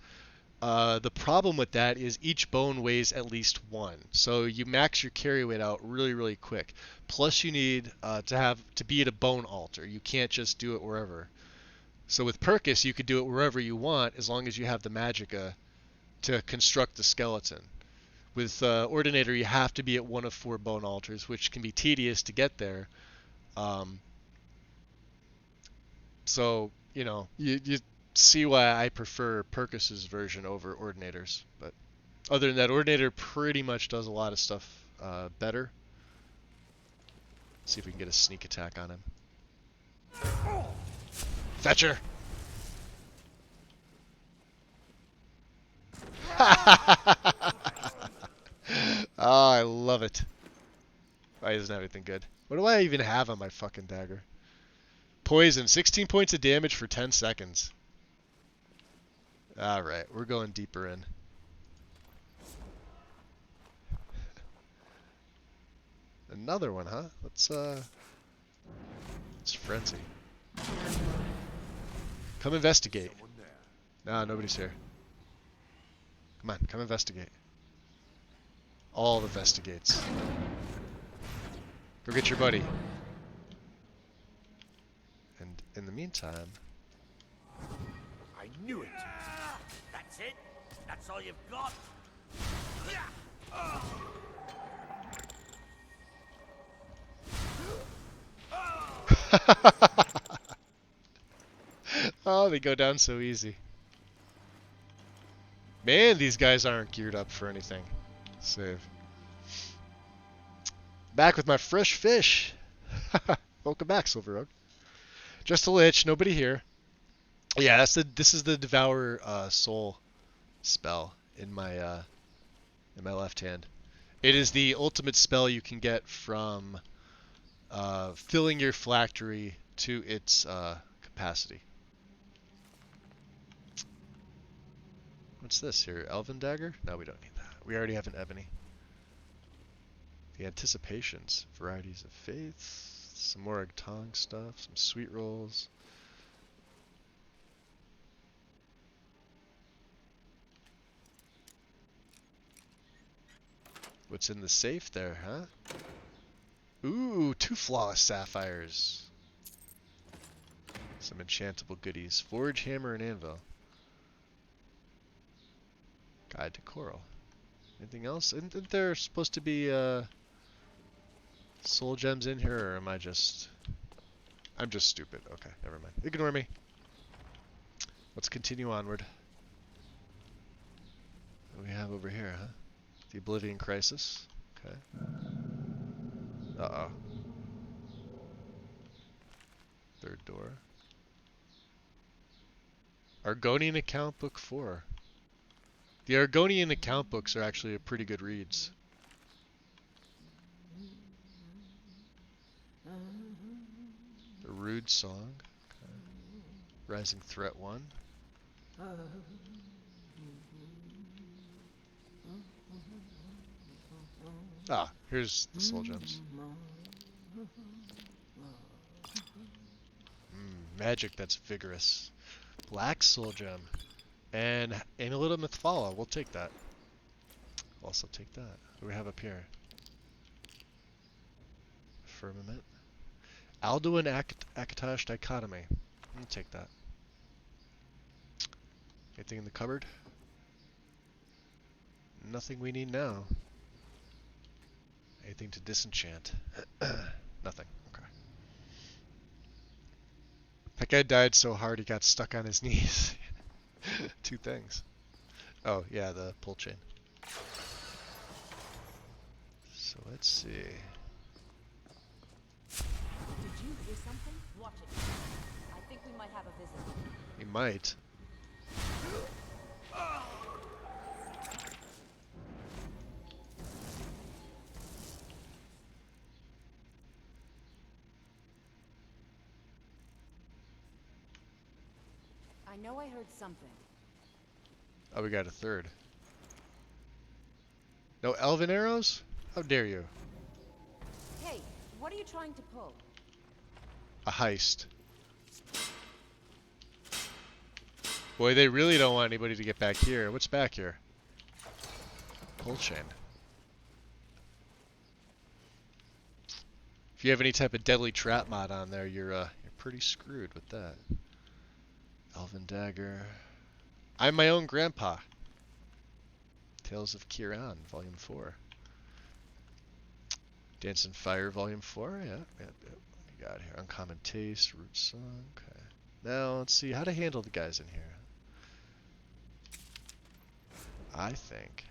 The problem with that is each bone weighs at least 1, so you max your carry weight out really, really quick. Plus, you need to be at a bone altar. You can't just do it wherever. So with Percus, you could do it wherever you want as long as you have the magicka to construct the skeleton. With Ordinator, you have to be at one of 4 bone altars, which can be tedious to get there. So, you see why I prefer Percus's version over Ordinator's. But other than that, Ordinator pretty much does a lot of stuff better. See if we can get a sneak attack on him. Fetcher! Oh, I love it. Oh, he doesn't have anything good. What do I even have on my fucking dagger? Poison. 16 points of damage for 10 seconds. Alright, we're going deeper in. Another one, huh? Let's frenzy. Come investigate. Nah, nobody's here. Come on, come investigate. All investigates. Go get your buddy. And in the meantime... I knew it! That's it? That's all you've got? Oh, they go down so easy. Man, these guys aren't geared up for anything. Save. Back with my fresh fish. Welcome back, Silver Rogue. Just a lich, nobody here. Yeah, this is the Devour Soul spell in my left hand. It is the ultimate spell you can get from filling your phylactery to its capacity. What's this here? Elven Dagger? No, we don't need that. We already have an Ebony. The Anticipations. Varieties of Faith. Some more Agtong stuff. Some Sweet Rolls. What's in the safe there, huh? Ooh, 2 Flawless Sapphires. Some enchantable goodies. Forge, Hammer, and Anvil. Guide to Coral. Anything else? Isn't there supposed to be soul gems in here, or am I just... I'm just stupid. Okay, never mind. Ignore me. Let's continue onward. What do we have over here, huh? The Oblivion Crisis. Okay. Uh-oh. Third door. Argonian Account Book 4. The Argonian account books are actually a pretty good reads. The Rude Song. Okay. Rising Threat 1. Ah, here's the soul gems. Magic that's vigorous. Black soul gem. And Amulet of Mythfala. We'll take that. We'll also take that. What do we have up here? Firmament. Alduin Akatosh Dichotomy. We'll take that. Anything in the cupboard? Nothing we need now. Anything to disenchant? Nothing. Okay. That guy died so hard he got stuck on his knees. 2 things. Oh, yeah, the pull chain. So let's see. Did you hear something? Watch it. I think we might have a visitor. We might. I know I heard something. Oh, we got a third. No elven arrows? How dare you? Hey, what are you trying to pull? A heist. Boy, they really don't want anybody to get back here. What's back here? Pull chain. If you have any type of deadly trap mod on there, you're pretty screwed with that. Elven Dagger. I'm my own grandpa. Tales of Kiran, Volume 4. Dance and Fire, Volume 4. Yeah. What we got here? Uncommon Taste, Root Song. Okay. Now let's see how to handle the guys in here. I think.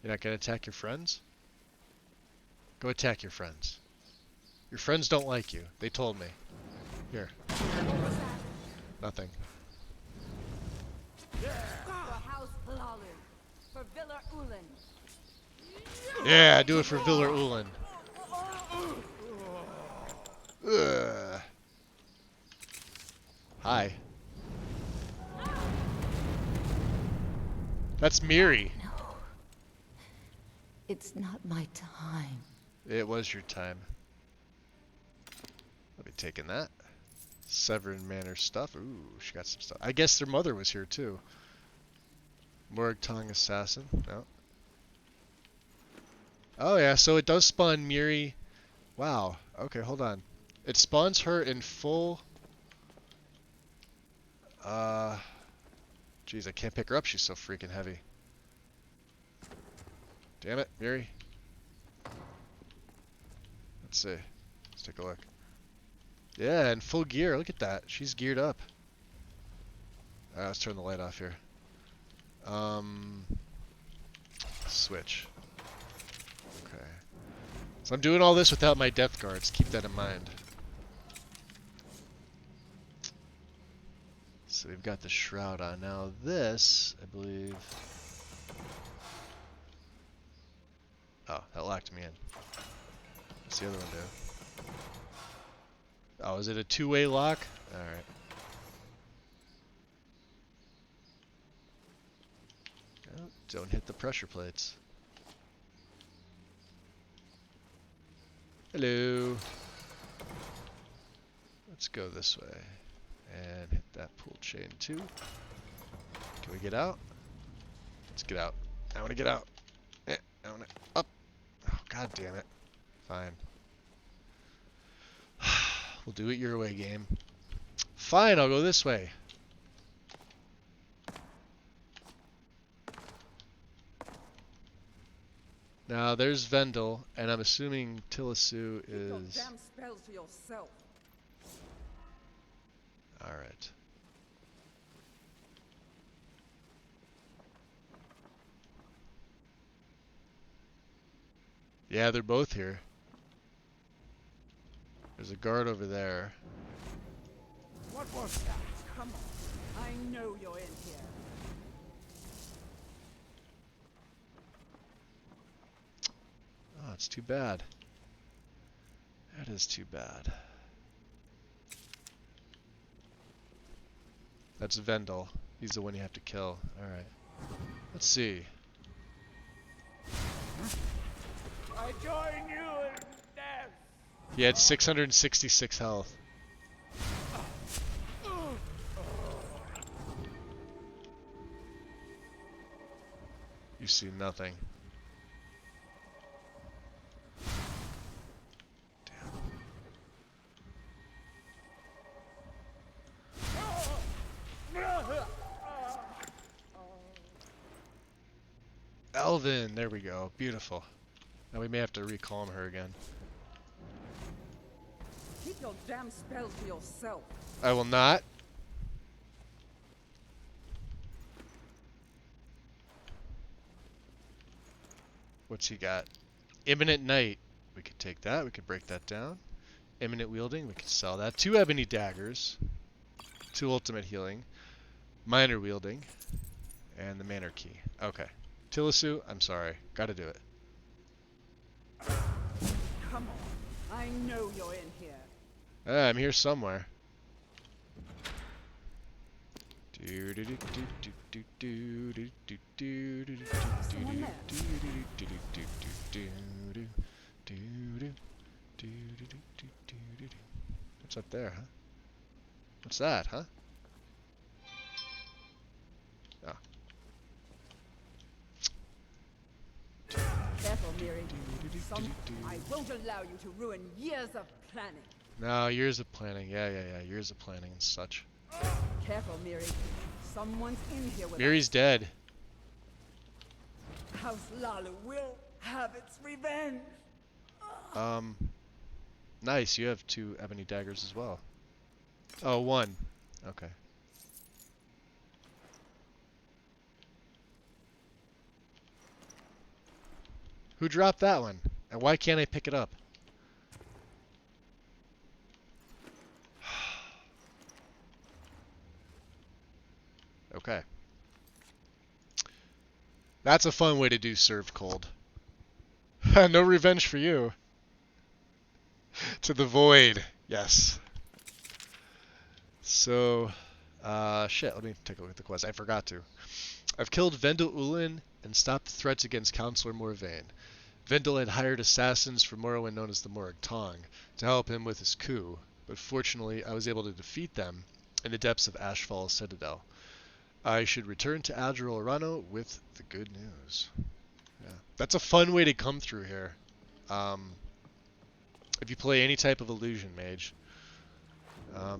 You're not gonna attack your friends? Go attack your friends. Your friends don't like you. They told me. Here. Nothing. For House Lalun. For Villa Ulen. Yeah, do it for Viller Ulen. Ugh. Hi. That's Miri. No. It's not my time. It was your time. I'll be taking that. Severn Manor stuff. Ooh, she got some stuff. I guess their mother was here too. Morgtong Assassin. No. Oh yeah, so it does spawn Miri. Wow. Okay, hold on. It spawns her in full. Jeez, I can't pick her up. She's so freaking heavy. Damn it, Miri. Let's see. Let's take a look. Yeah, in full gear. Look at that. She's geared up. Alright, let's turn the light off here. Switch. Okay. So I'm doing all this without my death guards. Keep that in mind. So we've got the shroud on. Now this, I believe... Oh, that locked me in. What's the other one do? Oh, is it a two-way lock? Alright. Oh, don't hit the pressure plates. Hello. Let's go this way. And hit that pull chain too. Can we get out? Let's get out. I want to get out. I want to up. Oh, god damn it. Fine. We'll do it your way, game. Fine, I'll go this way. Now there's Vendel, and I'm assuming Tilisu is... Damn spells to yourself. Alright. Yeah, they're both here. There's a guard over there. What was that? Come on. I know you're in here. Oh, it's too bad. That is too bad. That's Vendel. He's the one you have to kill. Alright. Let's see. I join you in death. He had 666 health. You see nothing. Elvin, there we go. Beautiful. Now we may have to recalm her again. Keep your damn spells to yourself. I will not. What's he got? Imminent Night. We could take that. We could break that down. Imminent Wielding. We could sell that. 2 Ebony Daggers. 2 Ultimate Healing. Minor Wielding. And the Manor Key. Okay. Tilisu, I'm sorry. Gotta do it. Come on. I know you're in here. I'm here somewhere. What's up there, huh? What's that, huh? Oh. Careful, Miri. I won't allow you to ruin years of planning. No, years of planning. Yeah. Years of planning and such. Careful, Miri. Someone's in here with Miri's dead. House Lalu will have its revenge. Nice. You have 2 Ebony Daggers as well. Oh, 1. Okay. Who dropped that one? And why can't I pick it up? Okay. That's a fun way to do serve cold. No revenge for you. To the void. Yes. So, shit, let me take a look at the quest. I forgot to. I've killed Vendel Ulin and stopped the threats against Counselor Morvain. Vendel had hired assassins from Morrowind known as the Morag Tong to help him with his coup, but fortunately I was able to defeat them in the depths of Ashfall Citadel. I should return to Adral Arano with the good news. Yeah. That's a fun way to come through here. If you play any type of illusion mage.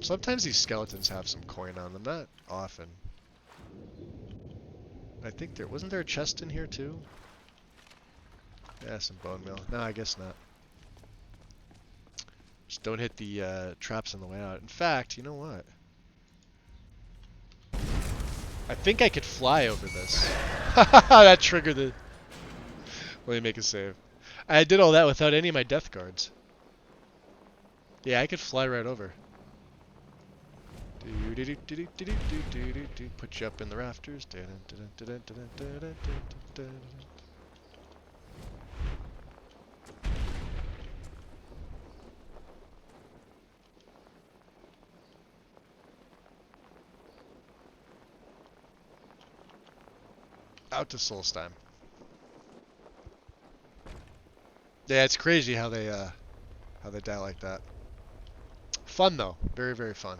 Sometimes these skeletons have some coin on them, not often. I think wasn't there a chest in here too? Yeah, some bone meal. No, I guess not. Just don't hit the traps on the way out. In fact, you know what? I think I could fly over this. That triggered the... Let me make a save. I did all that without any of my death guards. Yeah, I could fly right over. Put you up in the rafters. Out to Solstheim. Yeah, it's crazy how they die like that. Fun though, very very fun.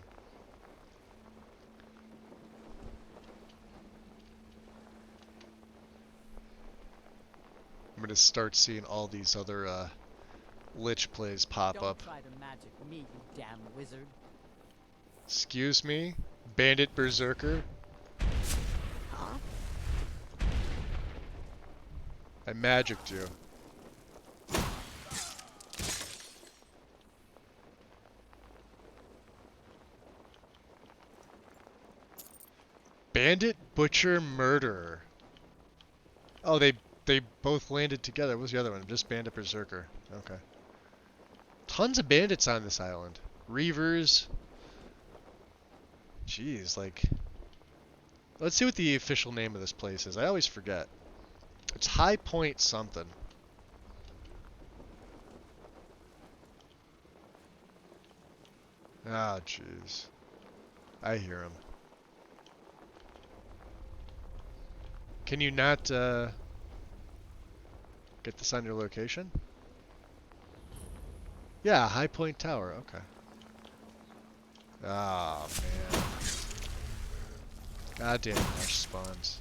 I'm gonna start seeing all these other lich plays pop Don't up. try to magic me, you damn wizard. Excuse me, Bandit Berserker. Huh? I magicked you. Bandit, Butcher, Murderer. Oh, they both landed together. What was the other one? Just Bandit, Berserker. Okay. Tons of bandits on this island. Reavers. Jeez, like... Let's see what the official name of this place is. I always forget. It's High Point something. Ah, jeez. I hear him. Can you not, get this on your location? Yeah, High Point Tower, okay. Ah, man. Goddamn ash spawns.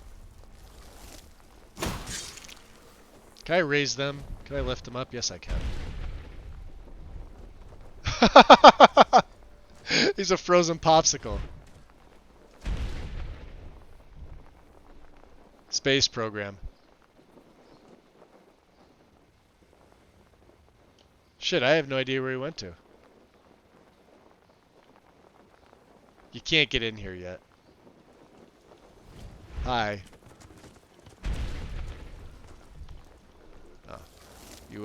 Can I raise them? Can I lift them up? Yes, I can. He's a frozen popsicle. Space program. Shit, I have no idea where he went to. You can't get in here yet. Hi. Oh. You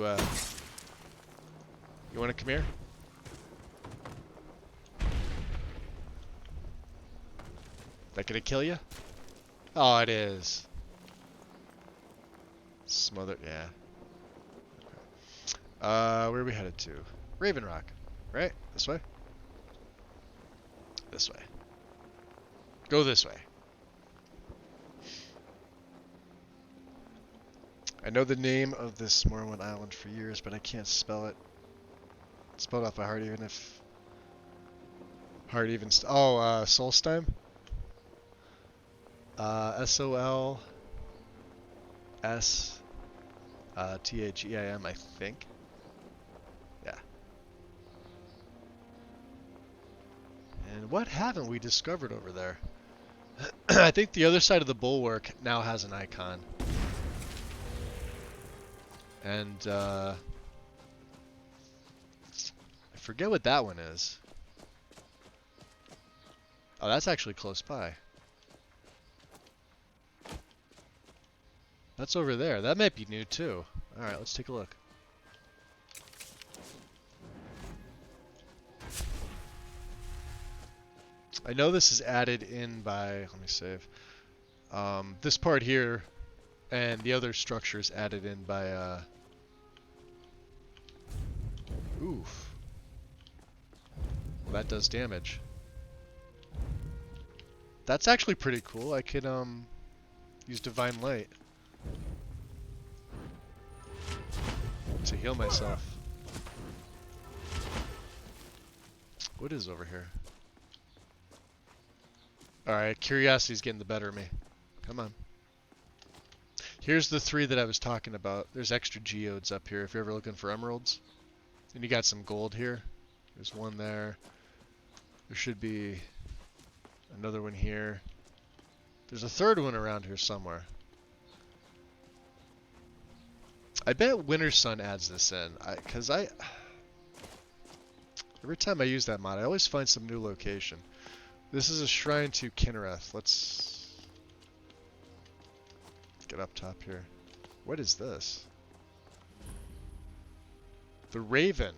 wanna come here? That gonna kill you? Oh, it is. Smothered, yeah. Okay. Where are we headed to? Raven Rock, right? This way? This way. Go this way. I know the name of this Morrowind island for years, but I can't spell it. It's spelled off by heart even if... Heart even... Solstheim? S-O-L-S-T-H-E-I-M, I think. Yeah. And what haven't we discovered over there? I think the other side of the bulwark now has an icon. And, I forget what that one is. Oh, that's actually close by. That's over there. That might be new too. Alright, let's take a look. I know this is added in by... Let me save. This part here and the other structures added in by Oof. Well, that does damage. That's actually pretty cool. I could use Divine Light to heal myself. What is over here? Alright, curiosity's getting the better of me. Come on. Here's the 3 that I was talking about. There's extra geodes up here if you're ever looking for emeralds. And you got some gold here. There's one there. There should be another one here. There's a 3rd one around here somewhere. I bet Winter Sun adds this in. Because every time I use that mod, I always find some new location. This is a shrine to Kinnereth. Let's get up top here. What is this? The Raven.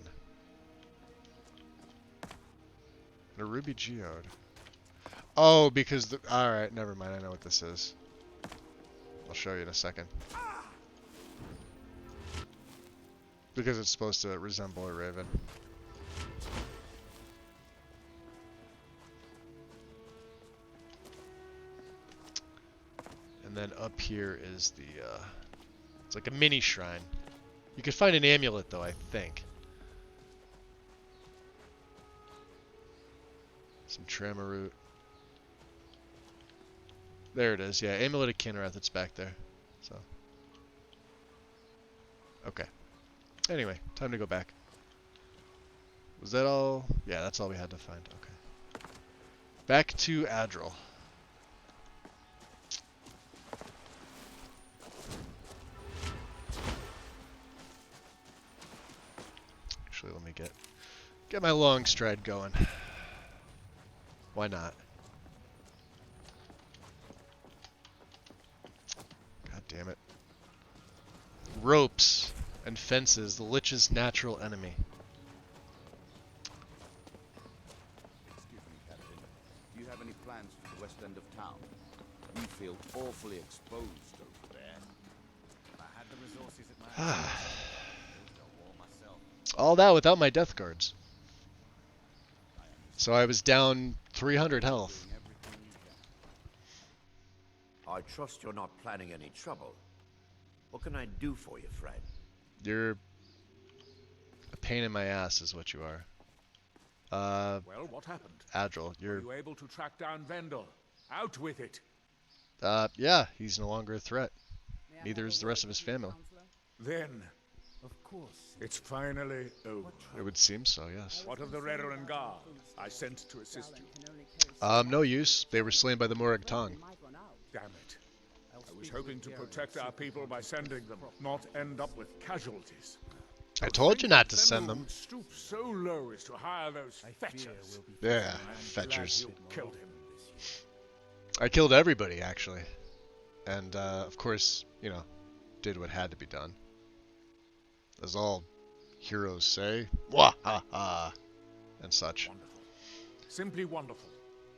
And a Ruby Geode. Oh, because the... Alright, never mind. I know what this is. I'll show you in a second. Because it's supposed to resemble a raven. And then up here is the, it's like a mini shrine. You could find an amulet though, I think. Some Tramaroot. There it is, yeah, Amulet of Kinnereth, it's back there. So. Okay. Anyway, time to go back. Was that all? Yeah, that's all we had to find. Okay. Back to Adril. Actually, let me get my long stride going. Why not? God damn it. Ropes and fences, the Lich's natural enemy. Excuse me, Captain. Do you have any plans for the west end of town? We feel awfully exposed over there. If I had the resources at my hand, I'd build a wall myself. All that without my death guards. So I was down 300 health. I trust you're not planning any trouble. What can I do for you, friend? You're a pain in my ass is what you are. Well, what happened? Adril, Were you able to track down Vendel? Out with it! Yeah, he's no longer a threat. Neither is the rest of his family. Then, of course, it's finally over. It would seem so, yes. What of the Redoran Guard I sent to assist you? No use. They were slain by the Morag Tong. Damn it. I was hoping to protect our people by sending them, not end up with casualties. I told you not to send them. Stoop so low as to hire those fetchers. Yeah, fetchers. You killed him. I killed everybody, actually. And, of course, you know, did what had to be done. As all heroes say. Wah ha ha! And such. Wonderful. Simply wonderful.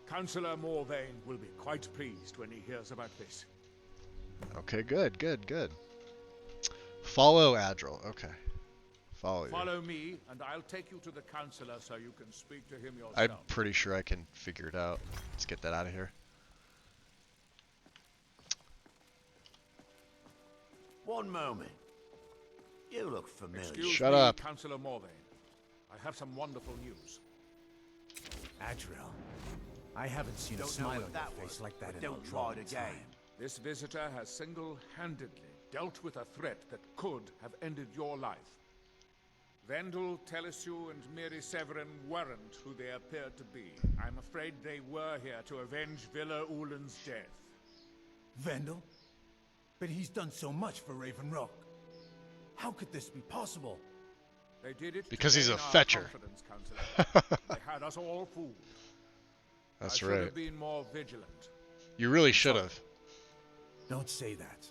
Councillor Morvain will be quite pleased when he hears about this. Okay, good. Follow Adril. Okay. Follow you. Follow me, and I'll take you to the councillor so you can speak to him yourself. I'm pretty sure I can figure it out. Let's get that out of here. One moment. You look familiar. Excuse Shut me, up. Councillor Morvain. I have some wonderful news. Adril, I haven't seen a smile on your face like that in Don't a try long it again. time. This visitor has single-handedly dealt with a threat that could have ended your life. Vendel, Telesue, and Miri Severin weren't who they appeared to be. I'm afraid they were here to avenge Villa Ulen's death. Vendel? But he's done so much for Raven Rock. How could this be possible? They did it Because to he's a gain our fetcher. confidence, Councillor. They had us all fooled. That's I should right. have been more vigilant. You really should have. Don't say that.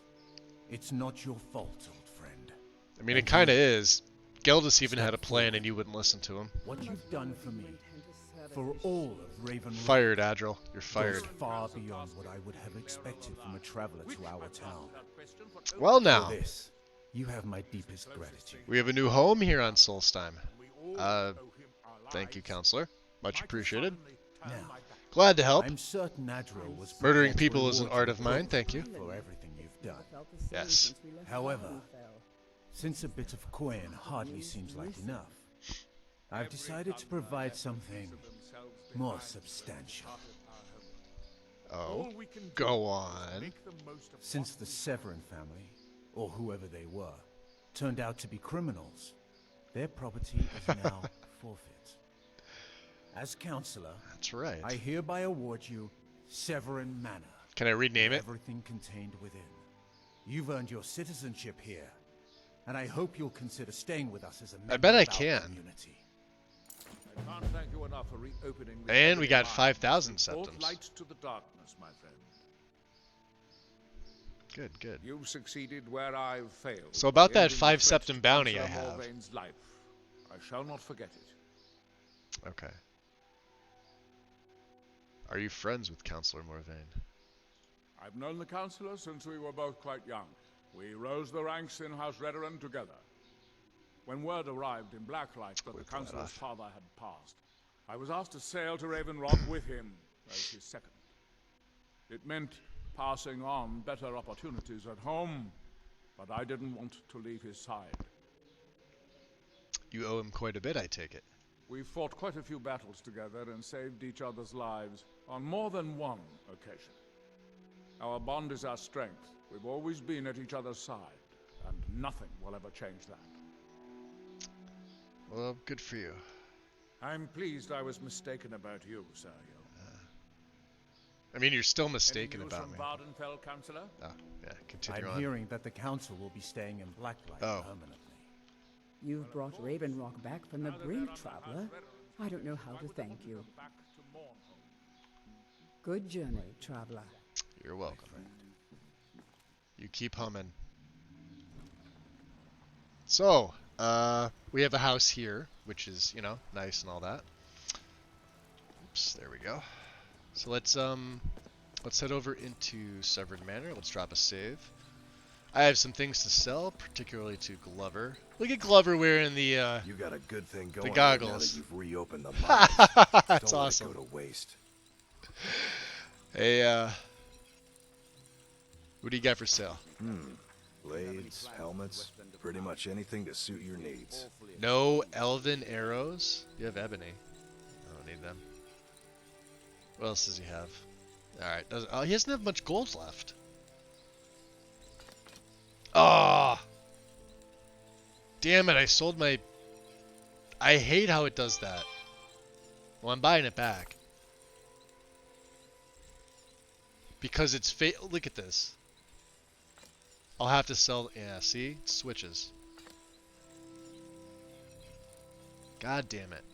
It's not your fault, old friend. I mean, it kind of is. Geldis even had a plan and you wouldn't listen to him. What you've done for me, for all of Raven Rock, Fired, Adril. You're fired. goes far beyond what I would have expected from a traveler to our town. Well now, For this, you have my deepest gratitude. we have a new home here on Solstheim. We Thank you, Counselor. Much appreciated. Now, Glad to help. I'm certain Adril was Murdering prepared to people is an reward art you of mine, thank you. appropriately for everything you've done. Yes. However, since a bit of coin hardly seems like enough, I've decided to provide something more substantial. Oh, go on. Since the Severin family, or whoever they were, turned out to be criminals, their property is now forfeit. As counselor, that's right. I hereby award you Severin Manor. Can I rename it? Everything contained within. You've earned your citizenship here, and I hope you'll consider staying with us as a member I bet I of our can. community. I can't thank you enough for reopening the And we got mine. 5,000 You brought septums. light to the darkness, my friend. Good, good. You've succeeded where I've failed. So about that Ending the 5 threat septum to bounty I Councillor have. Morvain's life. I shall not forget it. Okay. Are you friends with Counselor Morvain? I've known the councillor since we were both quite young. We rose the ranks in House Redoran together. When word arrived in Blacklight that the councillor's father had passed, I was asked to sail to Raven Rock with him as his second. It meant passing on better opportunities at home, but I didn't want to leave his side. You owe him quite a bit, I take it. We've fought quite a few battles together and saved each other's lives on more than one occasion. Our bond is our strength. We've always been at each other's side, and nothing will ever change that. Well, good for you. I'm pleased I was mistaken about you, Sergio. I mean, you're still mistaken about me. From Vardenfell, Councillor? Oh, yeah, continue I'm on. hearing that the council will be staying in Blacklight permanently. You've brought Raven Rock back from the brink, traveler. I don't know how to thank you. Good journey, traveler. You're welcome. You keep humming. So, we have a house here, which is, you know, nice and all that. Oops, there we go. So let's head over into Severed Manor. Let's drop a save. I have some things to sell, particularly to Glover. Look at Glover wearing the you got a good thing going the right goggles. now that you've reopened the mine. That's Don't awesome. let it go to waste. Hey, what do you got for sale? Blades, helmets, pretty much anything to suit your needs. No elven arrows? You have ebony. I don't need them. What else does he have? Alright, he doesn't have much gold left. Ah! Damn it, I sold my... I hate how it does that. Well, I'm buying it back. Because it's look at this. I'll have to sell... Yeah, see? It switches. God damn it.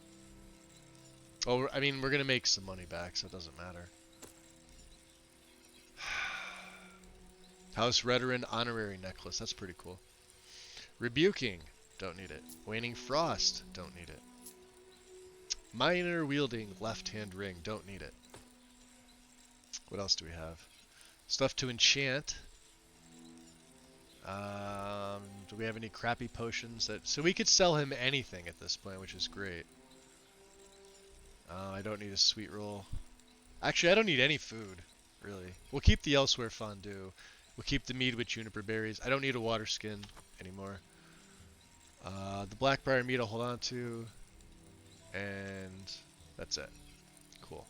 Oh, I mean, we're gonna make some money back, so it doesn't matter. House Redoran honorary necklace. That's pretty cool. Rebuking. Don't need it. Waning Frost. Don't need it. Minor wielding left-hand ring. Don't need it. What else do we have? Stuff to enchant. Do we have any crappy potions that... So we could sell him anything at this point, which is great. I don't need a sweet roll. Actually, I don't need any food, really. We'll keep the Elsewhere Fondue. We'll keep the mead with juniper berries. I don't need a water skin anymore. The Blackbriar meat I'll hold on to. And that's it. Cool.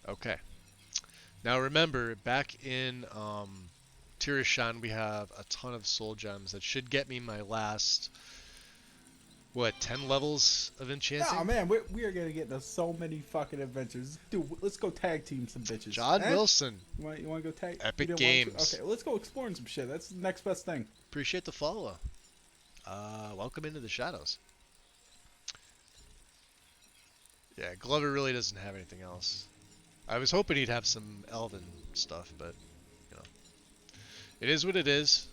Okay. Now remember, back in Tirishan, we have a ton of soul gems that should get me my last, what, 10 levels of enchanting? Oh man, we are gonna get into so many fucking adventures. Dude, let's go tag team some bitches. John Wilson. You want to go tag? Epic you didn't want Games. to? Okay, let's go exploring some shit. That's the next best thing. Appreciate the follow. Welcome into the shadows. Yeah, Glover really doesn't have anything else. I was hoping he'd have some elven stuff, but, you know. It is what it is.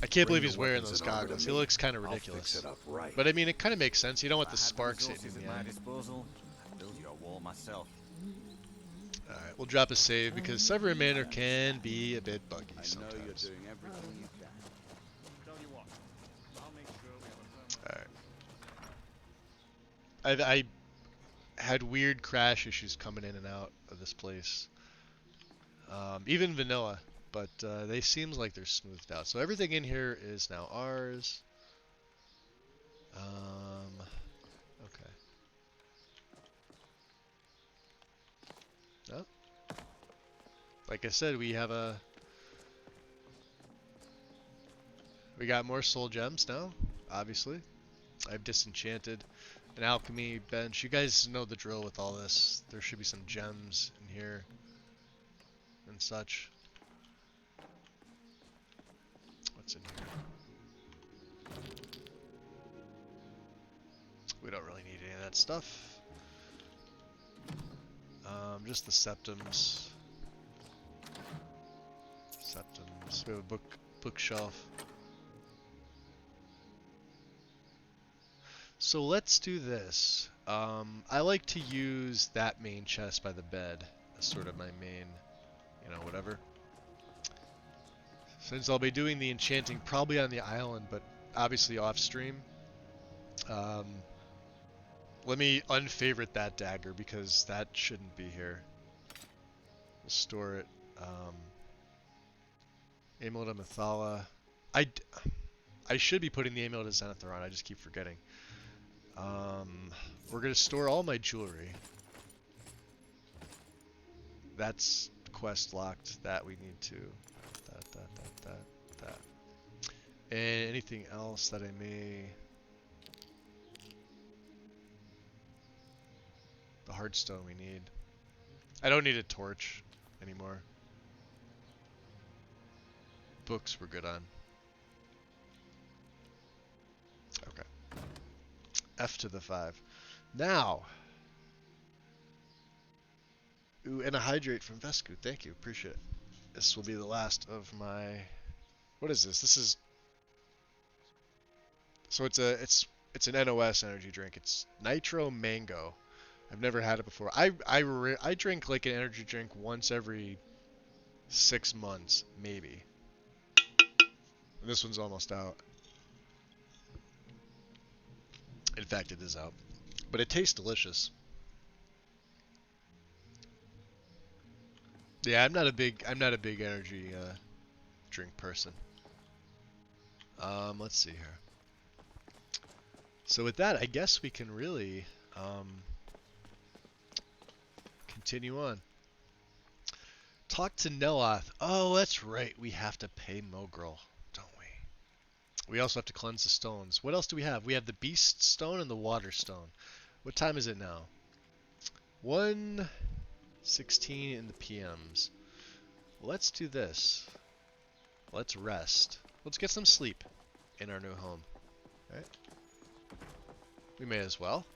I can't Bring believe your he's wearing weapons those and armor to goggles. He me. looks kind of I'll fix ridiculous. it up right. But I mean, it kind of makes sense. You don't want the If I had sparks hitting resources him at my yet. disposal, I'd build you a wall myself. Alright, we'll drop a save because Severin Manor can be a bit buggy I know sometimes. you're doing everything you can. Tell you what, I'll make sure we have a Alright. I had weird crash issues coming in and out of this place. Even vanilla, but they seems like they're smoothed out. So everything in here is now ours. Okay. No. Like I said, we got more soul gems now, obviously. I've disenchanted an alchemy bench. You guys know the drill with all this. There should be some gems in here and such. What's in here? We don't really need any of that stuff. Just the septums. We have a bookshelf. So let's do this. I like to use that main chest by the bed as sort of my main, whatever. Since I'll be doing the enchanting probably on the island, but obviously off stream. Let me unfavorite that dagger because that shouldn't be here. We'll store it. Amulet of Methala. I should be putting the Amulet of Zenithar on. I just keep forgetting. We're going to store all my jewelry. That's quest locked. That we need to. That. And anything else that I may... The Heartstone we need. I don't need a torch anymore. Books we're good on. Okay. F to the 5. Now. Ooh, and a hydrate from Vesku. Thank you. Appreciate it. This will be the last of my... What is this? This is... So it's an NOS energy drink. It's Nitro Mango. I've never had it before. I drink like an energy drink once every 6 months, maybe. And this one's almost out. In fact, it is out. But it tastes delicious. Yeah, I'm not a big energy drink person. Let's see here. So with that, I guess we can really continue on. Talk to Neloth. Oh, that's right. We have to pay Mogrel, don't we? We also have to cleanse the stones. What else do we have? We have the Beast Stone and the Water Stone. What time is it now? 1:16 in the PMs. Let's do this. Let's rest. Let's get some sleep in our new home. Right? We may as well.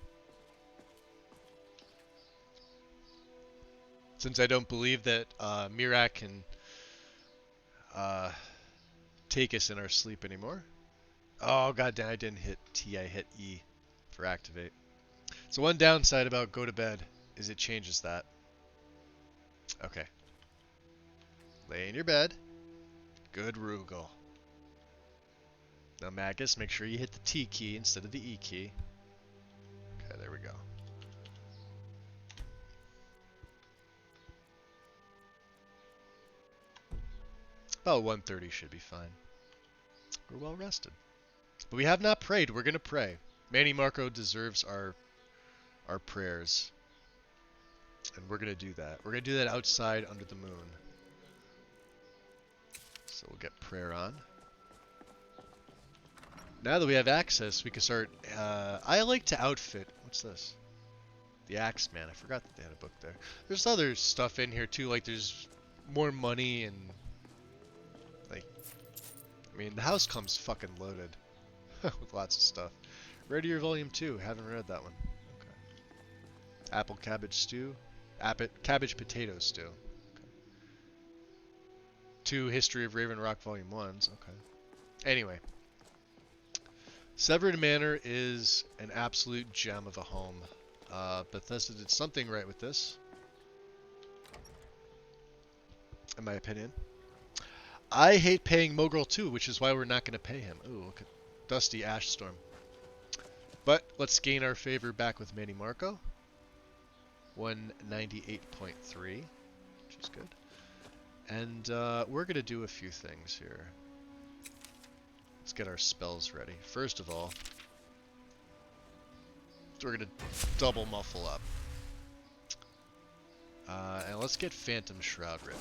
Since I don't believe that Mirak can take us in our sleep anymore. Oh, goddamn, I didn't hit T, I hit E for activate. So one downside about go to bed is it changes that. Okay. Lay in your bed. Good Rugil. Now Magus, make sure you hit the T key instead of the E key. Okay, there we go. About 1:30 should be fine. We're well rested. But we have not prayed. We're going to pray. Manny Marco deserves our prayers. And we're going to do that. We're going to do that outside under the moon. So we'll get prayer on. Now that we have access, we can start... I like to outfit... What's this? The Axeman. I forgot that they had a book there. There's other stuff in here too. Like there's more money and... Like... I mean, the house comes fucking loaded. With lots of stuff. Ready Your Volume 2. Haven't read that one. Okay. Apple Cabbage Stew. Cabbage Potato Stew. Okay. 2 History of Raven Rock Volume 1s. Okay. Anyway, Severin Manor is an absolute gem of a home. Bethesda did something right with this, in my opinion. I hate paying Mogrel too, which is why we're not going to pay him. Ooh, look at Dusty Ashstorm. But let's gain our favor back with Manny Marco. 198.3, which is good. And we're going to do a few things here. Let's get our spells ready. First of all, we're going to double muffle up. And let's get Phantom Shroud ready.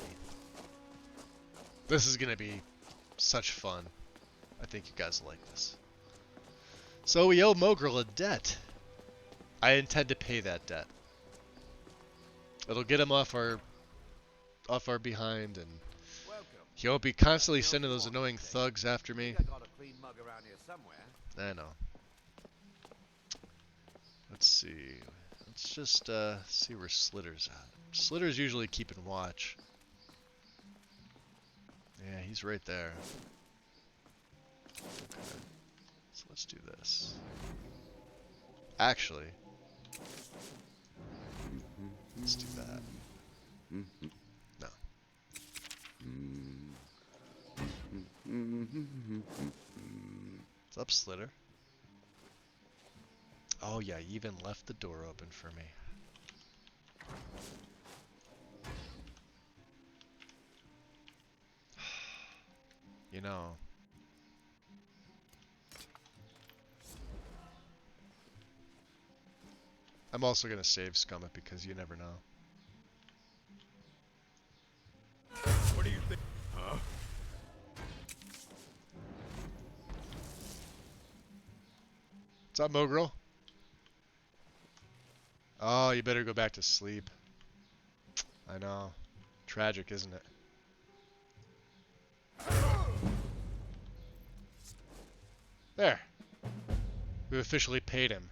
This is going to be such fun. I think you guys will like this. So we owe Mogrel a debt. I intend to pay that debt. It'll get him off our behind, and he won't be constantly sending those annoying thugs after me. I know. Let's see. Let's just see where Slitter's at. Slitter's usually keeping watch. Yeah, he's right there. Okay. So let's do this. Actually, let's do that. No. What's up, Slitter? Oh yeah, you even left the door open for me. You know. I'm also gonna save Scummit because you never know. What do you think? Huh? What's up, Mogrel? Oh, you better go back to sleep. I know. Tragic, isn't it? There. We've officially paid him.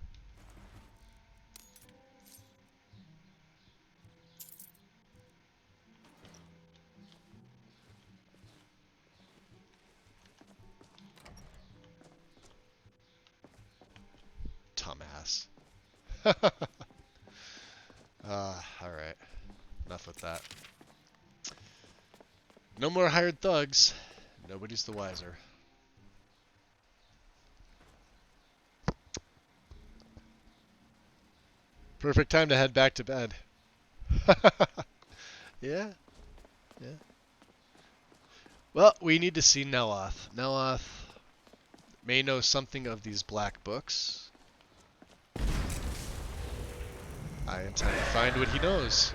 Dumbass. Alright. Enough with that. No more hired thugs. Nobody's the wiser. Perfect time to head back to bed. Yeah? Yeah. Well, we need to see Neloth. Neloth may know something of these black books. I intend to find what he knows.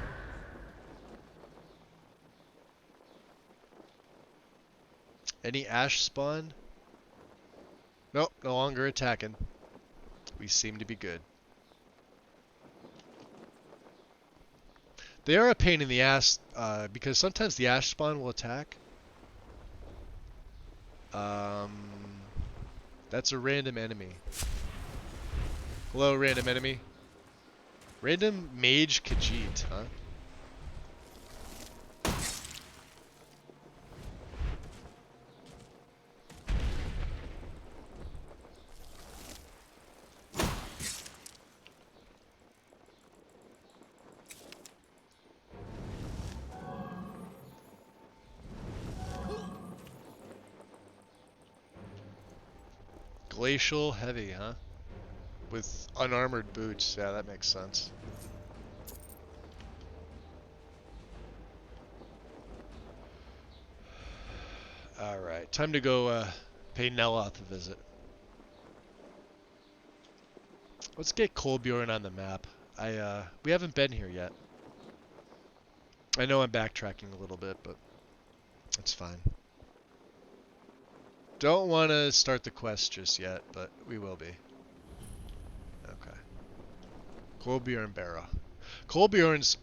Any ash spawn? Nope, no longer attacking. We seem to be good. They are a pain in the ass, because sometimes the ash spawn will attack. That's a random enemy. Hello, random enemy. Random mage Khajiit, huh? Glacial heavy, huh? With unarmored boots. Yeah, that makes sense. Alright, time to go pay Neloth a visit. Let's get Kolbjorn on the map. We haven't been here yet. I know I'm backtracking a little bit, but it's fine. Don't want to start the quest just yet, but we will be. Okay. Kolbjorn Barra. Kolbjorn's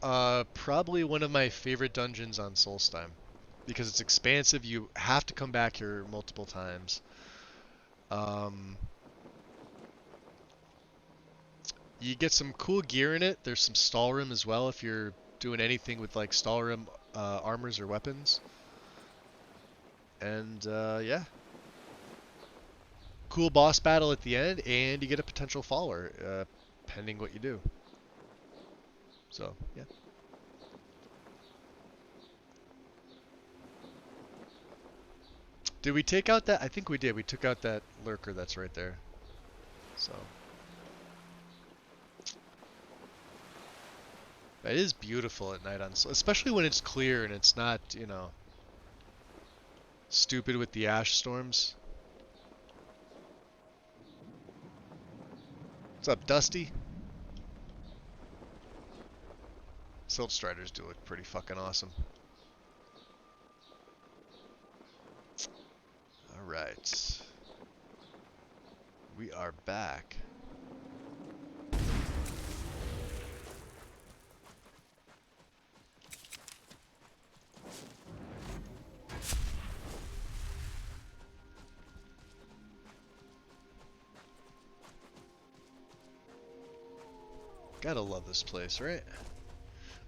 probably one of my favorite dungeons on Solstheim. Because it's expansive, you have to come back here multiple times. You get some cool gear in it. There's some Stalrim as well if you're doing anything with like Stalrim armors or weapons. And yeah. cool boss battle at the end, and you get a potential follower, pending what you do. So, yeah. Did we take out that? I think we did. We took out that lurker that's right there. So. It is beautiful at night, especially when it's clear and it's not, you know, stupid with the ash storms. What's up, Dusty? Silt Striders do look pretty fucking awesome. Alright. We are back. Gotta love this place, right?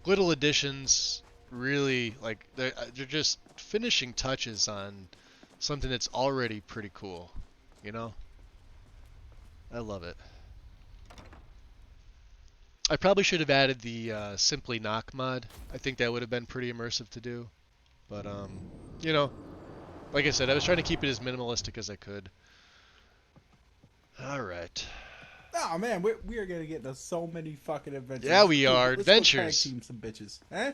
Little additions, really, like, they're just finishing touches on something that's already pretty cool, you know? I love it. I probably should have added the Simply Knock mod. I think that would have been pretty immersive to do. But, you know, like I said, I was trying to keep it as minimalistic as I could. Alright. Oh man, we are gonna get into so many fucking adventures. Yeah, we are. Let's Adventures. Go tag team some bitches. Eh?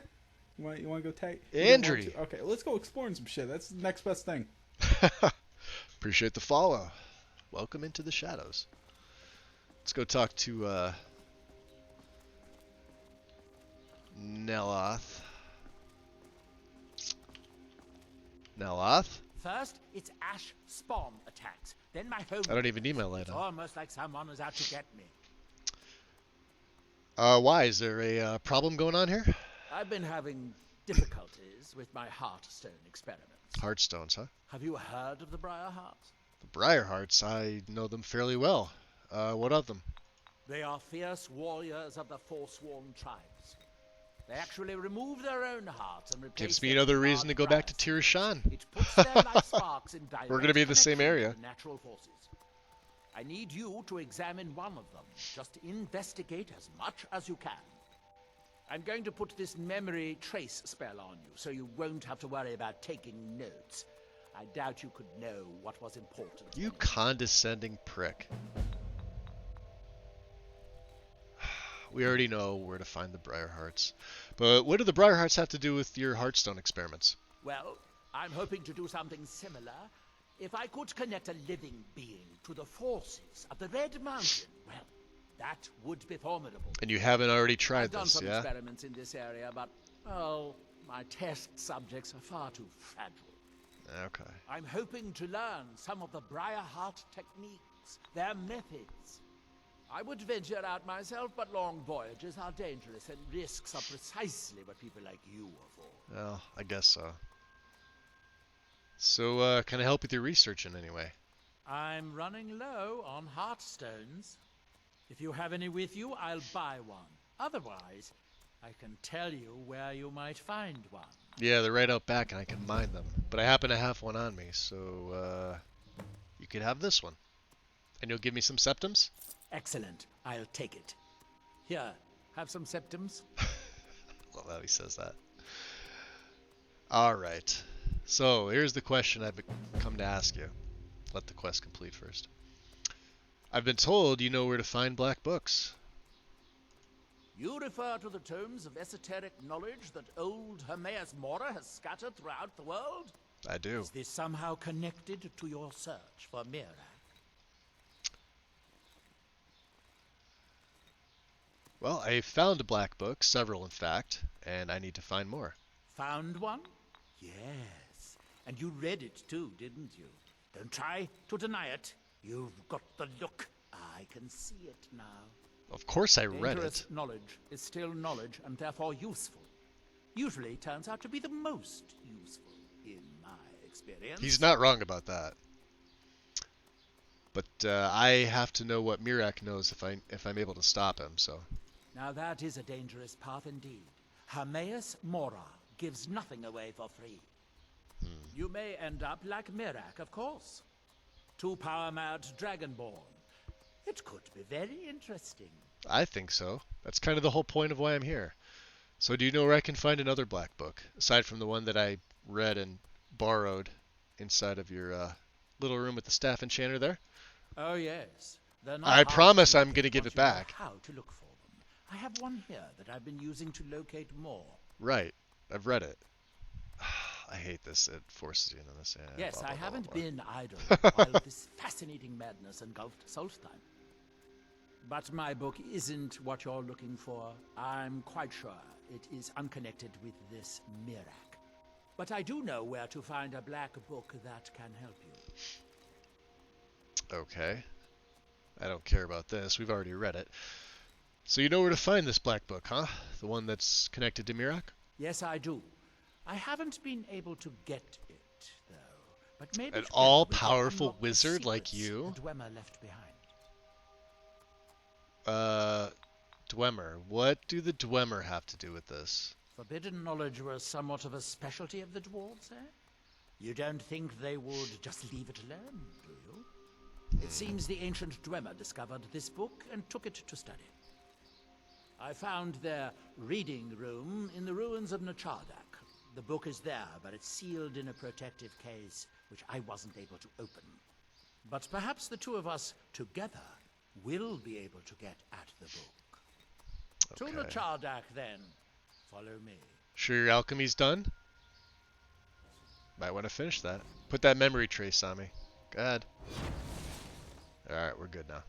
You want to go tag? Andrew. Okay, let's go exploring some shit. That's the next best thing. Appreciate the follow. Welcome into the shadows. Let's go talk to Neloth. Neloth? First, it's ash spawn attacks. Then my home. I don't even need my light It's on. almost like someone is out to get me. Why? Is there a problem going on here? I've been having difficulties with my Heartstone experiments. Heartstones, huh? Have you heard of the Briar Hearts? The Briar Hearts, I know them fairly well. What of them? They are fierce warriors of the Forsworn tribes. They actually remove their own hearts and replace Gives me them another with reason to go back to Tirishan. It puts their life sparks in direct We're going to be in the same connection area. with natural forces. I need you to examine one of them. Just investigate as much as you can. I'm going to put this memory trace spell on you, so you won't have to worry about taking notes. I doubt you could know what was important. You condescending prick. We already know where to find the Briar Hearts. But what do the Briar Hearts have to do with your Heartstone experiments? Well, I'm hoping to do something similar. If I could connect a living being to the forces of the Red Mountain, well, that would be formidable. And you haven't already tried I've done this, some yeah? experiments in this area, but, oh, my test subjects are far too fragile. Okay. I'm hoping to learn some of the Briarheart techniques, their methods. I would venture out myself, but long voyages are dangerous, and risks are precisely what people like you are for. Well, I guess so. So, can I help with your research in any way? I'm running low on Heartstones. If you have any with you, I'll buy one. Otherwise, I can tell you where you might find one. Yeah, they're right out back and I can mine them. But I happen to have one on me, so, you could have this one. And you'll give me some septums? Excellent. I'll take it. Here, have some septums. Love how he says that. Alright. So, here's the question I've come to ask you. Let the quest complete first. I've been told you know where to find black books. You refer to the tomes of esoteric knowledge that old Hermaeus Mora has scattered throughout the world? I do. Is this somehow connected to your search for Mirac? Well, I found a black book, several in fact, and I need to find more. Found one? Yes. And you read it too, didn't you? Don't try to deny it. You've got the look. I can see it now. Of course I read Dangerous it. knowledge is still knowledge and therefore useful. Usually turns out to be the most useful, in my experience. He's not wrong about that. But I have to know what Mirac knows if I'm able to stop him, so... Now that is a dangerous path indeed. Hermaeus Mora gives nothing away for free. You may end up like Mirac, of course. Two power-mad dragonborn. It could be very interesting. I think so. That's kind of the whole point of why I'm here. So do you know where I can find another black book, aside from the one that I read and borrowed inside of your little room with the staff enchanter there? Oh yes. They're not I hard promise to I'm going to locate give once it you know back. how to look for them. I have one here that I've been using to locate more. Right. I've read it. I hate this. It forces you into this. Yes, Blah, blah, I blah, haven't blah. been idle while this fascinating madness engulfed Solstheim. But my book isn't what you're looking for. I'm quite sure it is unconnected with this Mirak. But I do know where to find a black book that can help you. Okay. I don't care about this. We've already read it. So you know where to find this black book, huh? The one that's connected to Mirak? Yes, I do. I haven't been able to get it, though. But maybe An together all-powerful we can unlock the wizard like secrets you? the Dwemer left behind. Dwemer. What do the Dwemer have to do with this? Forbidden knowledge was somewhat of a specialty of the dwarves, eh? You don't think they would just leave it alone, do you? It seems the ancient Dwemer discovered this book and took it to study. I found their reading room in the ruins of Nachardak. The book is there, but it's sealed in a protective case, which I wasn't able to open. But perhaps the two of us together will be able to get at the book. Okay. To Nachardak, then. Follow me. Sure your alchemy's done? Might want to finish that. Put that memory trace on me. Go ahead. Alright, we're good now.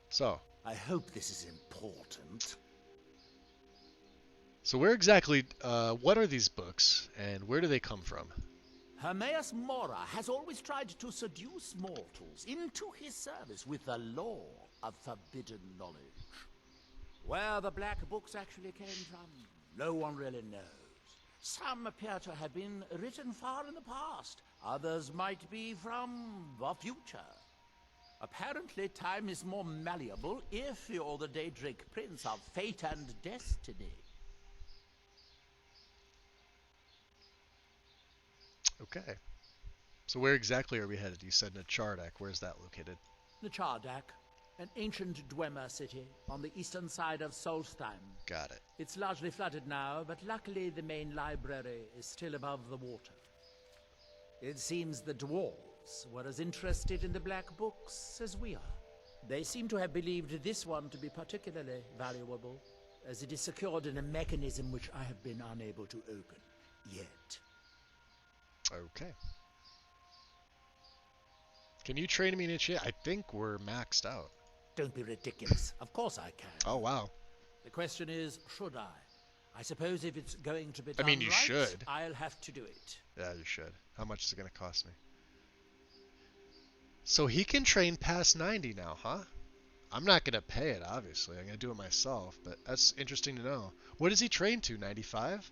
So. I hope this is important. So where exactly, what are these books, and where do they come from? Hermaeus Mora has always tried to seduce mortals into his service with the law of forbidden knowledge. Where the black books actually came from, no one really knows. Some appear to have been written far in the past. Others might be from the future. Apparently, time is more malleable if you're the Daedric Prince of Fate and Destiny. Okay. So where exactly are we headed? You said Nachardak. Where's that located? Nachardak, an ancient Dwemer city on the eastern side of Solstheim. Got it. It's largely flooded now, but luckily the main library is still above the water. It seems the dwarves were as interested in the black books as we are. They seem to have believed this one to be particularly valuable, as it is secured in a mechanism which I have been unable to open yet. Okay. Can you train me in it? I think we're maxed out. Don't be ridiculous. Of course I can. Oh, wow. The question is, should I? I suppose if it's going to be I done mean, you right, should. I'll have to do it. Yeah, you should. How much is it going to cost me? So he can train past 90 now, huh? I'm not going to pay it, obviously. I'm going to do it myself, but that's interesting to know. What does he train to, 95?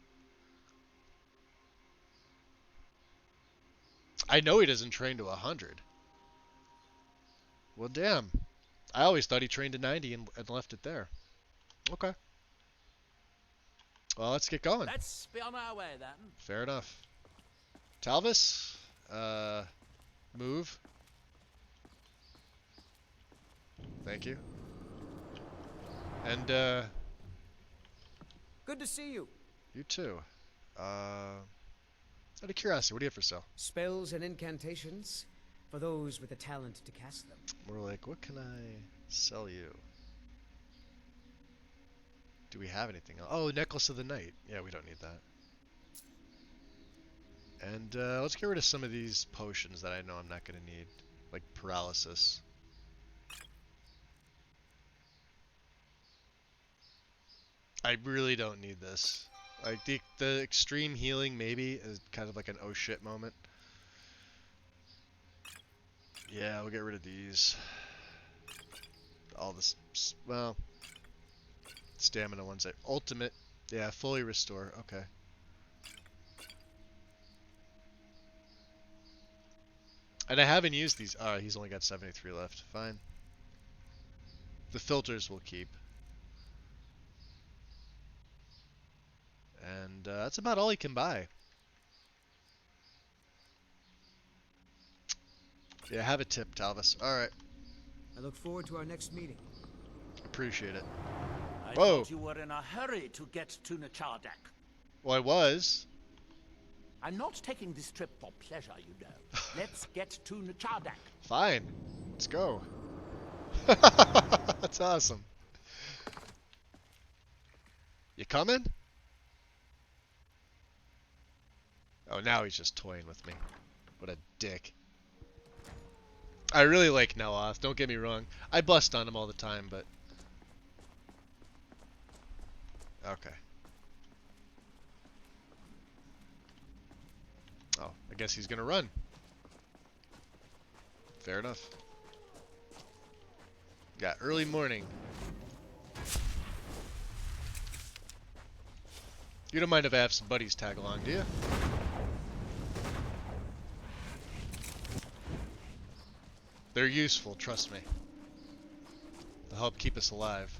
I know he doesn't train to 100. Well, damn. I always thought he trained to 90 and left it there. Okay. Well, let's get going. Let's be on our way then. Fair enough. Talvis, move. Thank you. And, Good to see you. you too. Out of curiosity, what do you have for sale? Spells and incantations for those with the talent to cast them. More like, what can I sell you? Do we have anything else? Oh, Necklace of the Night. Yeah, we don't need that. And let's get rid of some of these potions that I know I'm not going to need. Like paralysis. I really don't need this. Like the extreme healing maybe is kind of like an oh shit moment. Yeah, we'll get rid of these. All this, well, stamina ones. Ultimate, yeah, fully restore. Okay. And I haven't used these. He's only got 73 left. Fine. The filters will keep. And that's about all he can buy. Yeah, have a tip, Talvis. Alright. I look forward to our next meeting. Appreciate it. I Whoa. thought you were in a hurry to get to Nachardak. Well, I was. I'm not taking this trip for pleasure, you know. Let's get to Nachardak. Fine. Let's go. That's awesome. You coming? Oh, now he's just toying with me. What a dick. I really like Neloth, don't get me wrong. I bust on him all the time, but... Okay. Oh, I guess he's gonna run. Fair enough. Yeah, early morning. You don't mind if I have some buddies tag along, do you? They're useful, trust me. They'll help keep us alive.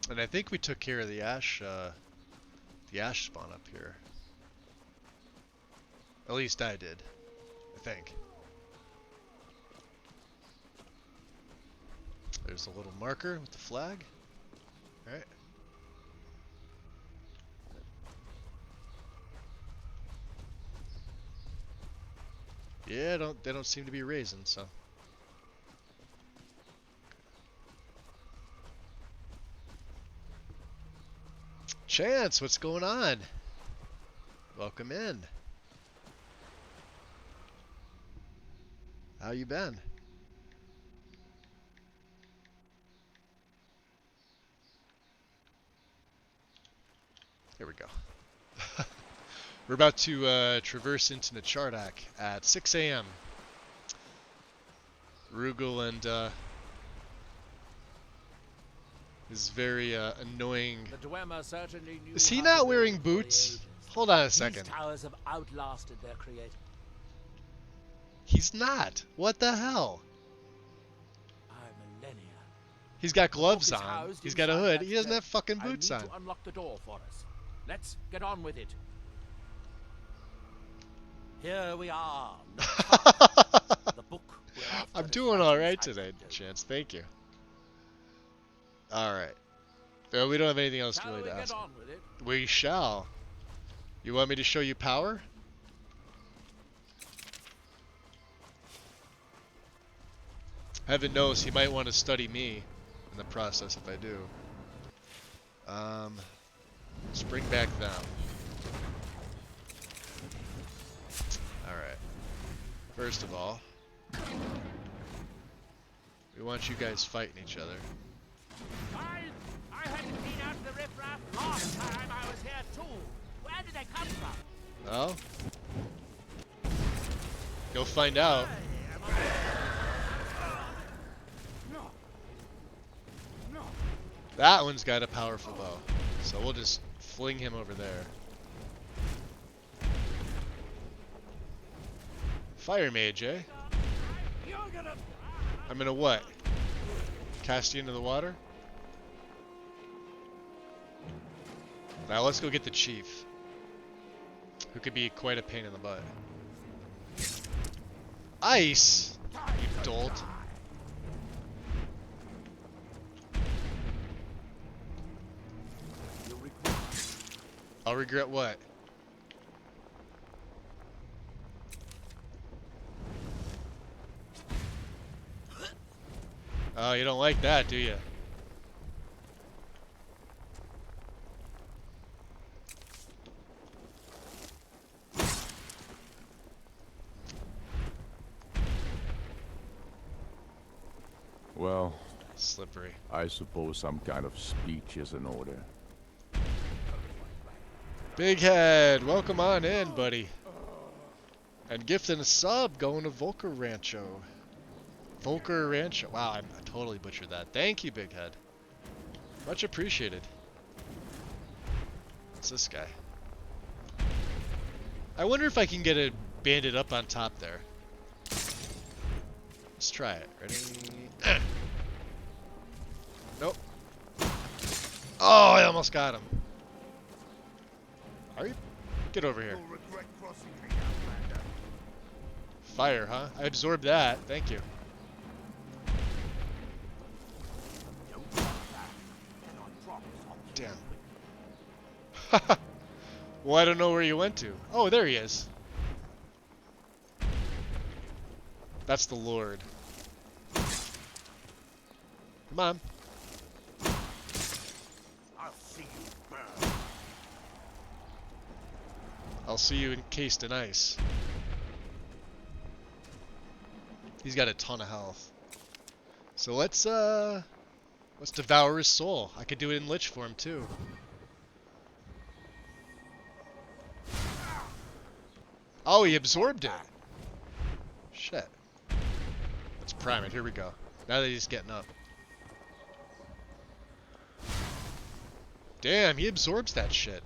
And I think we took care of the ash spawn up here. At least I did, I think. There's a little marker with the flag. Alright. Yeah, they don't seem to be raising, so. Chance, what's going on? Welcome in. How you been? Here we go. We're about to traverse into Nachardak at 6 a.m. Rugil and his very annoying... The Dwemer certainly knew Is he how not to wearing build for the boots? ages. Hold on a These second. towers have outlasted their creator. He's not. What the hell? Millennia. He's got The book gloves is on. housed He's got a inside hood. that He doesn't chest. have fucking boots I on. need to unlock the door for us. Let's get on with it. Here we are. The book we're after I'm is doing right alright inside today, that door. Chance. Thank you. Alright. Well, we don't have anything else Shall really we to get ask. on with it? We shall. You want me to show you power? Heaven knows he might want to study me in the process if I do. Let's bring back them. Alright. First of all, we want you guys fighting each other. I had to clean out the riffraff last time I was here too. Where did they come from? Well, you'll find out. That one's got a powerful bow, so we'll just fling him over there. Fire mage, eh? I'm gonna what? Cast you into the water? Now let's go get the chief, who could be quite a pain in the butt. Ice! You dolt. I'll regret what? Oh, you don't like that, do you? Well, slippery. I suppose some kind of speech is in order. Big Head, welcome on in, buddy. And gifting a sub going to Volker Rancho. Volker Rancho. Wow, I totally butchered that. Thank you, Big Head. Much appreciated. What's this guy? I wonder if I can get a bandit up on top there. Let's try it. Ready? Nope. Oh, I almost got him. Are you? Get over here. Fire, huh? I absorbed that. Thank you. Damn. Well, I don't know where you went to. Oh, there he is. That's the Lord. Come on. I'll see you burn. I'll see you encased in ice. He's got a ton of health. So let's devour his soul. I could do it in Lich form too. Oh, he absorbed it. Shit. Let's prime it. Here we go. Now that he's getting up. Damn, he absorbs that shit.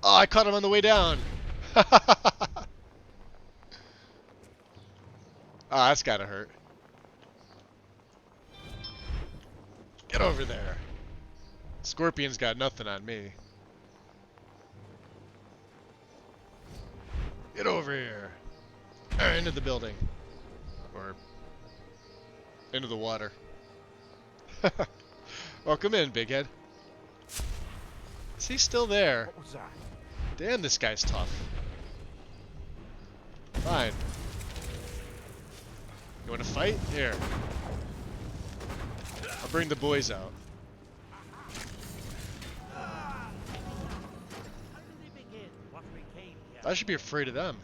Oh, I caught him on the way down. Ah, that's gotta hurt. Get over there. Scorpion's got nothing on me. Get over here. Into the building. Or into the water. Welcome in, big head. Is he still there? What was that? Damn, this guy's tough. Fine. You want to fight? Here. I'll bring the boys out. I should be afraid of them.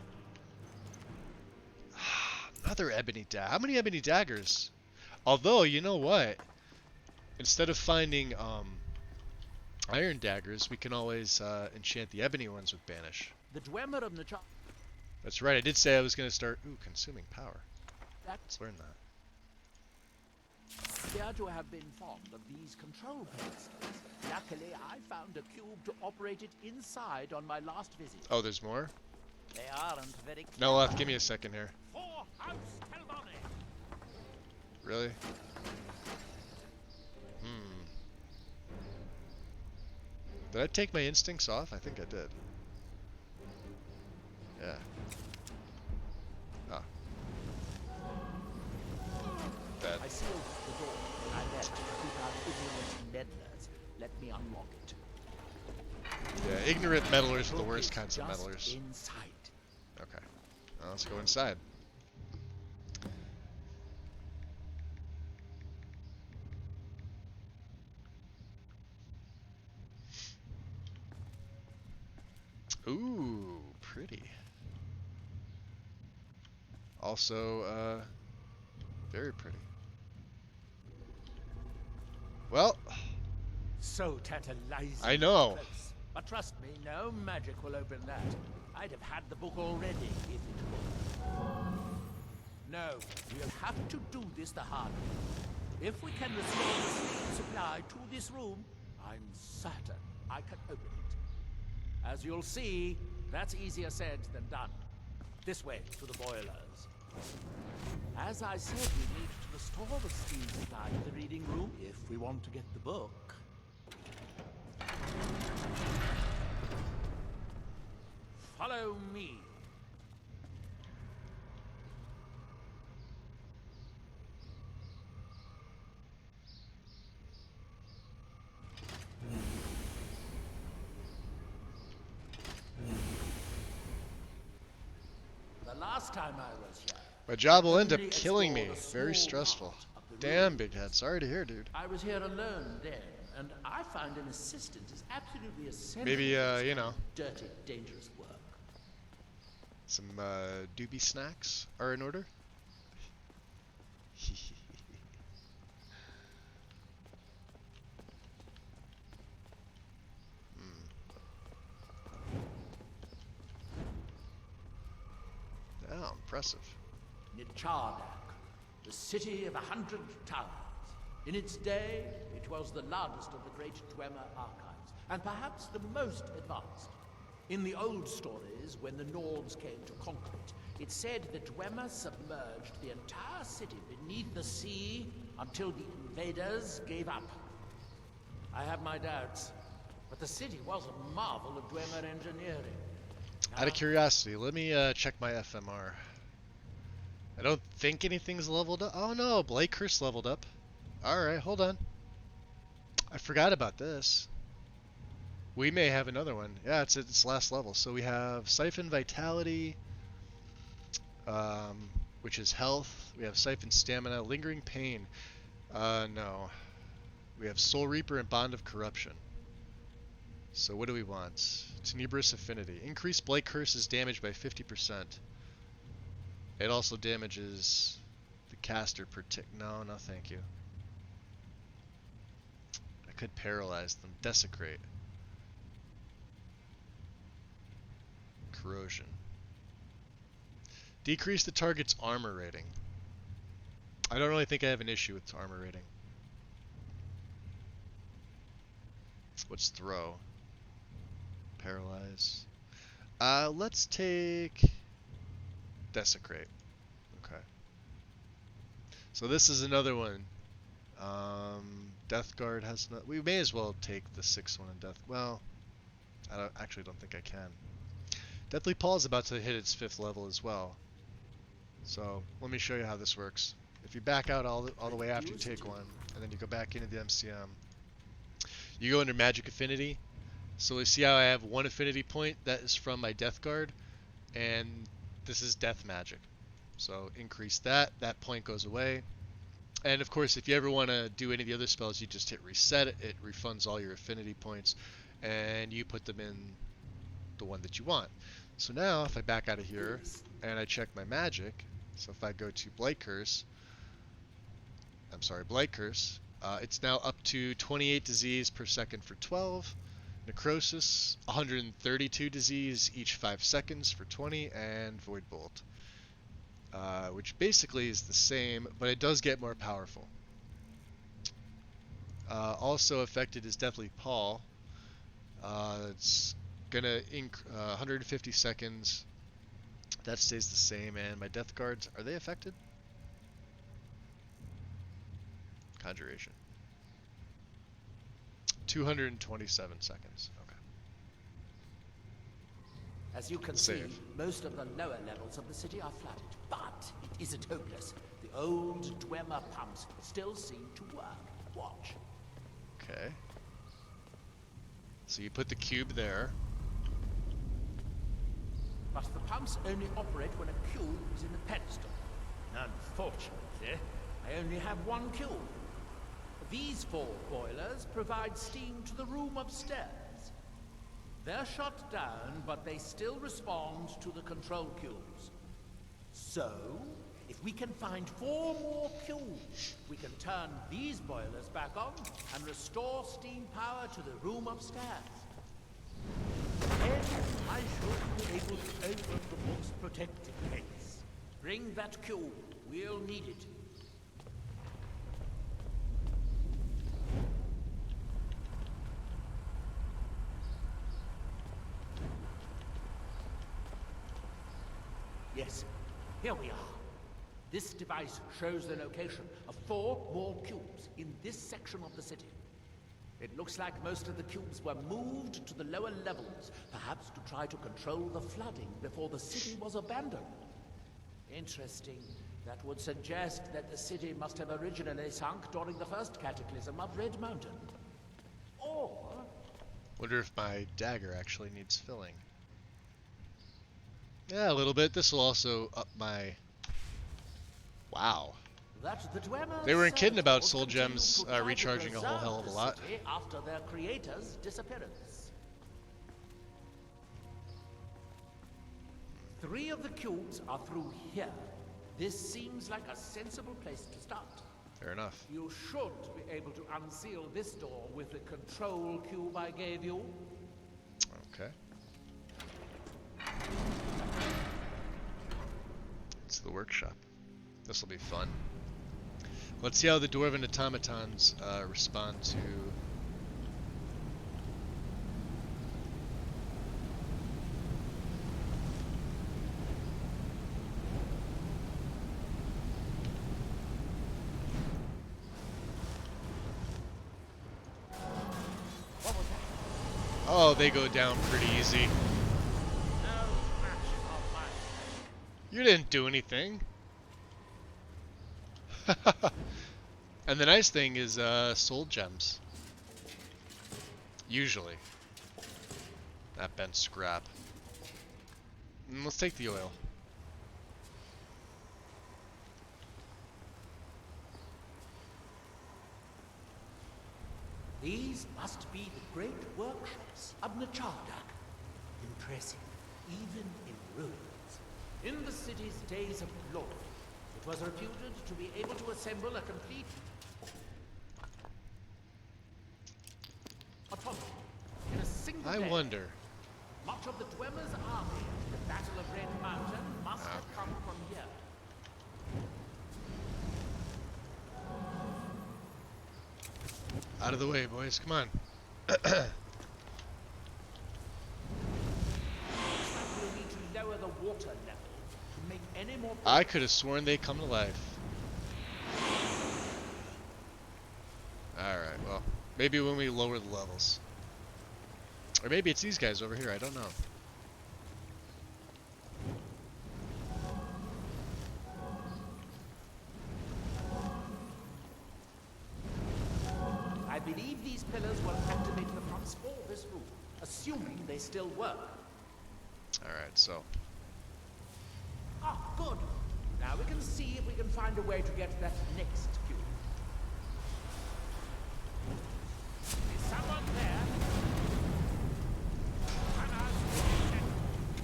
Another ebony dagger. How many ebony daggers? Although, you know what? Instead of finding iron daggers, we can always enchant the ebony ones with banish. The Dwemer of Nacha. That's right. I did say I was going to start. Ooh, consuming power. Let's learn that. Appear to have been fond of these control pedestals. Luckily, I found a cube to operate it inside on my last visit. Oh, there's more? They aren't very No, left. Give me a second here. For House Telboni. Really? Did I take my instincts off? I think I did. Yeah. Ah. Bad. I sealed the door when I left to keep out ignorant meddlers. Let me unlock it. Yeah, ignorant meddlers are the worst kinds of Just meddlers. inside. Okay. Well, let's go inside. Ooh, pretty. Also, very pretty. Well, So tantalizing. I know. Close. But trust me, no magic will open that. I'd have had the book already if it would. No, we'll have to do this the hard way. If we can restore the sleep supply to this room, I'm certain I can open it. As you'll see, that's easier said than done. This way, to the boilers. As I said, we need to restore the steam supply to the reading room if we want to get the book. Follow me. The last time I was here, my job will end up only killing me. explored a Very small stressful. part of the Damn, room. big head. Sorry to hear, dude. I was here alone then, and I find an assistant is absolutely essential. Maybe, to this you kind know. of dirty, dangerous work. Some doobie snacks are in order. Oh, impressive. Nichardak, the city of 100 towers. In its day, it was the largest of the great Dwemer archives, and perhaps the most advanced. In the old stories, when the Nords came to conquer it, it said that Dwemer submerged the entire city beneath the sea until the invaders gave up. I have my doubts, but the city was a marvel of Dwemer engineering. Out of curiosity, let me check my FMR. I don't think anything's leveled up. Oh no, Blakehurst leveled up. Alright, hold on. I forgot about this. We may have another one. Yeah, it's its last level. So we have Siphon Vitality, which is health. We have Siphon Stamina, Lingering Pain. No. We have Soul Reaper and Bond of Corruption. So what do we want? Tenebrous Affinity. Increase Blakehurst's damage by 50%. It also damages the caster per tick. No, no thank you. I could paralyze them. Desecrate. Corrosion. Decrease the target's armor rating. I don't really think I have an issue with armor rating. What's throw? Paralyze. Let's take desecrate. Okay. So this is another one. Death Guard has not. We may as well take the 6th one in Death. Well, I actually don't think I can. Deathly Paw is about to hit its 5th level as well. So let me show you how this works. If you back out all the way after you take one, and then you go back into the MCM, you go under Magic Affinity. So we see how I have 1 affinity point that is from my Death Guard, and this is Death Magic. So increase that. That point goes away. And of course, if you ever want to do any of the other spells, you just hit reset. It refunds all your affinity points, and you put them in the one that you want. So now, if I back out of here and I check my magic, so if I go to Blakehurst, it's now up to 28 disease per second for 12. Necrosis, 132 disease each 5 seconds for 20, and Void Bolt, which basically is the same, but it does get more powerful. Also affected is Deathly Paw. It's gonna 150 seconds. That stays the same, and my Death Guards, are they affected? Conjuration. 227 seconds. Okay. As you can see, most of the lower levels of the city are flooded, but it isn't hopeless. The old Dwemer pumps still seem to work. Watch. Okay. So you put the cube there. But the pumps only operate when a cube is in the pedestal. Unfortunately, I only have 1 cube. These 4 boilers provide steam to the room upstairs. They're shut down, but they still respond to the control cubes. So, if we can find 4 more cubes, we can turn these boilers back on and restore steam power to the room upstairs. Then I should be able to open the book's protected case. Bring that cube. We'll need it. Yes, here we are. This device shows the location of 4 more cubes in this section of the city. It looks like most of the cubes were moved to the lower levels, perhaps to try to control the flooding before the city was abandoned. Interesting. That would suggest that the city must have originally sunk during the first cataclysm of Red Mountain. Or... Wonder if my dagger actually needs filling. Yeah, a little bit. This will also up my... Wow. They weren't kidding about soul gems recharging a whole hell of a lot. After their creator's disappearance. 3 of the cubes are through here. This seems like a sensible place to start. Fair enough. You should be able to unseal this door with the control cube I gave you. Okay. It's the workshop. This will be fun. Let's see how the Dwarven automatons respond to Oh, they go down pretty easy. You didn't do anything. And the nice thing is, soul gems. Usually. That bent scrap. Let's take the oil. These must be the great workshops of Nachardak. Impressive, even in ruins. In the city's days of glory, it was reputed to be able to assemble a complete autonomy in a single day. wonder. Much of the Dwemer's army in the Battle of Red Mountain must have come from here. Out of the way, boys. Come on. We'll need to lower the water level to make any more. I could have sworn they come to life. Alright, well, maybe when we lower the levels. Or maybe it's these guys over here, I don't know. I believe these pillars will activate the pumps for this room, assuming they still work. Alright, so. Ah, good. Now we can see if we can find a way to get that next cube. Is someone there?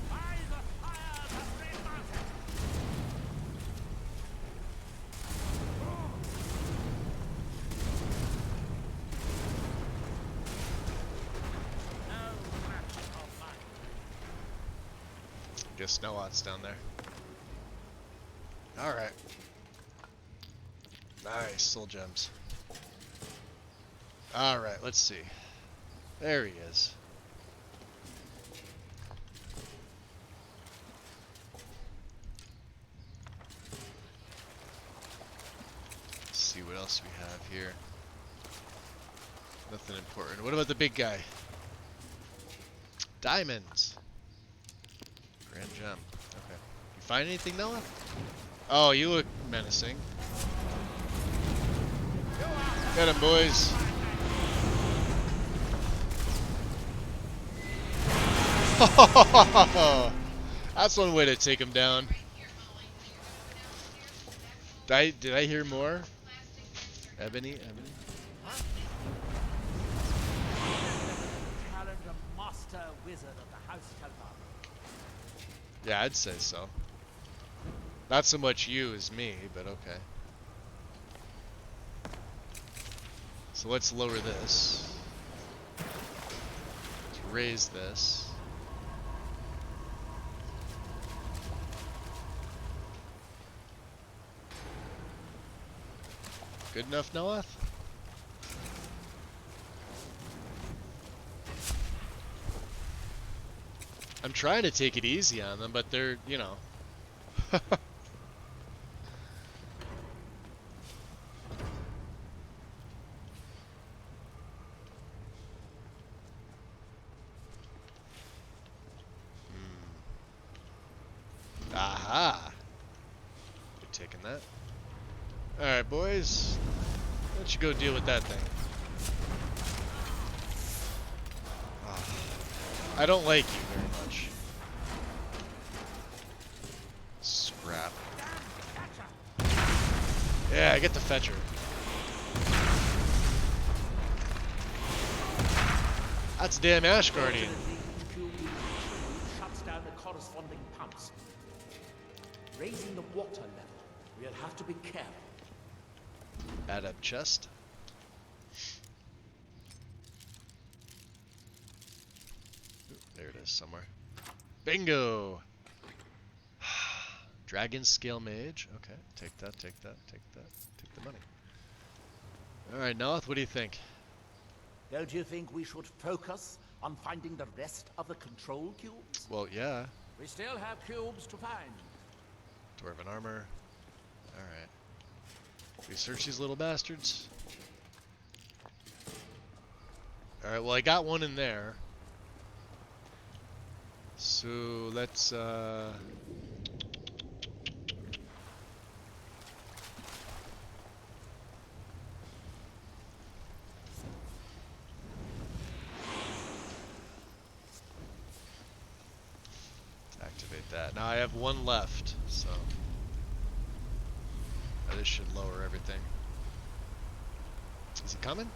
By the fires of Red Mountain! Guess Snowot's down there. Alright. Nice, soul gems. Alright, let's see. There he is. Let's see what else we have here. Nothing important. What about the big guy? Diamonds. Grand gem. Okay. You find anything, Noah? Oh, you look menacing. Get him, boys. That's one way to take him down. Did I hear more? Ebony? Challenge a master wizard of the House Kalvar. Yeah, I'd say so. Not so much you as me, but okay. So let's lower this. Let's raise this. Good enough, Noah? I'm trying to take it easy on them, but they're, you know. Aha! You're taking that. Alright, boys. Why don't you go deal with that thing? I don't like you very much. Scrap. Yeah, I get the fetcher. That's damn Ash Guardian. Shuts down the corresponding pumps. Raising the water level. We'll have to be careful. Add up chest. Ooh, there it is somewhere. Bingo! Dragon Scale Mage. Okay, take that, take that, take that. Take the money. Alright, Noth, what do you think? Don't you think we should focus on finding the rest of the control cubes? Well, yeah. We still have cubes to find. Dwarven armor. Alright. We search these little bastards. Alright, well I got one in there. So let's activate that. Now I have one left, so this should lower everything. Is he coming?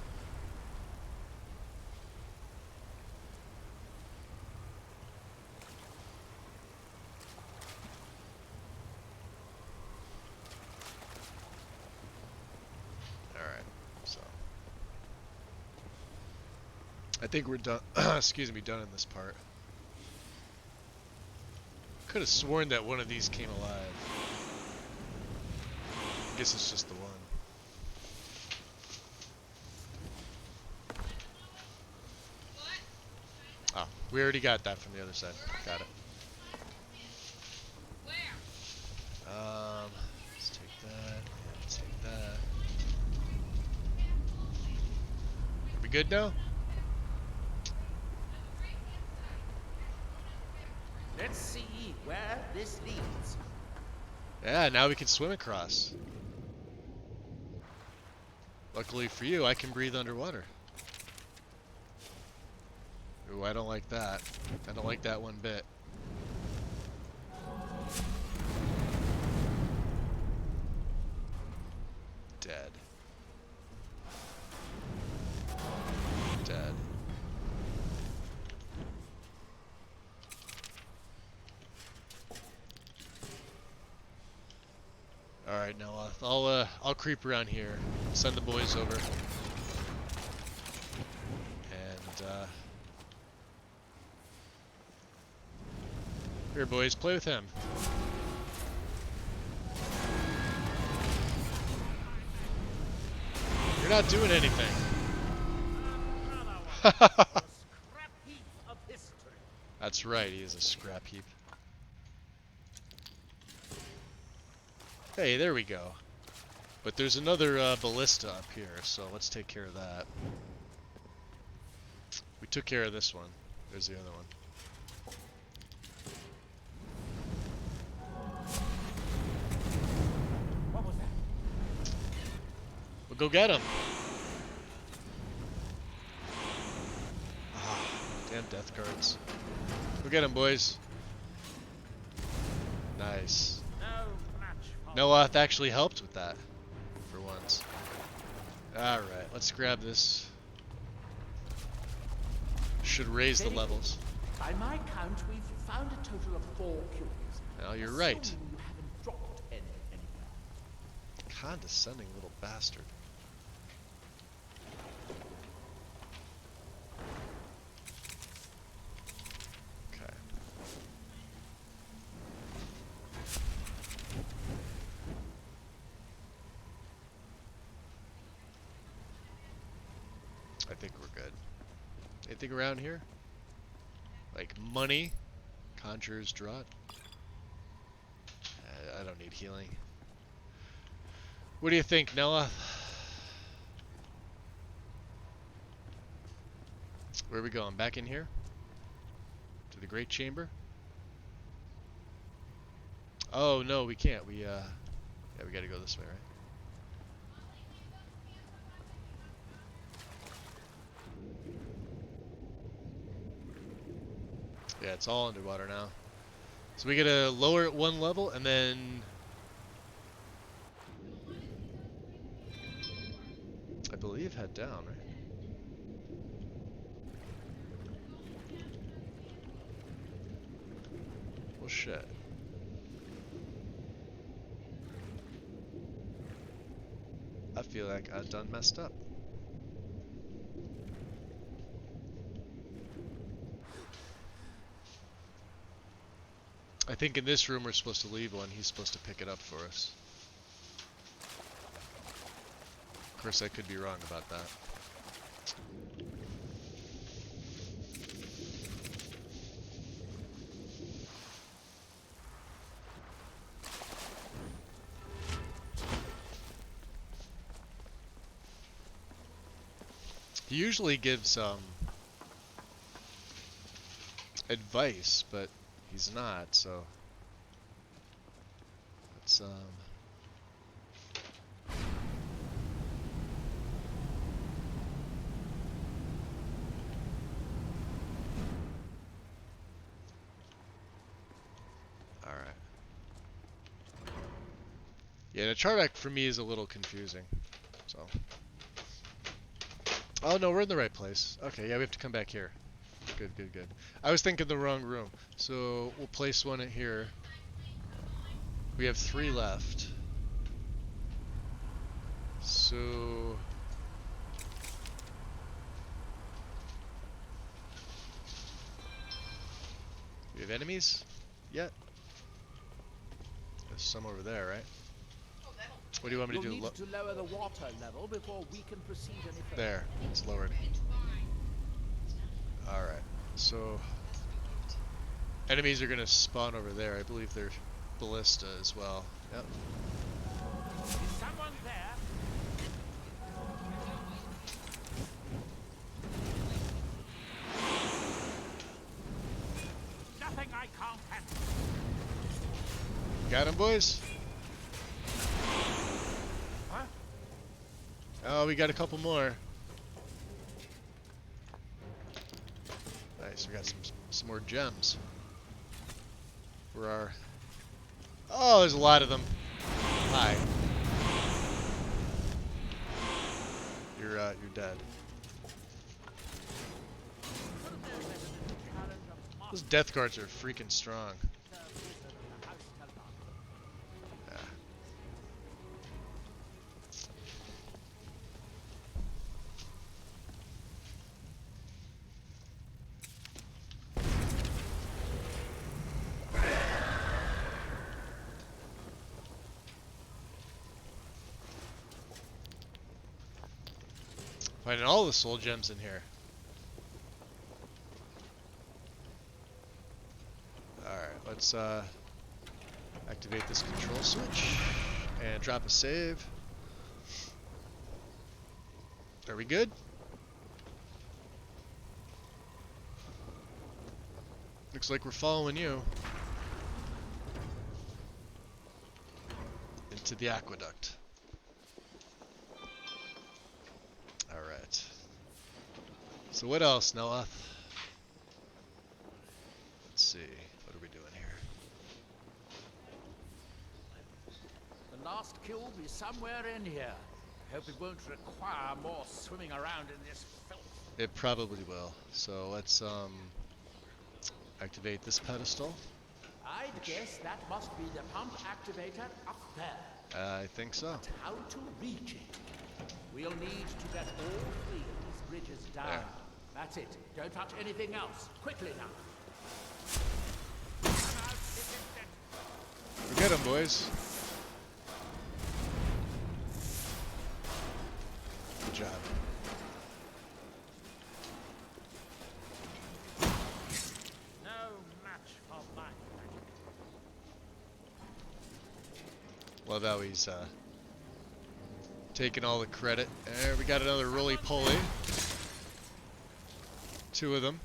Alright, so I think we're done excuse me, done in this part. Could have sworn that one of these came alive. Guess it's just the one. Oh, we already got that from the other side. Got it. Let's take that. And take that. Are we good now? Let's see where this leads. Yeah, now we can swim across. Luckily for you, I can breathe underwater. Ooh, I don't like that. I don't like that one bit. Dead. Dead. Alright, now I'll creep around here. Send the boys over. And here boys, play with him. You're not doing anything. That's right, he is a scrap heap. Hey, there we go. But there's another ballista up here, so let's take care of that. We took care of this one. There's the other one. What was that? We'll go get him. Ah, damn death cards. Go get him, boys. Nice. Noah actually helped with that, for once. Alright, let's grab this. Should raise the levels. By my count, we've found a total of 4 cures. Now you're right. Assuming you haven't dropped any anywhere. Condescending little bastard. Okay. I think we're good. Anything around here? Like money? Conjurer's Draught? I don't need healing. What do you think, Noah? Where are we going? Back in here? To the Great Chamber? Oh, no, we can't. Yeah, we gotta go this way, right? Yeah, it's all underwater now. So we gotta lower it 1 level and then I believe head down, right? Well, shit. I feel like I done messed up. I think in this room we're supposed to leave one. He's supposed to pick it up for us. Of course, I could be wrong about that. He usually gives advice, but he's not, so let's all right. Yeah, the chart act for me is a little confusing. So. Oh no, we're in the right place. Okay, yeah, we have to come back here. Good, good, good. I was thinking the wrong room. So we'll place one in here. We have 3 left. So we have enemies yet? There's some over there, right? What do you want me to do? You'll need to lower the water level before we can proceed any further. There, it's lowered. Alright, so enemies are gonna spawn over there. I believe they're ballista as well. Yep. Is someone there? Nothing I can't handle. Got him, boys? Huh? Oh, we got a couple more. Nice, we got some more gems. For our... Oh, there's a lot of them. Hi. You're dead. Those death guards are freaking strong. Yeah. Finding all the soul gems in here. Alright, let's activate this control switch and drop a save. Are we good? Looks like we're following you into the aqueduct. Alright. So what else, Noah? Let's see. What are we doing here? The last kill will be somewhere in here. Hope it won't require more swimming around in this filth. It probably will. So let's activate this pedestal. I'd guess that must be the pump activator up there. I think so. But how to reach it? We'll need to get all 3 of these bridges down. There. That's it. Don't touch anything else. Quickly now. Forget them, boys. Good job. No match for my magic. Love how he's taking all the credit. There, we got another roly-poly. 2 of them.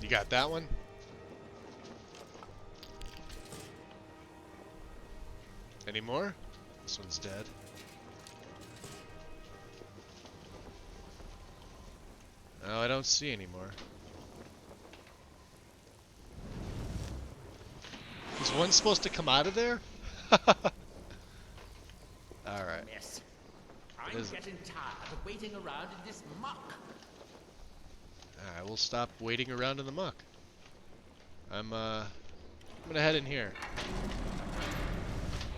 You got that one? Any more? This one's dead. No, I don't see any more. Is one supposed to come out of there? Alright. Yes. I'm getting tired of waiting around in this muck. Alright, we'll stop waiting around in the muck. I'm gonna head in here.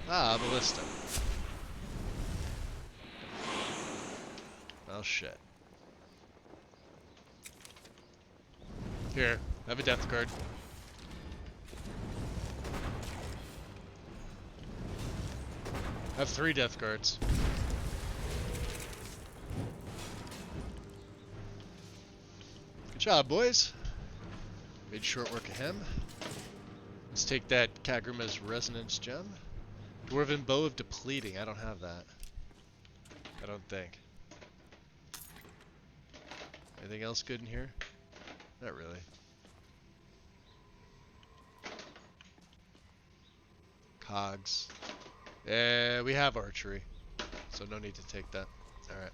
Ah, ballista. Well, shit. Here, have a death card. I have 3 death guards. Good job, boys. Made short work of him. Let's take that Kagruma's Resonance Gem. Dwarven Bow of Depleting. I don't have that. I don't think. Anything else good in here? Not really. Cogs. Yeah, we have archery, so no need to take that. Alright.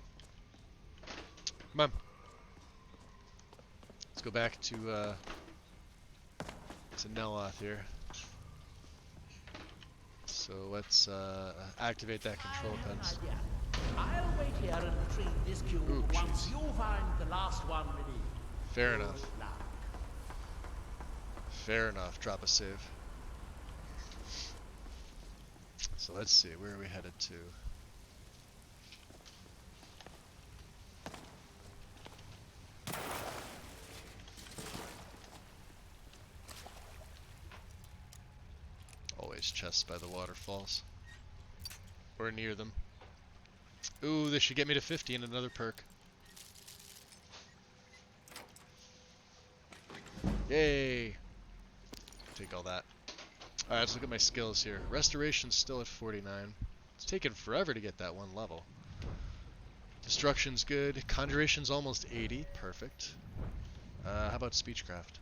Come on. Let's go back to Neloth here. So let's activate that control pens. I'll wait here and retrieve this cube once you find the last one ready. Fair enough. Fair enough. Drop a save. So let's see, where are we headed to? Always chests by the waterfalls. Or near them. Ooh, this should get me to 50 and another perk. Yay! Take all that. Alright, let's look at my skills here. Restoration's still at 49. It's taken forever to get that one level. Destruction's good. Conjuration's almost 80. Perfect. How about Speechcraft?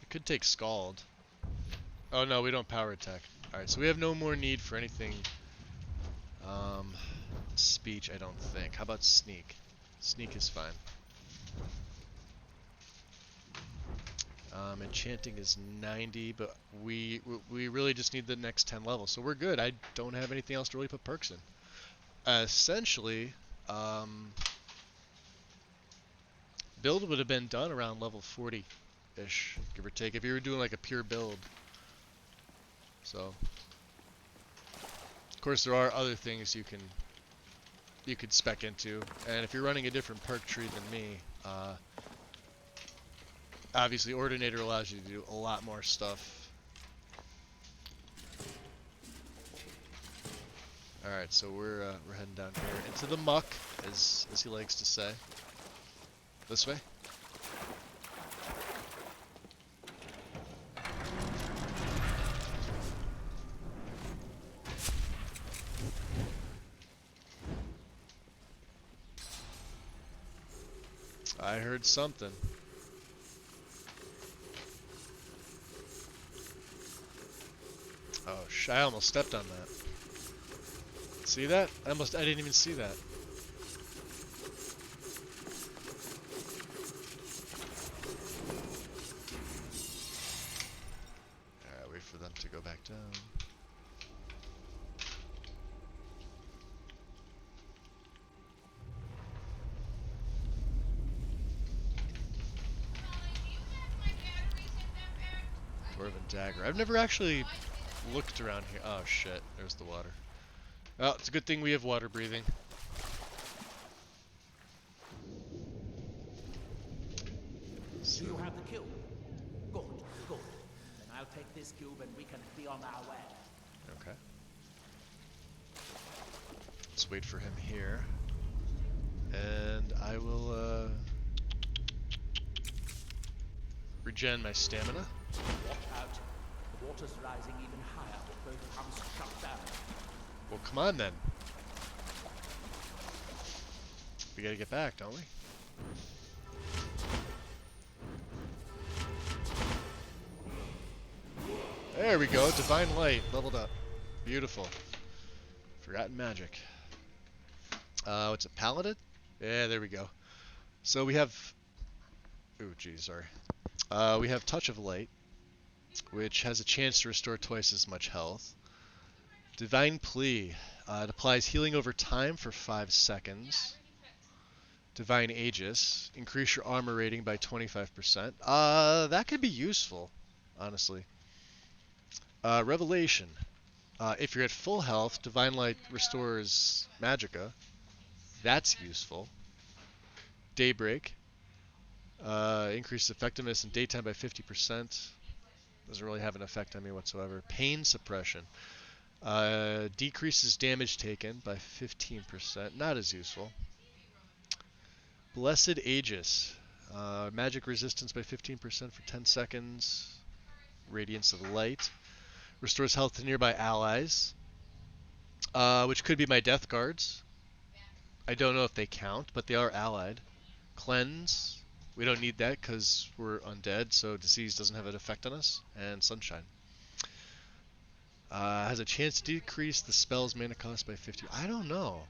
I could take Scald. Oh no, we don't power attack. Alright, so we have no more need for anything. Speech, I don't think. How about Sneak? Sneak is fine. Enchanting is 90, but we really just need the next 10 levels, so we're good. I don't have anything else to really put perks in. Essentially, build would have been done around level 40-ish, give or take, if you were doing like a pure build. So, of course, there are other things you could spec into, and if you're running a different perk tree than me, obviously Ordinator allows you to do a lot more stuff. Alright, so we're heading down here into the muck, as he likes to say. This way. I heard something. Oh, I almost stepped on that. See that? I didn't even see that. Alright, wait for them to go back down. Dwarven Dagger. I've never actually looked around here. Oh shit, there's the water. Well, it's a good thing we have water breathing. So you have the cube? Good, good. Then I'll take this cube and we can be on our way. Okay. Let's wait for him here. And I will regen my stamina. Watch out. The water's rising even higher with both pumps shut down. Well, come on then. We gotta get back, don't we? There we go. Divine Light leveled up. Beautiful. Forgotten Magic. What's it? Paladin? Yeah, there we go. So we have... Ooh, geez, sorry. We have Touch of Light, which has a chance to restore twice as much health. Divine Plea. It applies healing over time for 5 seconds. Divine Aegis. Increase your armor rating by 25%. That could be useful, honestly. Revelation. If you're at full health, Divine Light restores Magicka. That's useful. Daybreak. Increases effectiveness in daytime by 50%. Doesn't really have an effect on me whatsoever. Pain suppression. Decreases damage taken by 15%. Not as useful. Blessed Aegis. Magic resistance by 15% for 10 seconds. Radiance of Light. Restores health to nearby allies. Which could be my death guards. I don't know if they count, but they are allied. Cleanse. We don't need that because we're undead, so disease doesn't have an effect on us. And Sunshine. Has a chance to decrease the spell's mana cost by 50. I don't know.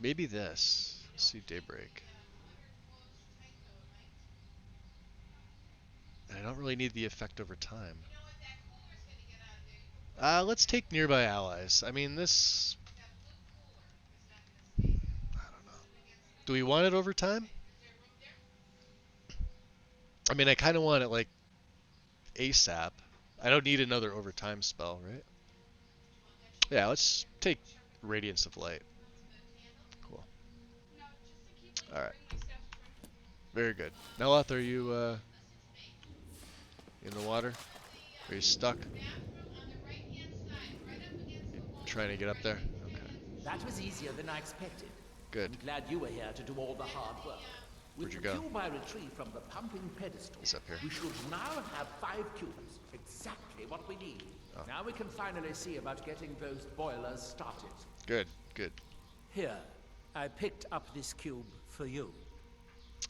Maybe this. Let's see Daybreak. I don't really need the effect over time. Let's take nearby allies. I mean, this... I don't know. Do we want it over time? I mean, I kind of want it, like, ASAP. I don't need another overtime spell, right? Yeah, let's take Radiance of Light. Cool. Alright. Very good. Neloth, are you in the water? Are you stuck? You trying to get up there? Okay. That was easier than I expected. Good. I'm glad you were here to do all the hard work. With Where'd you the go? cube I retrieved from the pumping pedestal, It's up here. we should now have 5 cubes. Exactly what we need. Oh. Now we can finally see about getting those boilers started. Good, good. Here, I picked up this cube for you.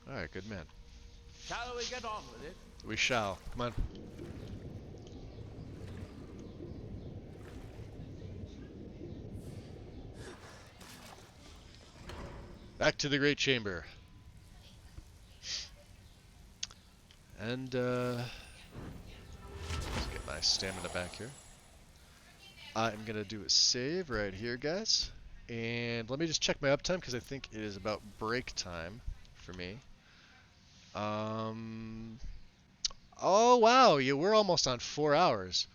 Alright, good man. Shall we get on with it? We shall. Come on. Back to the Great Chamber. And, let's get my stamina back here. I'm gonna do a save right here, guys. And let me just check my uptime, because I think it is about break time for me. Oh, wow, we're almost on 4 hours.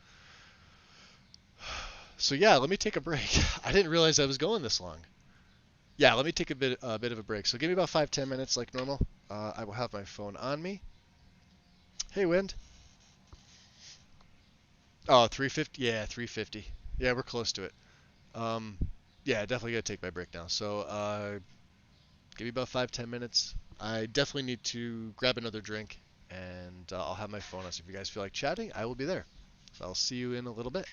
So yeah, let me take a break. I didn't realize I was going this long. Yeah, let me take a bit of a break. So give me about 5-10 minutes like normal. I will have my phone on me. Hey, Wind. Oh, 350? Yeah, 350. Yeah, we're close to it. Yeah, definitely gotta take my break now. So, give me about 5-10 minutes. I definitely need to grab another drink, and I'll have my phone on. So if you guys feel like chatting, I will be there. So I'll see you in a little bit.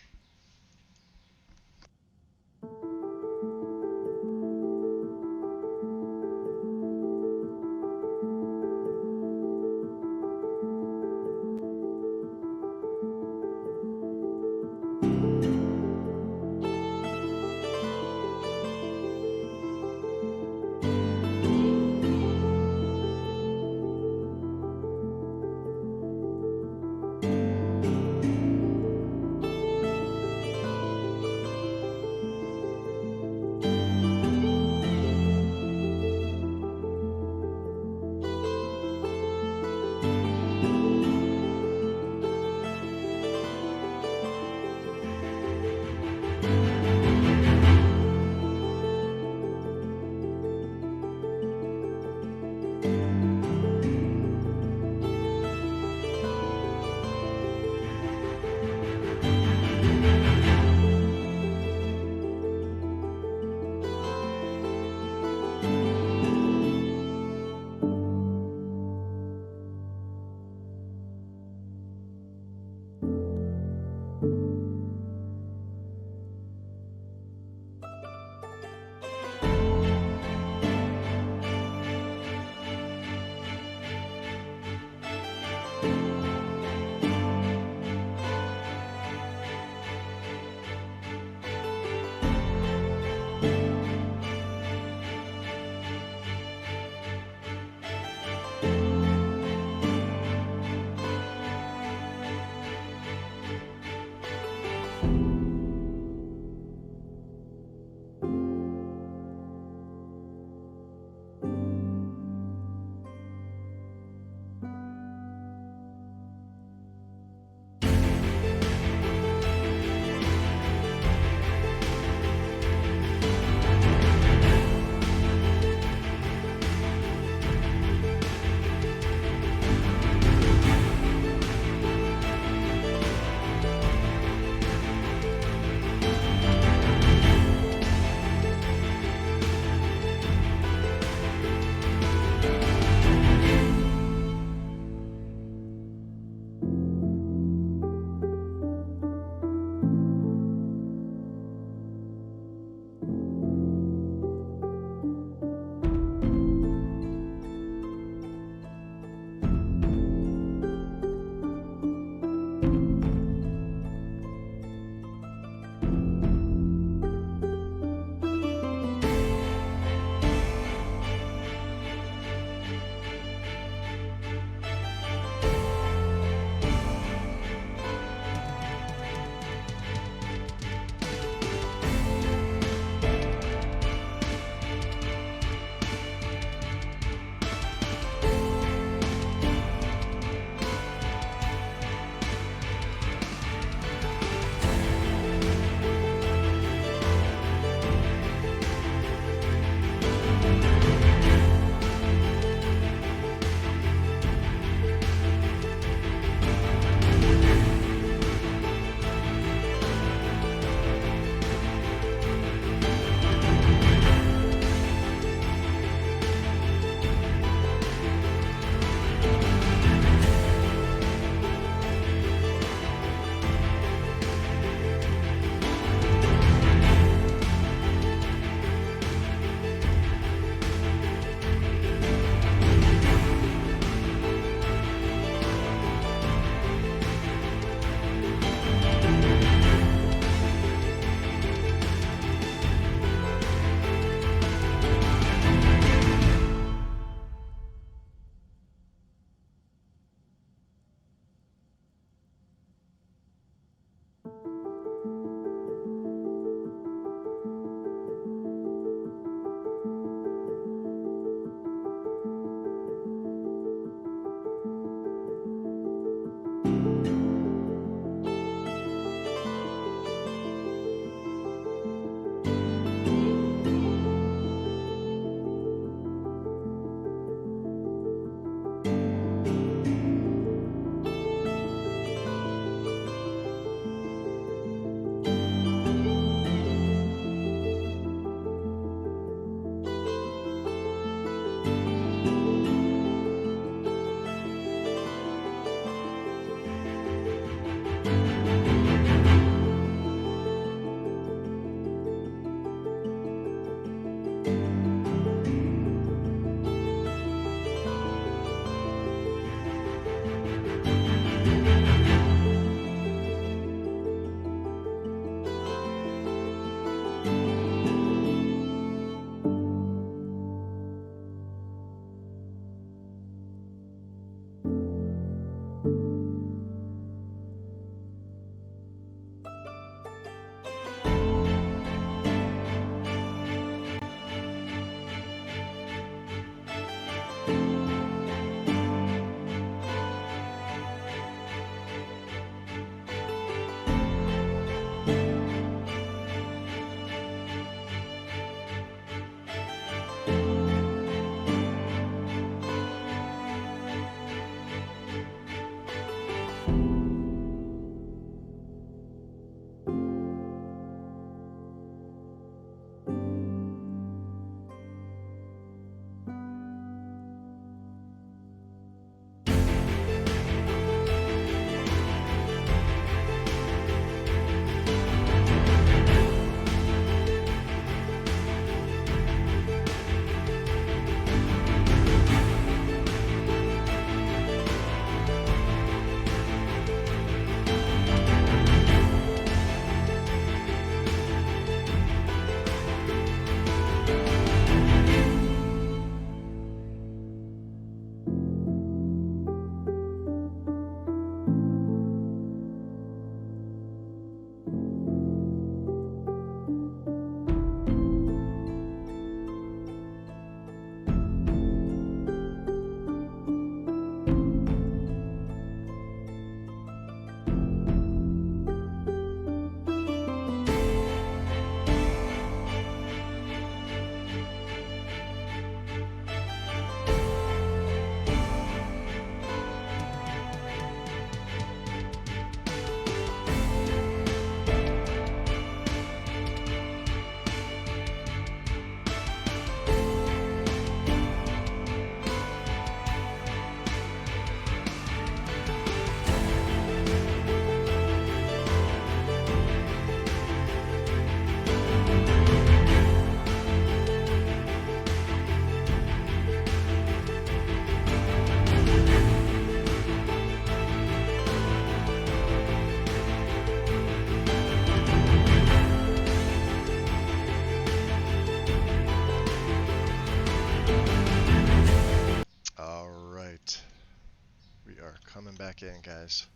back in, guys.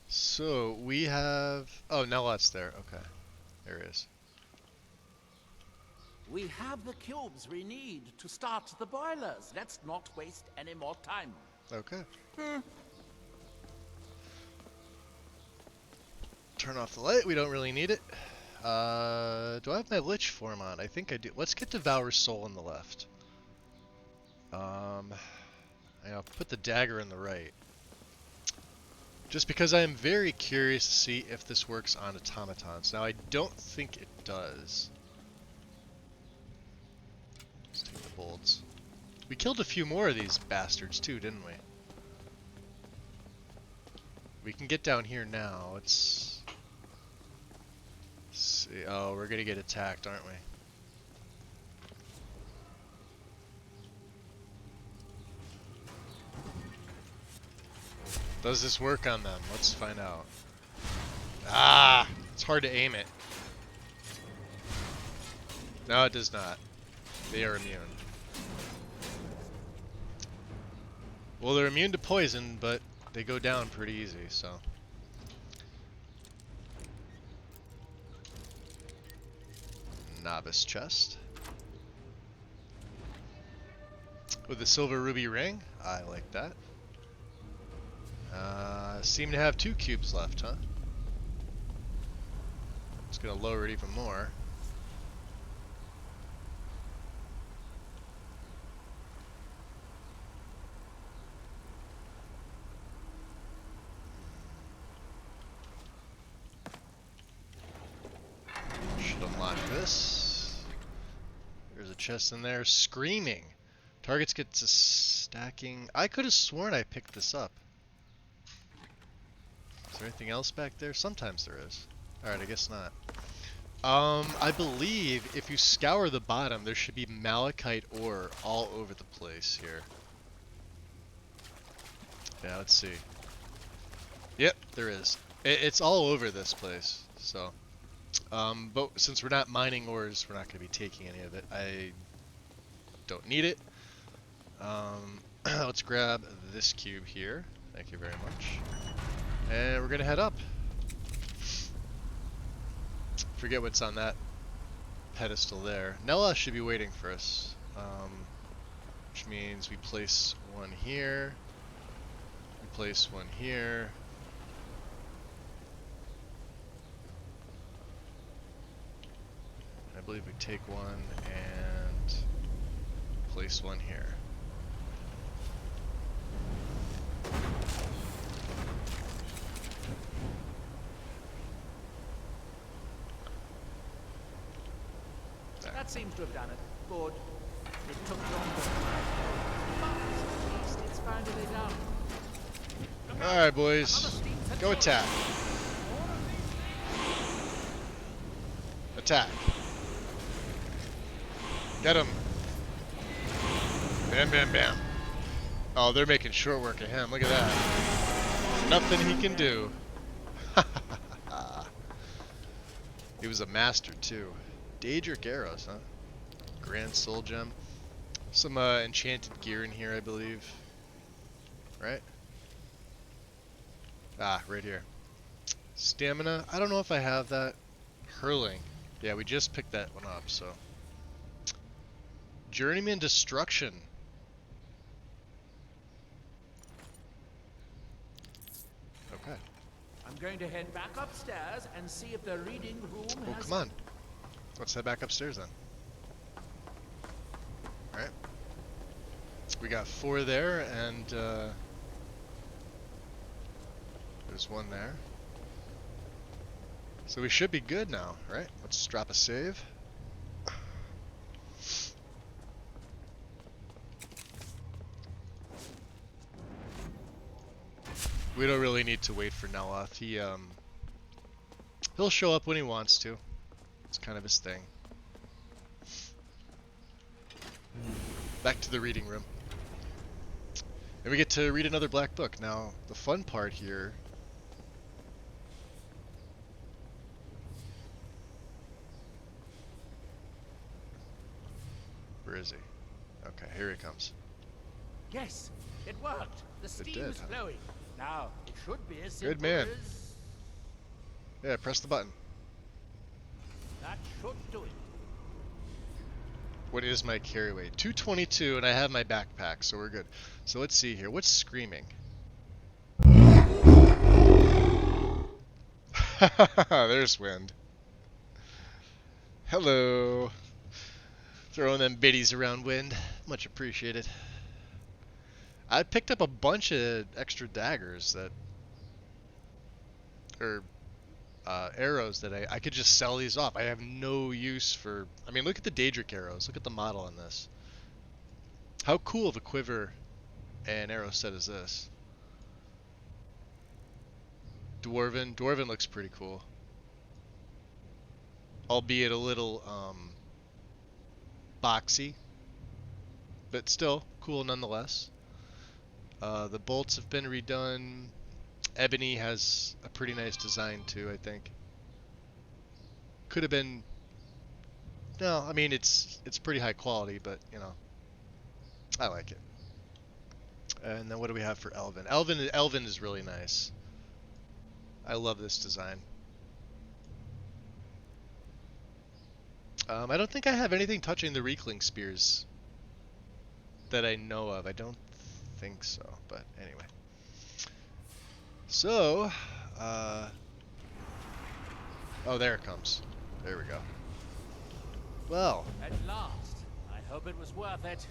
So we have... Oh, Nelot's there. Okay. There he is. We have the cubes we need to start the boilers. Let's not waste any more time. Okay. Turn off the light. We don't really need it. Do I have my Lich form on? I think I do. Let's get Devourer's Soul on the left. I'll put the dagger in the right. Just because I am very curious to see if this works on automatons. Now, I don't think it does. Let's take the bolts. We killed a few more of these bastards too, didn't we? We can get down here now. Let's see. Oh, we're gonna get attacked, aren't we? Does this work on them? Let's find out. Ah! It's hard to aim it. No, it does not. They are immune. Well, they're immune to poison, but they go down pretty easy, so. Novice chest. With the silver ruby ring. I like that. Seem to have 2 cubes left, huh? It's gonna lower it even more. Should unlock this. There's a chest in there. Screaming. Targets get to stacking. I could have sworn I picked this up. Is there anything else back there? Sometimes there is. Alright, I guess not. I believe if you scour the bottom, there should be malachite ore all over the place here. Yeah, let's see. Yep, there is. It's all over this place, so. But since we're not mining ores, we're not going to be taking any of it. I don't need it. Let's grab this cube here. Thank you very much. And we're gonna head up. Forget what's on that pedestal there. Nella should be waiting for us. Which means we place one here. We place one here. I believe we take one and place one here. That seems to have done it. Good. It took longer. But at least it's finally done. Alright, boys. Go attack. Attack. Get him. Bam, bam, bam. Oh, they're making short work of him. Look at that. Nothing he can do. He was a master, too. Daedric arrows, huh? Grand soul gem. Some enchanted gear in here, I believe. Right? Ah, right here. Stamina. I don't know if I have that. Hurling. Yeah, we just picked that one up, so. Journeyman Destruction. Okay. I'm going to head back upstairs and see if the reading room Oh, has... come on. Let's head back upstairs then. Alright. We got 4 there, and there's 1 there. So we should be good now, right? Let's drop a save. We don't really need to wait for Neloth. He'll show up when he wants to. It's kind of his thing. Back to the reading room. And we get to read another black book. Now, the fun part here... Where is he? Okay, here he comes. Yes, it worked. The steam did, is huh? flowing. Now, it should be as simple Good man. as... Yeah, press the button. That should do it. What is my carry weight? 222, and I have my backpack, so we're good. So let's see here. What's screaming? There's wind. Hello. Throwing them biddies around, wind. Much appreciated. I picked up a bunch of extra daggers that... or arrows that I could just sell these off. I have no use for... I mean, look at the Daedric arrows. Look at the model on this. How cool of a quiver and arrow set is this? Dwarven. Dwarven looks pretty cool. Albeit a little boxy. But still, cool nonetheless. The bolts have been redone. Ebony has a pretty nice design too, I think. Could have been... No, I mean, it's pretty high quality, but, you know, I like it. And then what do we have for Elven? Elven is really nice. I love this design. I don't think I have anything touching the Reekling Spears that I know of. I don't think so, but anyway. So, oh, there it comes. There we go. Well. At last. I hope it was worth it.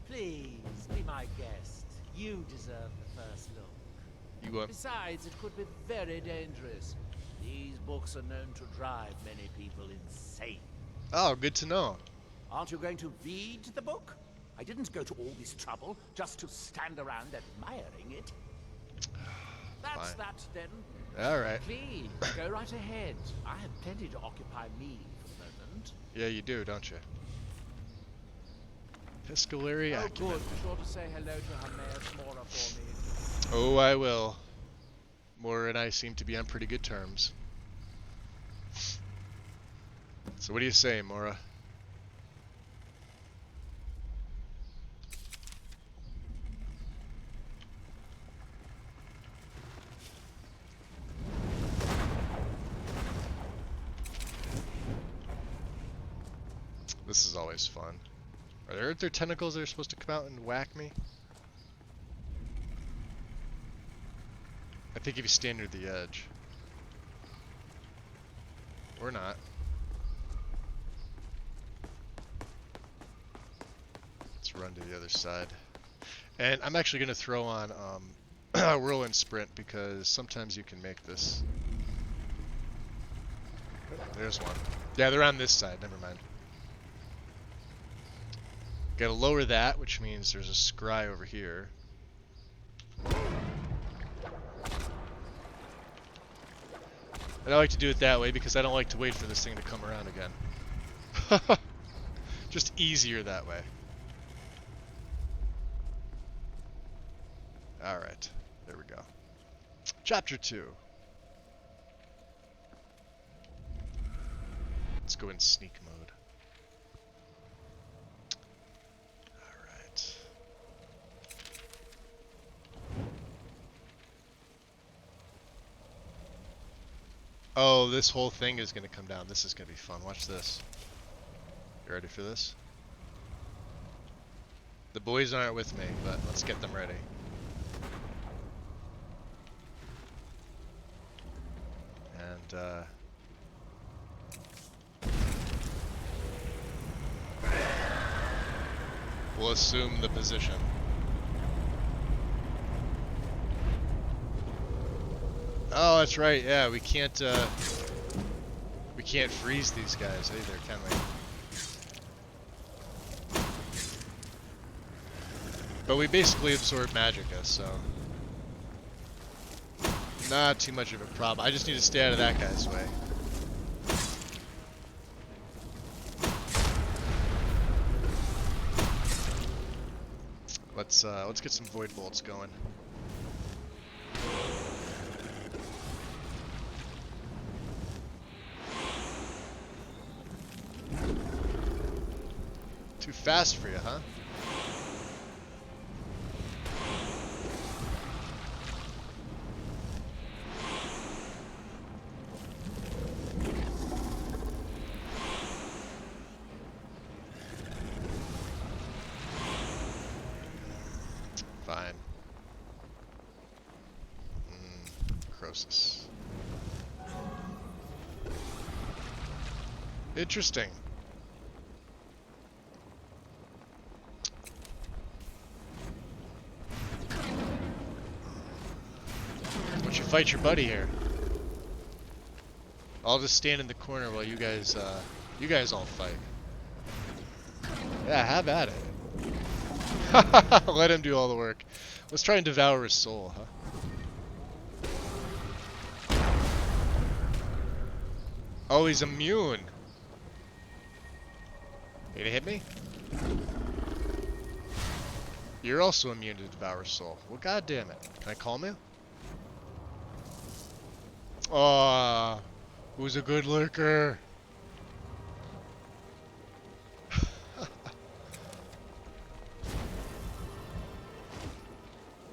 Please, be my guest. You deserve the first look. Besides, it could be very dangerous. These books are known to drive many people insane. Oh, good to know. Aren't you going to read the book? I didn't go to all this trouble just to stand around admiring it. That's Fine. that, then. All right. Please, go right ahead. I have plenty to occupy me for the moment. Yeah, you do, don't you? Piscalary Oh, acumen. good. Be sure to say hello to her mare Mora for me. Oh, I will. Mora and I seem to be on pretty good terms. So what do you say, Mora? This is always fun. Aren't there tentacles that are supposed to come out and whack me? I think if you stand near the edge. Or not. Let's run to the other side. And I'm actually going to throw on Whirlwind Sprint because sometimes you can make this. There's one. Yeah, they're on this side. Never mind. Gotta lower that, which means there's a scry over here. And I like to do it that way because I don't like to wait for this thing to come around again. Just easier that way. Alright, there we go. Chapter 2. Let's go in sneak mode. Alright. Oh, this whole thing is going to come down. This is going to be fun. Watch this. You ready for this? The boys aren't with me, but let's get them ready. And, we'll assume the position. Oh, that's right. Yeah, we can't freeze these guys either, can we? But we basically absorb magicka, so not too much of a problem. I just need to stay out of that guy's way. Let's get some void bolts going. Too fast for you, huh? Fine. Croesus. Interesting. Why don't you fight your buddy here? I'll just stand in the corner while you guys all fight. Yeah, have at it. Let him do all the work. Let's try and devour his soul, huh? Oh, he's immune. You gonna hit me? You're also immune to devour soul. Well, god damn it. Can I calm you? Oh, who's a good lurker?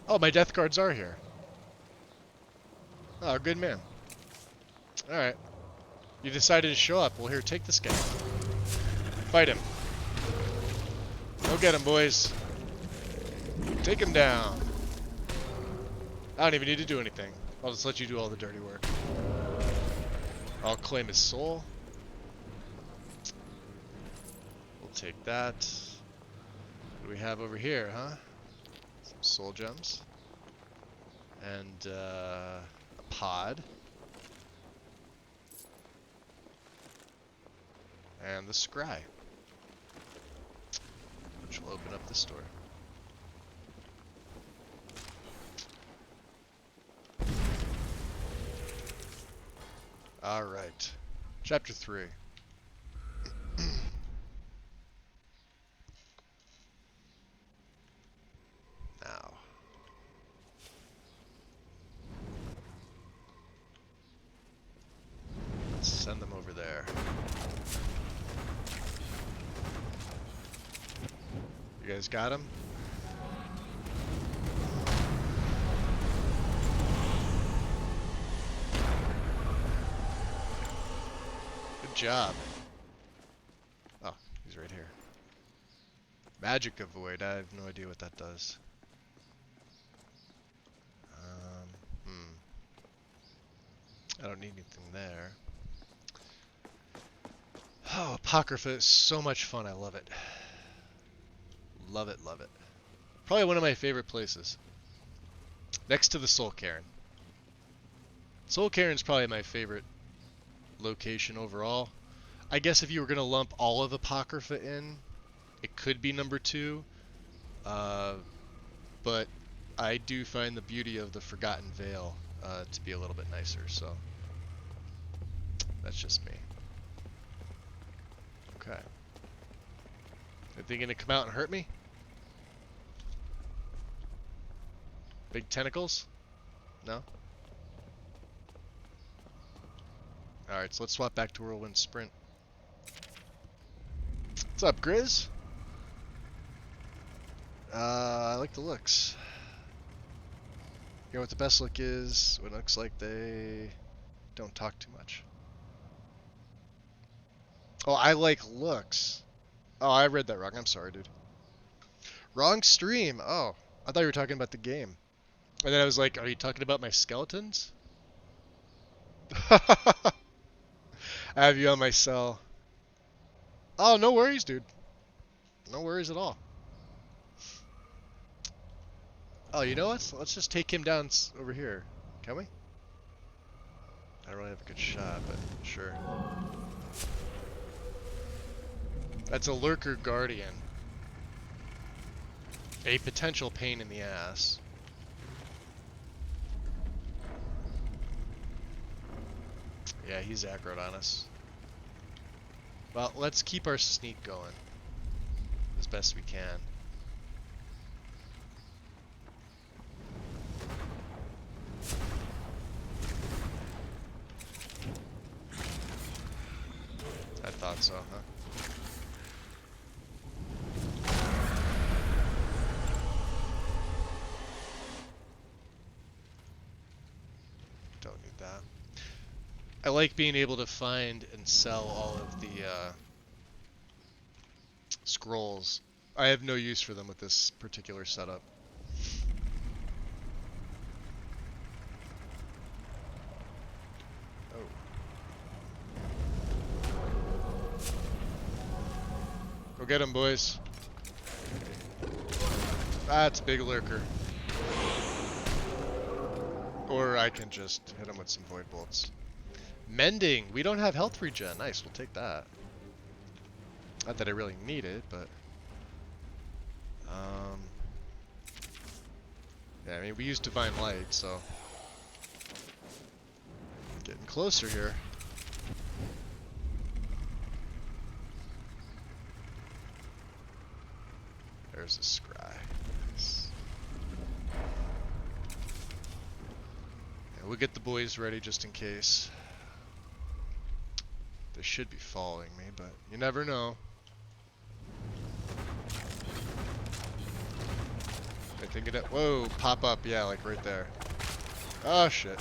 Oh, my death guards are here. Oh, good man. Alright. You decided to show up. Well, here, take this guy. Fight him. Go get him, boys. Take him down. I don't even need to do anything. I'll just let you do all the dirty work. I'll claim his soul. We'll take that. What do we have over here, huh? Some soul gems. And, a pod. And the scry. Which will open up this door. Alright. Chapter 3. Now. Let's send them over there. You guys got him? Good job. Oh, he's right here. Magic avoid. I have no idea what that does. I don't need anything there. Oh, Apocrypha is so much fun. I love it. Love it, love it. Probably one of my favorite places. Next to the Soul Cairn. Soul Cairn's probably my favorite location overall. I guess if you were going to lump all of Apocrypha in, it could be number 2. But I do find the beauty of the Forgotten Vale to be a little bit nicer, so that's just me. Okay. Are they gonna come out and hurt me? Big tentacles? No? Alright, so let's swap back to Whirlwind Sprint. What's up, Grizz? I like the looks. You know what the best look is? When it looks like they don't talk too much. Oh, I like looks. Oh, I read that wrong. I'm sorry, dude. Wrong stream. Oh, I thought you were talking about the game. And then I was like, are you talking about my skeletons? I have you on my cell. Oh, no worries, dude. No worries at all. Oh, you know what? Let's just take him down over here. Can we? I don't really have a good shot, but sure. That's a Lurker Guardian. A potential pain in the ass. Yeah, he's aggroed on us. Well, let's keep our sneak going as best we can. I thought so, huh? don't need that. I like being able to find and sell all of the scrolls. I have no use for them with this particular setup. Oh. Go get him, boys. That's a big lurker. Or I can just hit him with some void bolts. Mending! We don't have health regen. Nice, we'll take that. Not that I really need it, but... yeah, I mean, we use Divine Light, so... Getting closer here. There's a scry. Nice. Yeah, we'll get the boys ready just in case. They should be following me, but you never know. I think it. Whoa! Pop up, yeah, like right there. Oh shit!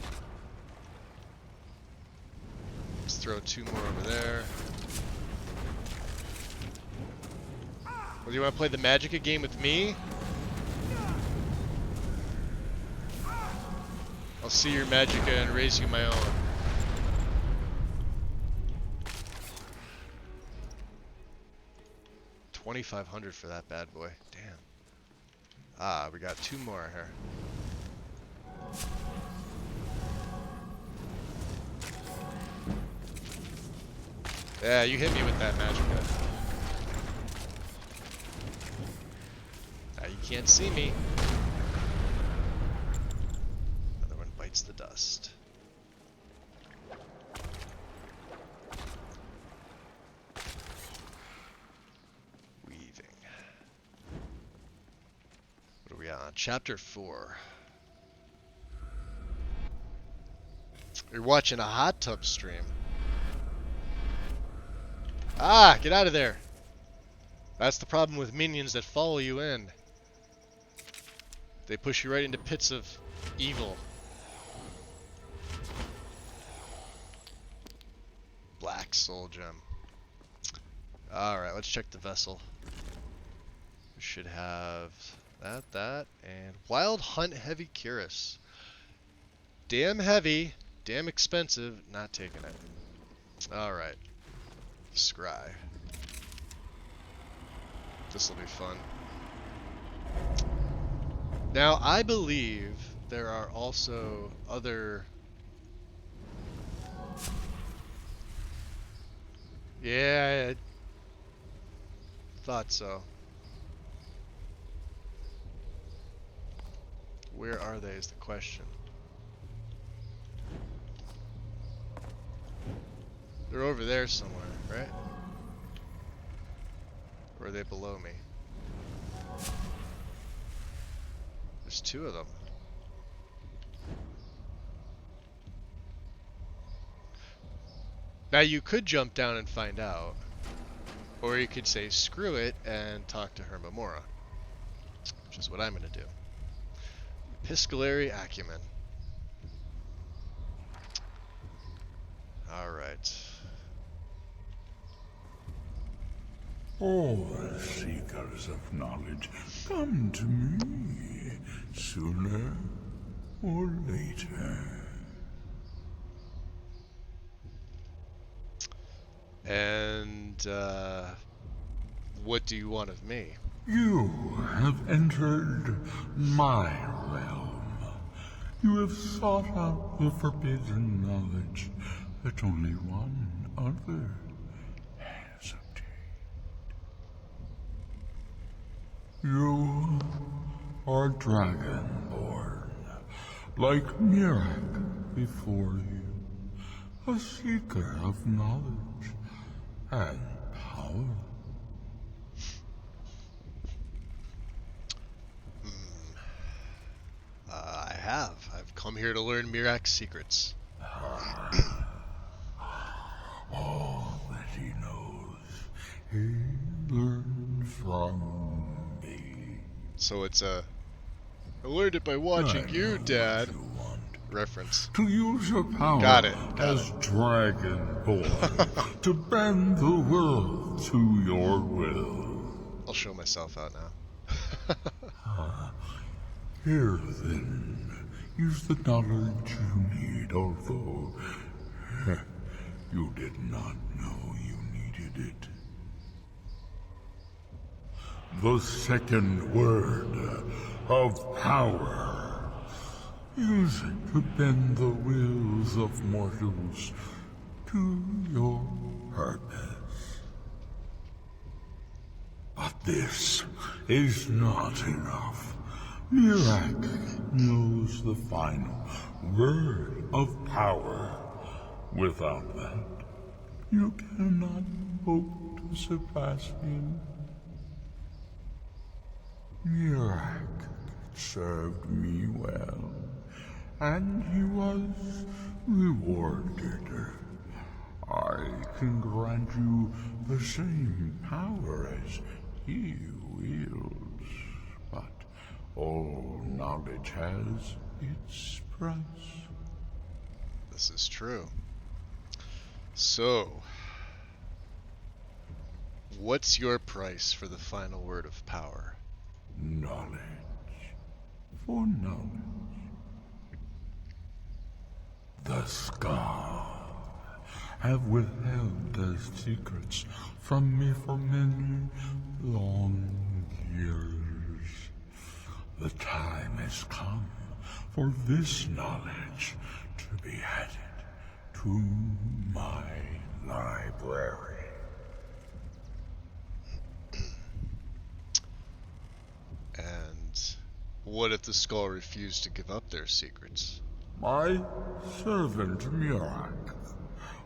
Let's throw 2 more over there. Well, do you want to play the Magicka game with me? I'll see your Magicka and raise you my own. $2,500 for that bad boy. Damn. Ah, we got 2 more here. Yeah, you hit me with that Magicka. Now you can't see me. Another one bites the dust. Chapter 4. You're watching a hot tub stream. Ah, get out of there. That's the problem with minions that follow you in. They push you right into pits of evil. Black soul gem. Alright, let's check the vessel. We should have... that, and Wild Hunt Heavy Cuirass. Damn heavy, damn expensive, not taking it. Alright. Scry. This'll be fun. Now, I believe there are also other... Yeah, I thought so. Where are they is the question. They're over there somewhere, right? Or are they below me? There's 2 of them. Now you could jump down and find out. Or you could say screw it and talk to Hermamora. Which is what I'm going to do. Epistolary acumen. Alright. All seekers of knowledge, come to me, sooner or later. And, what do you want of me? You have entered my realm. You have sought out the forbidden knowledge that only one other has obtained. You are dragonborn, like Mirak before you, a seeker of knowledge and power. I have. I've come here to learn Mirak's secrets. All that he knows, he learned from me. So it's I learned it by watching you, Dad. You want reference. To use your power Got it. as Dragonborn to bend the world to your will. I'll show myself out now. Here then, use the knowledge you need, although you did not know you needed it. The second word of power. Use it to bend the wills of mortals to your purpose. But this is not enough. Mirak knows the final word of power. Without that, you cannot hope to surpass him. Mirak served me well, and he was rewarded. I can grant you the same power as he wields, but all knowledge has its price. This is true. So, what's your price for the final word of power? Knowledge. For knowledge. The Skaal have withheld their secrets from me for many long years. The time has come for this knowledge to be added to my library. And what if the Skaal refused to give up their secrets? My servant Mirak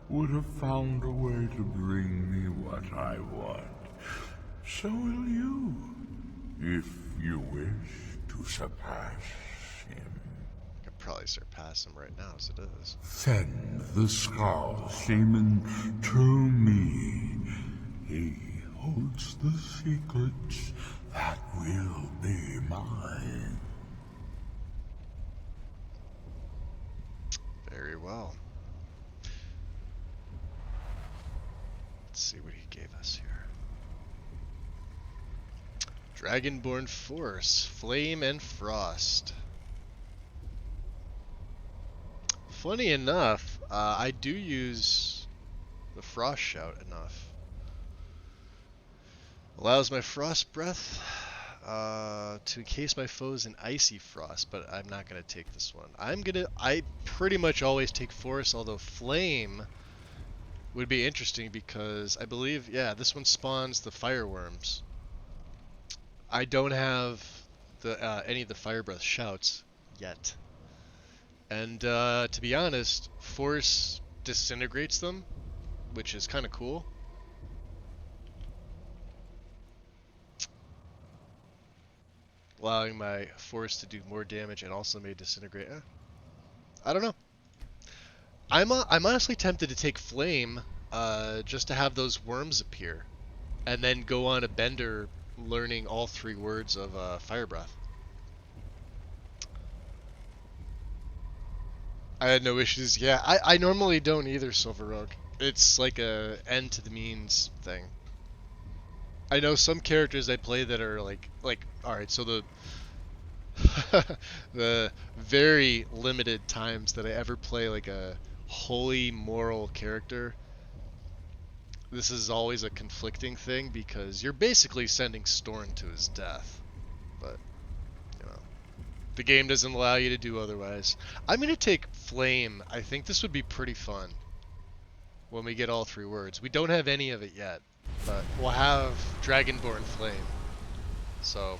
would have found a way to bring me what I want. So will you, if you wish to surpass him. I could probably surpass him right now as it is. Send the Skaal shaman to me. He holds the secrets that will be mine. Very well. Let's see what he gave us here. Dragonborn Force, Flame and Frost. Funny enough, I do use the Frost Shout enough. Allows my Frost Breath to encase my foes in icy frost, but I'm not going to take this one. I pretty much always take Force, although Flame would be interesting because I believe, yeah, this one spawns the fireworms. I don't have the any of the Fire Breath shouts yet. And to be honest, Force disintegrates them, which is kind of cool. Allowing my Force to do more damage and also may disintegrate. I don't know. I'm honestly tempted to take Flame just to have those worms appear and then go on a bender learning all 3 words of Fire Breath. I had no issues. Yeah, I normally don't either, Silver Rogue. It's like a end to the means thing. I know some characters I play that are like alright, so the the very limited times that I ever play like a holy moral character, this is always a conflicting thing because you're basically sending Storn to his death. But, you know, the game doesn't allow you to do otherwise. I'm going to take Flame. I think this would be pretty fun when we get all 3 words. We don't have any of it yet, but we'll have Dragonborn Flame. So,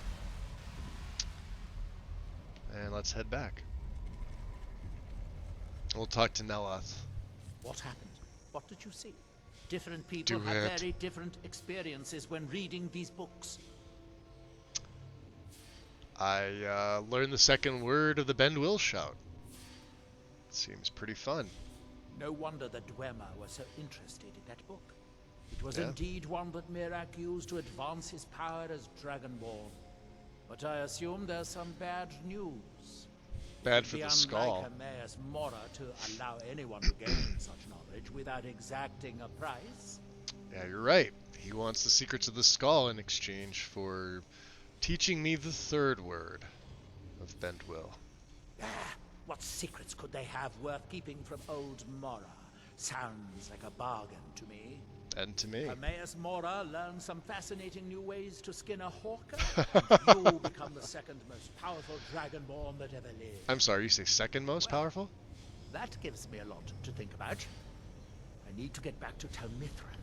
and let's head back. We'll talk to Neloth. What happened? What did you see? Different people Do have it. very different experiences when reading these books. I learned the second word of the Bend Will shout. Seems pretty fun. No wonder the Dwemer were so interested in that book. It was Yeah. indeed one that Mirak used to advance his power as Dragonborn. But I assume there's some bad news. Bad for It'd the be Skaal. unlike Emmaus Mora to allow anyone to gain such knowledge without exacting a price. Yeah, you're right. He wants the secrets of the Skaal in exchange for teaching me the third word of Bendwill. What secrets could they have worth keeping from old Mora? Sounds like a bargain to me. And to me. Emmaus Mora learned some fascinating new ways to skin a hawker, and you become the second most powerful dragonborn that ever lived. I'm sorry, you say second most powerful? That gives me a lot to think about. I need to get back to Telmithran.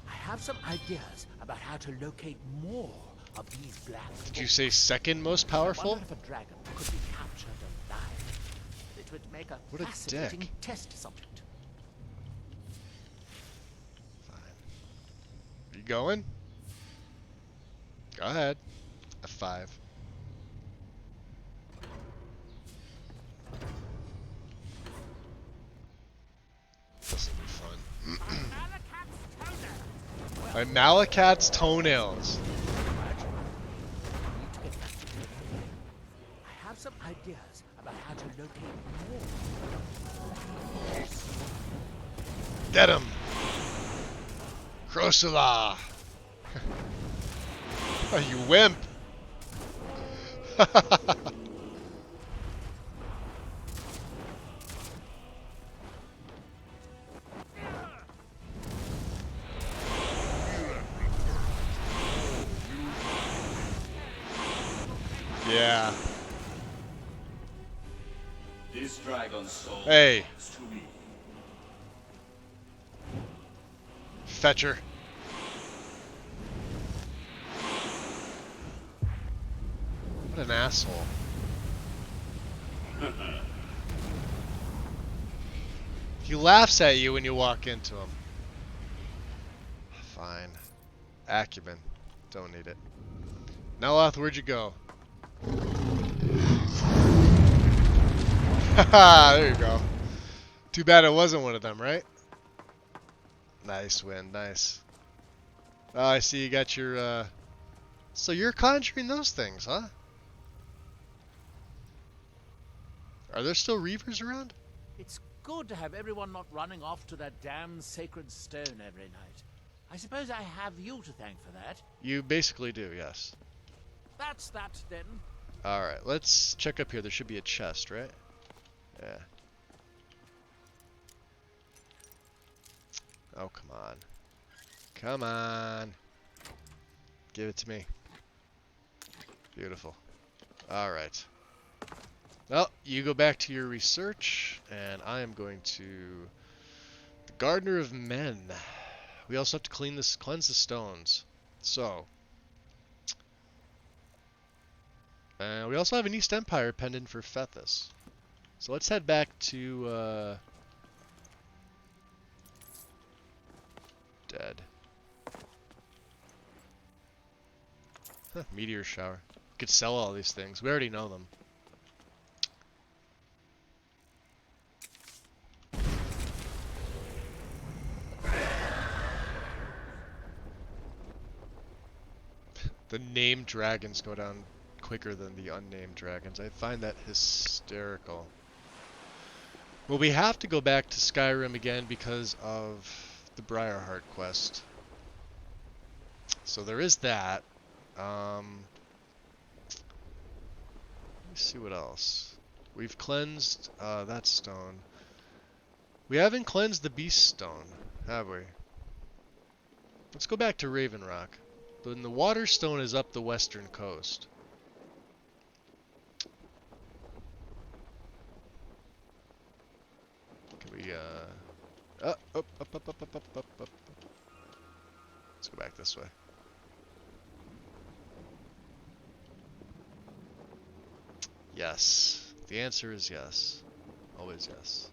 I have some ideas about how to locate more of these black Did you say second most powerful? I wonder if a dragon could be captured alive. It would make a What a fascinating dick. test subject. You going? Go ahead. A 5. This will be fun. My Malakat's toenails. I have some ideas about how to locate more. Get him! Crosula! Oh, you wimp! Yeah. This dragon's soul Hey. belongs to me. Fetcher. What an asshole. He laughs at you when you walk into him. Fine. Acumen. Don't need it. Neloth, where'd you go? Haha, there you go. Too bad it wasn't one of them, right? Nice win, nice. Oh, I see you got your, So you're conjuring those things, huh? Are there still Reavers around? It's good to have everyone not running off to that damn sacred stone every night. I suppose I have you to thank for that. You basically do, yes. That's that, then. Alright, let's check up here. There should be a chest, right? Yeah. Oh, come on. Come on. Give it to me. Beautiful. Alright. Well, you go back to your research, and I am going to the Gardener of Men. We also have to cleanse the stones. So, we also have an East Empire pendant for Fethus. So let's head back to Dead. Huh, meteor shower. We could sell all these things. We already know them. The named dragons go down quicker than the unnamed dragons. I find that hysterical. Well, we have to go back to Skyrim again because of the Briarheart quest. So there is that. Let me see what else. We've cleansed that stone. We haven't cleansed the Beast Stone, have we? Let's go back to Raven Rock. Then the Water Stone is up the western coast. Can we, up. Let's go back this way. Yes. The answer is yes. Always yes.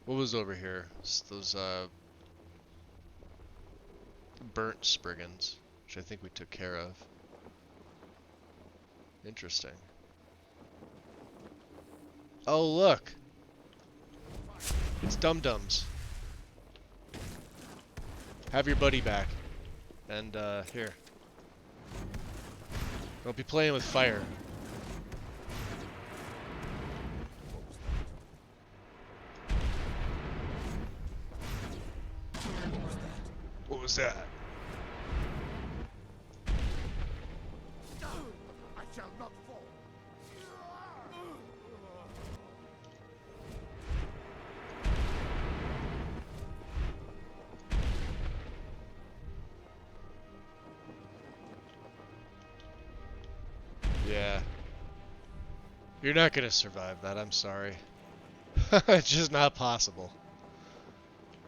What was over here? Those, burnt Spriggans, which I think we took care of. Interesting. Oh, look! It's Dum-Dums. Have your buddy back. And, here. Don't be playing with fire. What was that? I shall not fall. Yeah. You're not gonna survive that, I'm sorry. It's just not possible.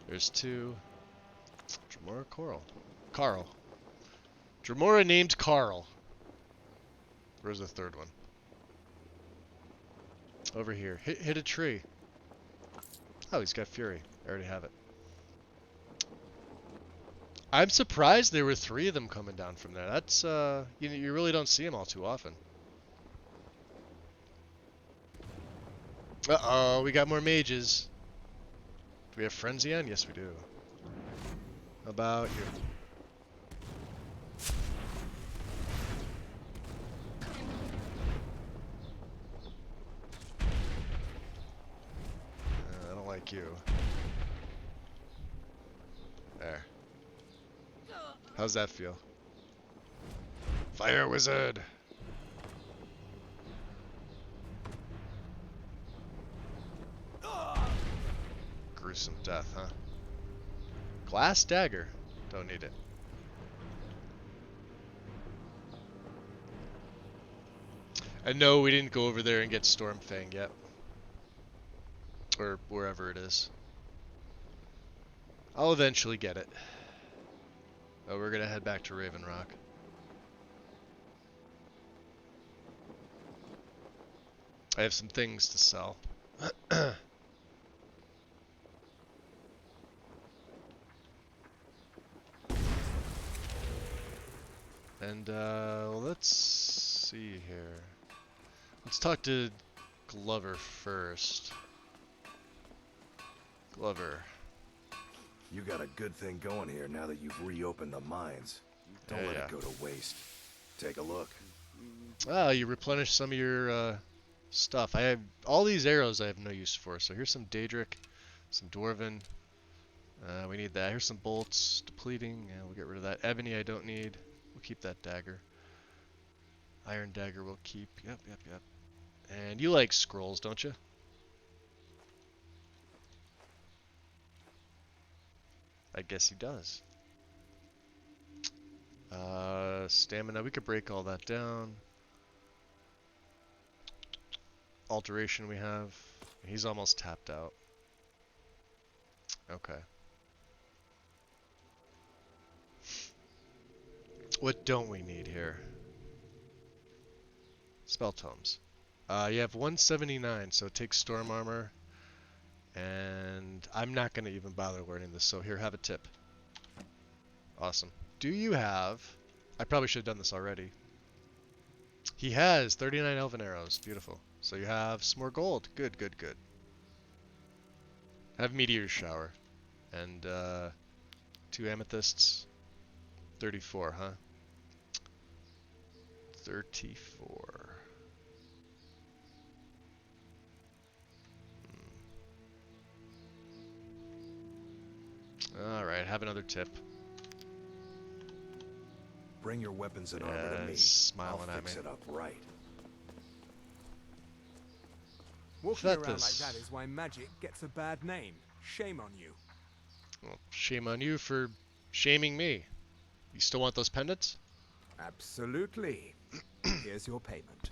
There's two. Dremora Coral. Carl. Dremora named Carl. Where's the third one? Over here. Hit a tree. Oh, he's got Fury. I already have it. I'm surprised there were 3 of them coming down from there. That's, you really don't see them all too often. Uh-oh, we got more mages. Do we have Frenzy on? Yes, we do. How about you? I don't like you. There. How's that feel? Fire Wizard! Gruesome death, huh? Glass dagger. Don't need it. And no, we didn't go over there and get Stormfang yet. Or wherever it is. I'll eventually get it. Oh, we're gonna head back to Raven Rock. I have some things to sell. And, let's see here. Let's talk to Glover first. Glover. You got a good thing going here now that you've reopened the mines. Don't let it go to waste. Take a look. Ah, you replenish some of your, stuff. I have all these arrows I have no use for. So here's some Daedric, some Dwarven. We need that. Here's some bolts, depleting. Yeah, we'll get rid of that. Ebony I don't need. We'll keep that dagger. Iron dagger we'll keep. Yep. And you like scrolls, don't you? I guess he does. Stamina, we could break all that down. Alteration we have. He's almost tapped out. Okay. What don't we need here? Spell tomes. You have 179, so take storm armor. And I'm not going to even bother learning this, so here, have a tip. Awesome. Do you have... I probably should have done this already. He has 39 elven arrows. Beautiful. So you have some more gold. Good. Have meteor shower. And, 2 amethysts. 34, huh? 34. Alright, have another tip. Bring your weapons and armor to me. Smiling I'll at me. fix it up right. Walking around like Fethus. that is why magic gets a bad name. Shame on you. Well, shame on you for shaming me. You still want those pendants? Absolutely. Here's your payment.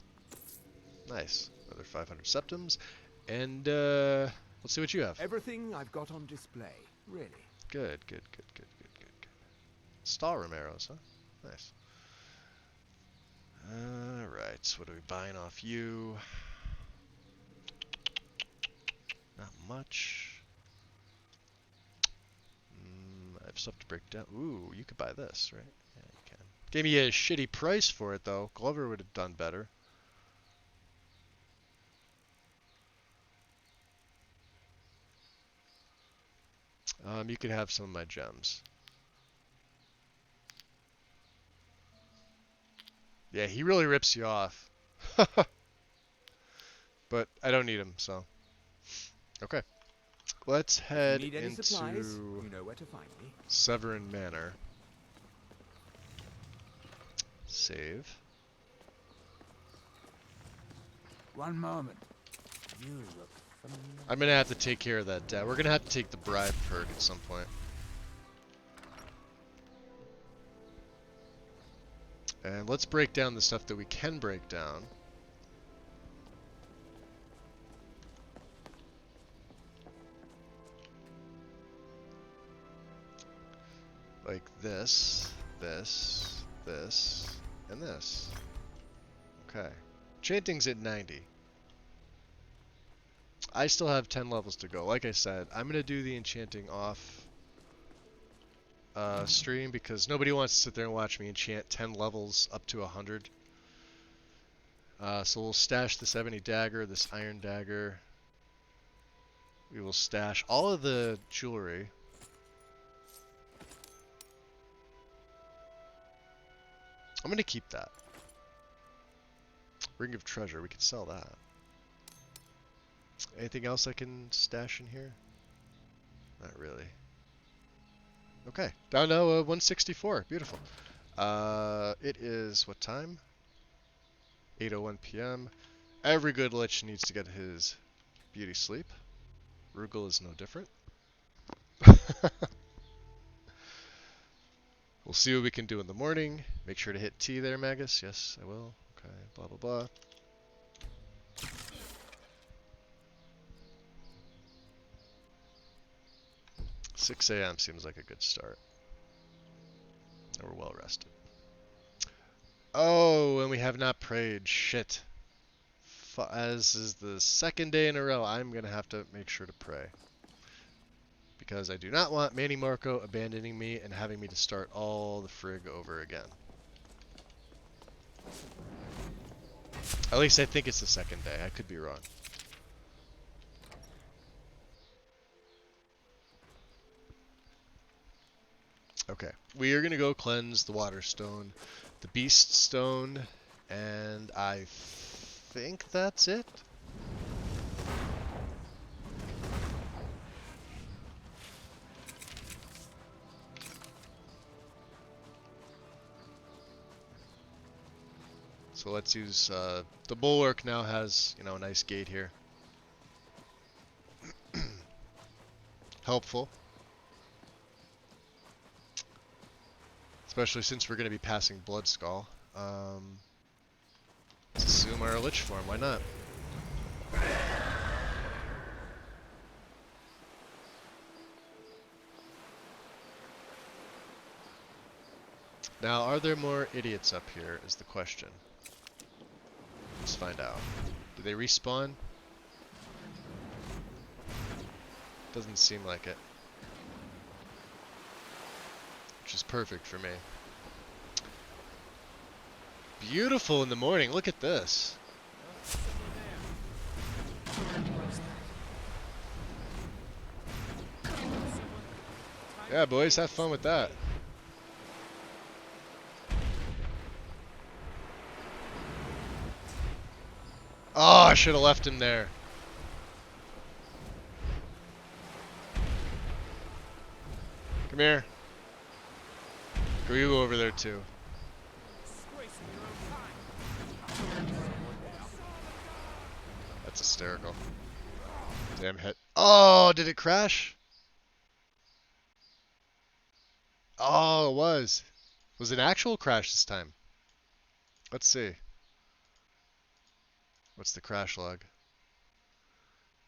Nice. Another 500 septums. And, let's see what you have. Everything I've got on display, really. Good. Stahlroom arrows, huh? Nice. Alright, what are we buying off you? Not much. I have stuff to break down. Ooh, you could buy this, right? Yeah, you can. Gave me a shitty price for it, though. Glover would have done better. You could have some of my gems. Yeah, he really rips you off. But I don't need him, so. Okay. let's head Need any supplies? into You know where to find me. Severin Manor. Save. One moment. You look familiar. I'm gonna have to take care of that debt. We're gonna have to take the bribe perk at some point. And let's break down the stuff that we can break down. Like this, this, this, and this. Okay. Enchanting's at 90. I still have 10 levels to go. Like I said, I'm going to do the enchanting off stream because nobody wants to sit there and watch me enchant 10 levels up to 100. So we'll stash this ebony dagger, this iron dagger. We will stash all of the jewelry. I'm going to keep that. Ring of Treasure, we could sell that. Anything else I can stash in here? Not really. Okay, down to 164. Beautiful. It is what time? 8:01 p.m. Every good lich needs to get his beauty sleep. Rugil is no different. We'll see what we can do in the morning. Make sure to hit T there, Magus. Yes, I will. Okay, blah, blah, blah. 6 a.m. seems like a good start. And we're well rested. Oh, and we have not prayed. Shit. As is the second day in a row, I'm going to have to make sure to pray. Because I do not want Manny Marco abandoning me and having me to start all the frig over again. At least I think it's the second day. I could be wrong. Okay, we are going to go cleanse the water stone, the beast stone, and I think that's it. So let's use, the bulwark now has, a nice gate here. Helpful. Especially since we're going to be passing Blood Skaal. Let's assume our lich form, why not? Now, are there more idiots up here is the question. Let's find out. Do they respawn? Doesn't seem like it. Which is perfect for me. Beautiful in the morning. Look at this. Yeah, boys, have fun with that. Oh, I should have left him there. Come here. Go, you go over there too. That's hysterical. Damn hit. Oh, did it crash? Oh, it was. Was it an actual crash this time? Let's see. What's the crash log?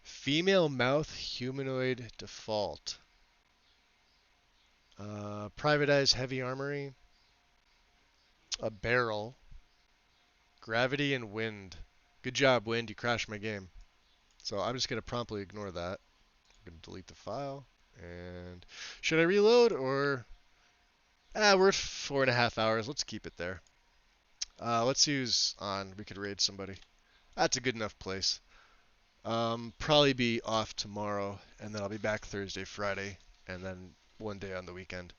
Female mouth humanoid default. Privatized heavy armory. A barrel. Gravity and wind. Good job, wind. You crashed my game. So I'm just going to promptly ignore that. I'm going to delete the file. And should I reload or... we're at 4.5 hours. Let's keep it there. Let's use on. We could raid somebody. That's a good enough place. Probably be off tomorrow, and then I'll be back Thursday, Friday, and then one day on the weekend.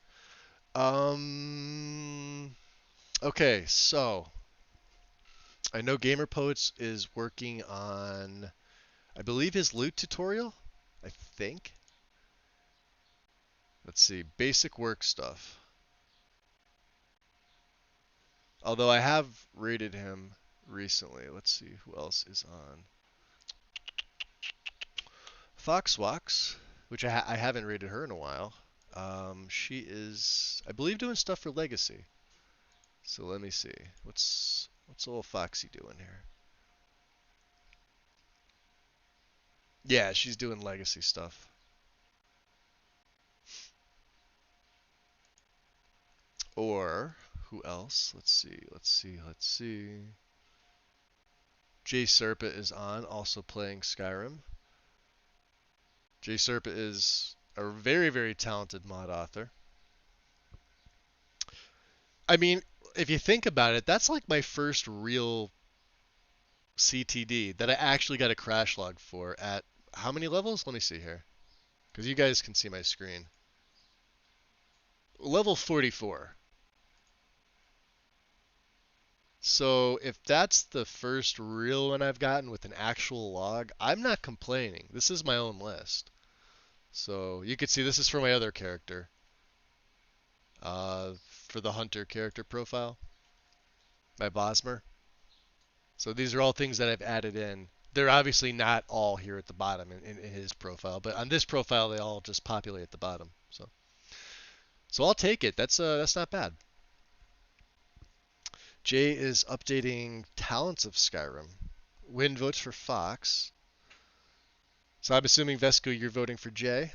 Okay, so I know Gamer Poets is working on, I believe, his loot tutorial. I think. Let's see, basic work stuff. Although I have rated him recently. Let's see who else is on. Foxwax, which I haven't rated her in a while. She is, I believe, doing stuff for Legacy. So let me see. What's old Foxy doing here? Yeah, she's doing Legacy stuff. Or who else? Let's see. Jay Serpa is on, also playing Skyrim. Jay Serpa is a very, very talented mod author. I mean, if you think about it, that's like my first real CTD that I actually got a crash log for at how many levels? Let me see here. Because you guys can see my screen. Level 44. So if that's the first real one I've gotten with an actual log, I'm not complaining. This is my own list. So you could see this is for my other character. For the Hunter character profile. My Bosmer. So these are all things that I've added in. They're obviously not all here at the bottom in his profile, but on this profile they all just populate at the bottom. So I'll take it. That's not bad. Jay is updating talents of Skyrim. Win votes for Fox. So I'm assuming Vesco, you're voting for Jay.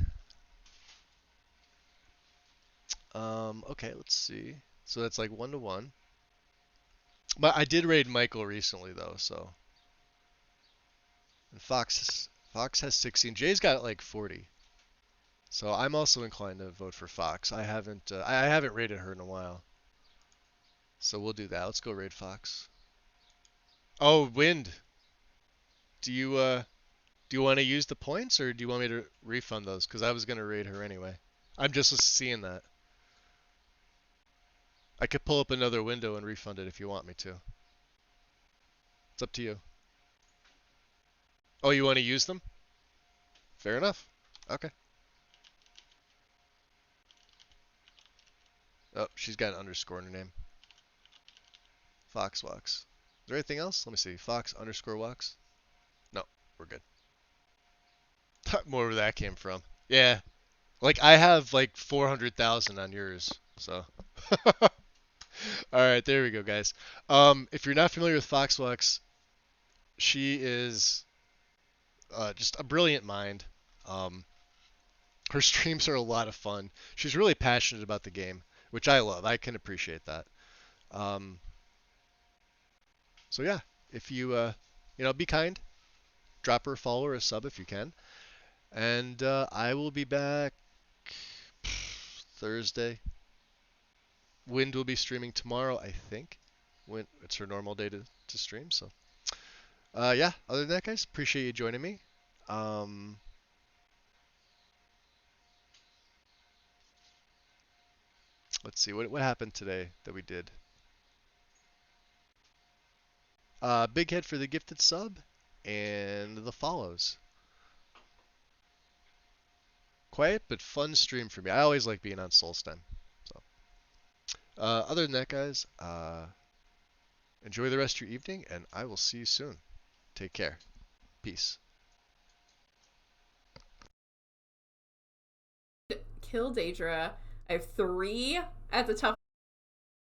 Okay, let's see. So that's like 1-1. But I did raid Michael recently though, so. And Fox has 16. Jay's got like 40. So I'm also inclined to vote for Fox. I haven't raided her in a while. So we'll do that. Let's go raid Fox. Oh, Wind. Do you want to use the points or do you want me to refund those? Because I was gonna raid her anyway. I'm just seeing that. I could pull up another window and refund it if you want me to. It's up to you. Oh, you want to use them? Fair enough. Okay. Oh, she's got an underscore in her name. Foxwalks. Is there anything else? Let me see. Fox underscore walks. No, we're good. More where that came from. Yeah. Like I have like 400,000 on yours, so. All right, there we go, guys. If you're not familiar with Foxwalks, she is just a brilliant mind. Um, her streams are a lot of fun. She's really passionate about the game, which I love. I can appreciate that. Um, so yeah, if you be kind, drop her a follow or a sub if you can, and I will be back Thursday. Wind will be streaming tomorrow, I think. When it's her normal day to stream. So yeah. Other than that, guys, appreciate you joining me. Let's see what happened today that we did. Big head for the gifted sub and the follows. Quiet but fun stream for me. I always like being on Solstem. So other than that, guys, enjoy the rest of your evening, and I will see you soon. Take care. Peace. Kill Daedra. I have 3 at the top.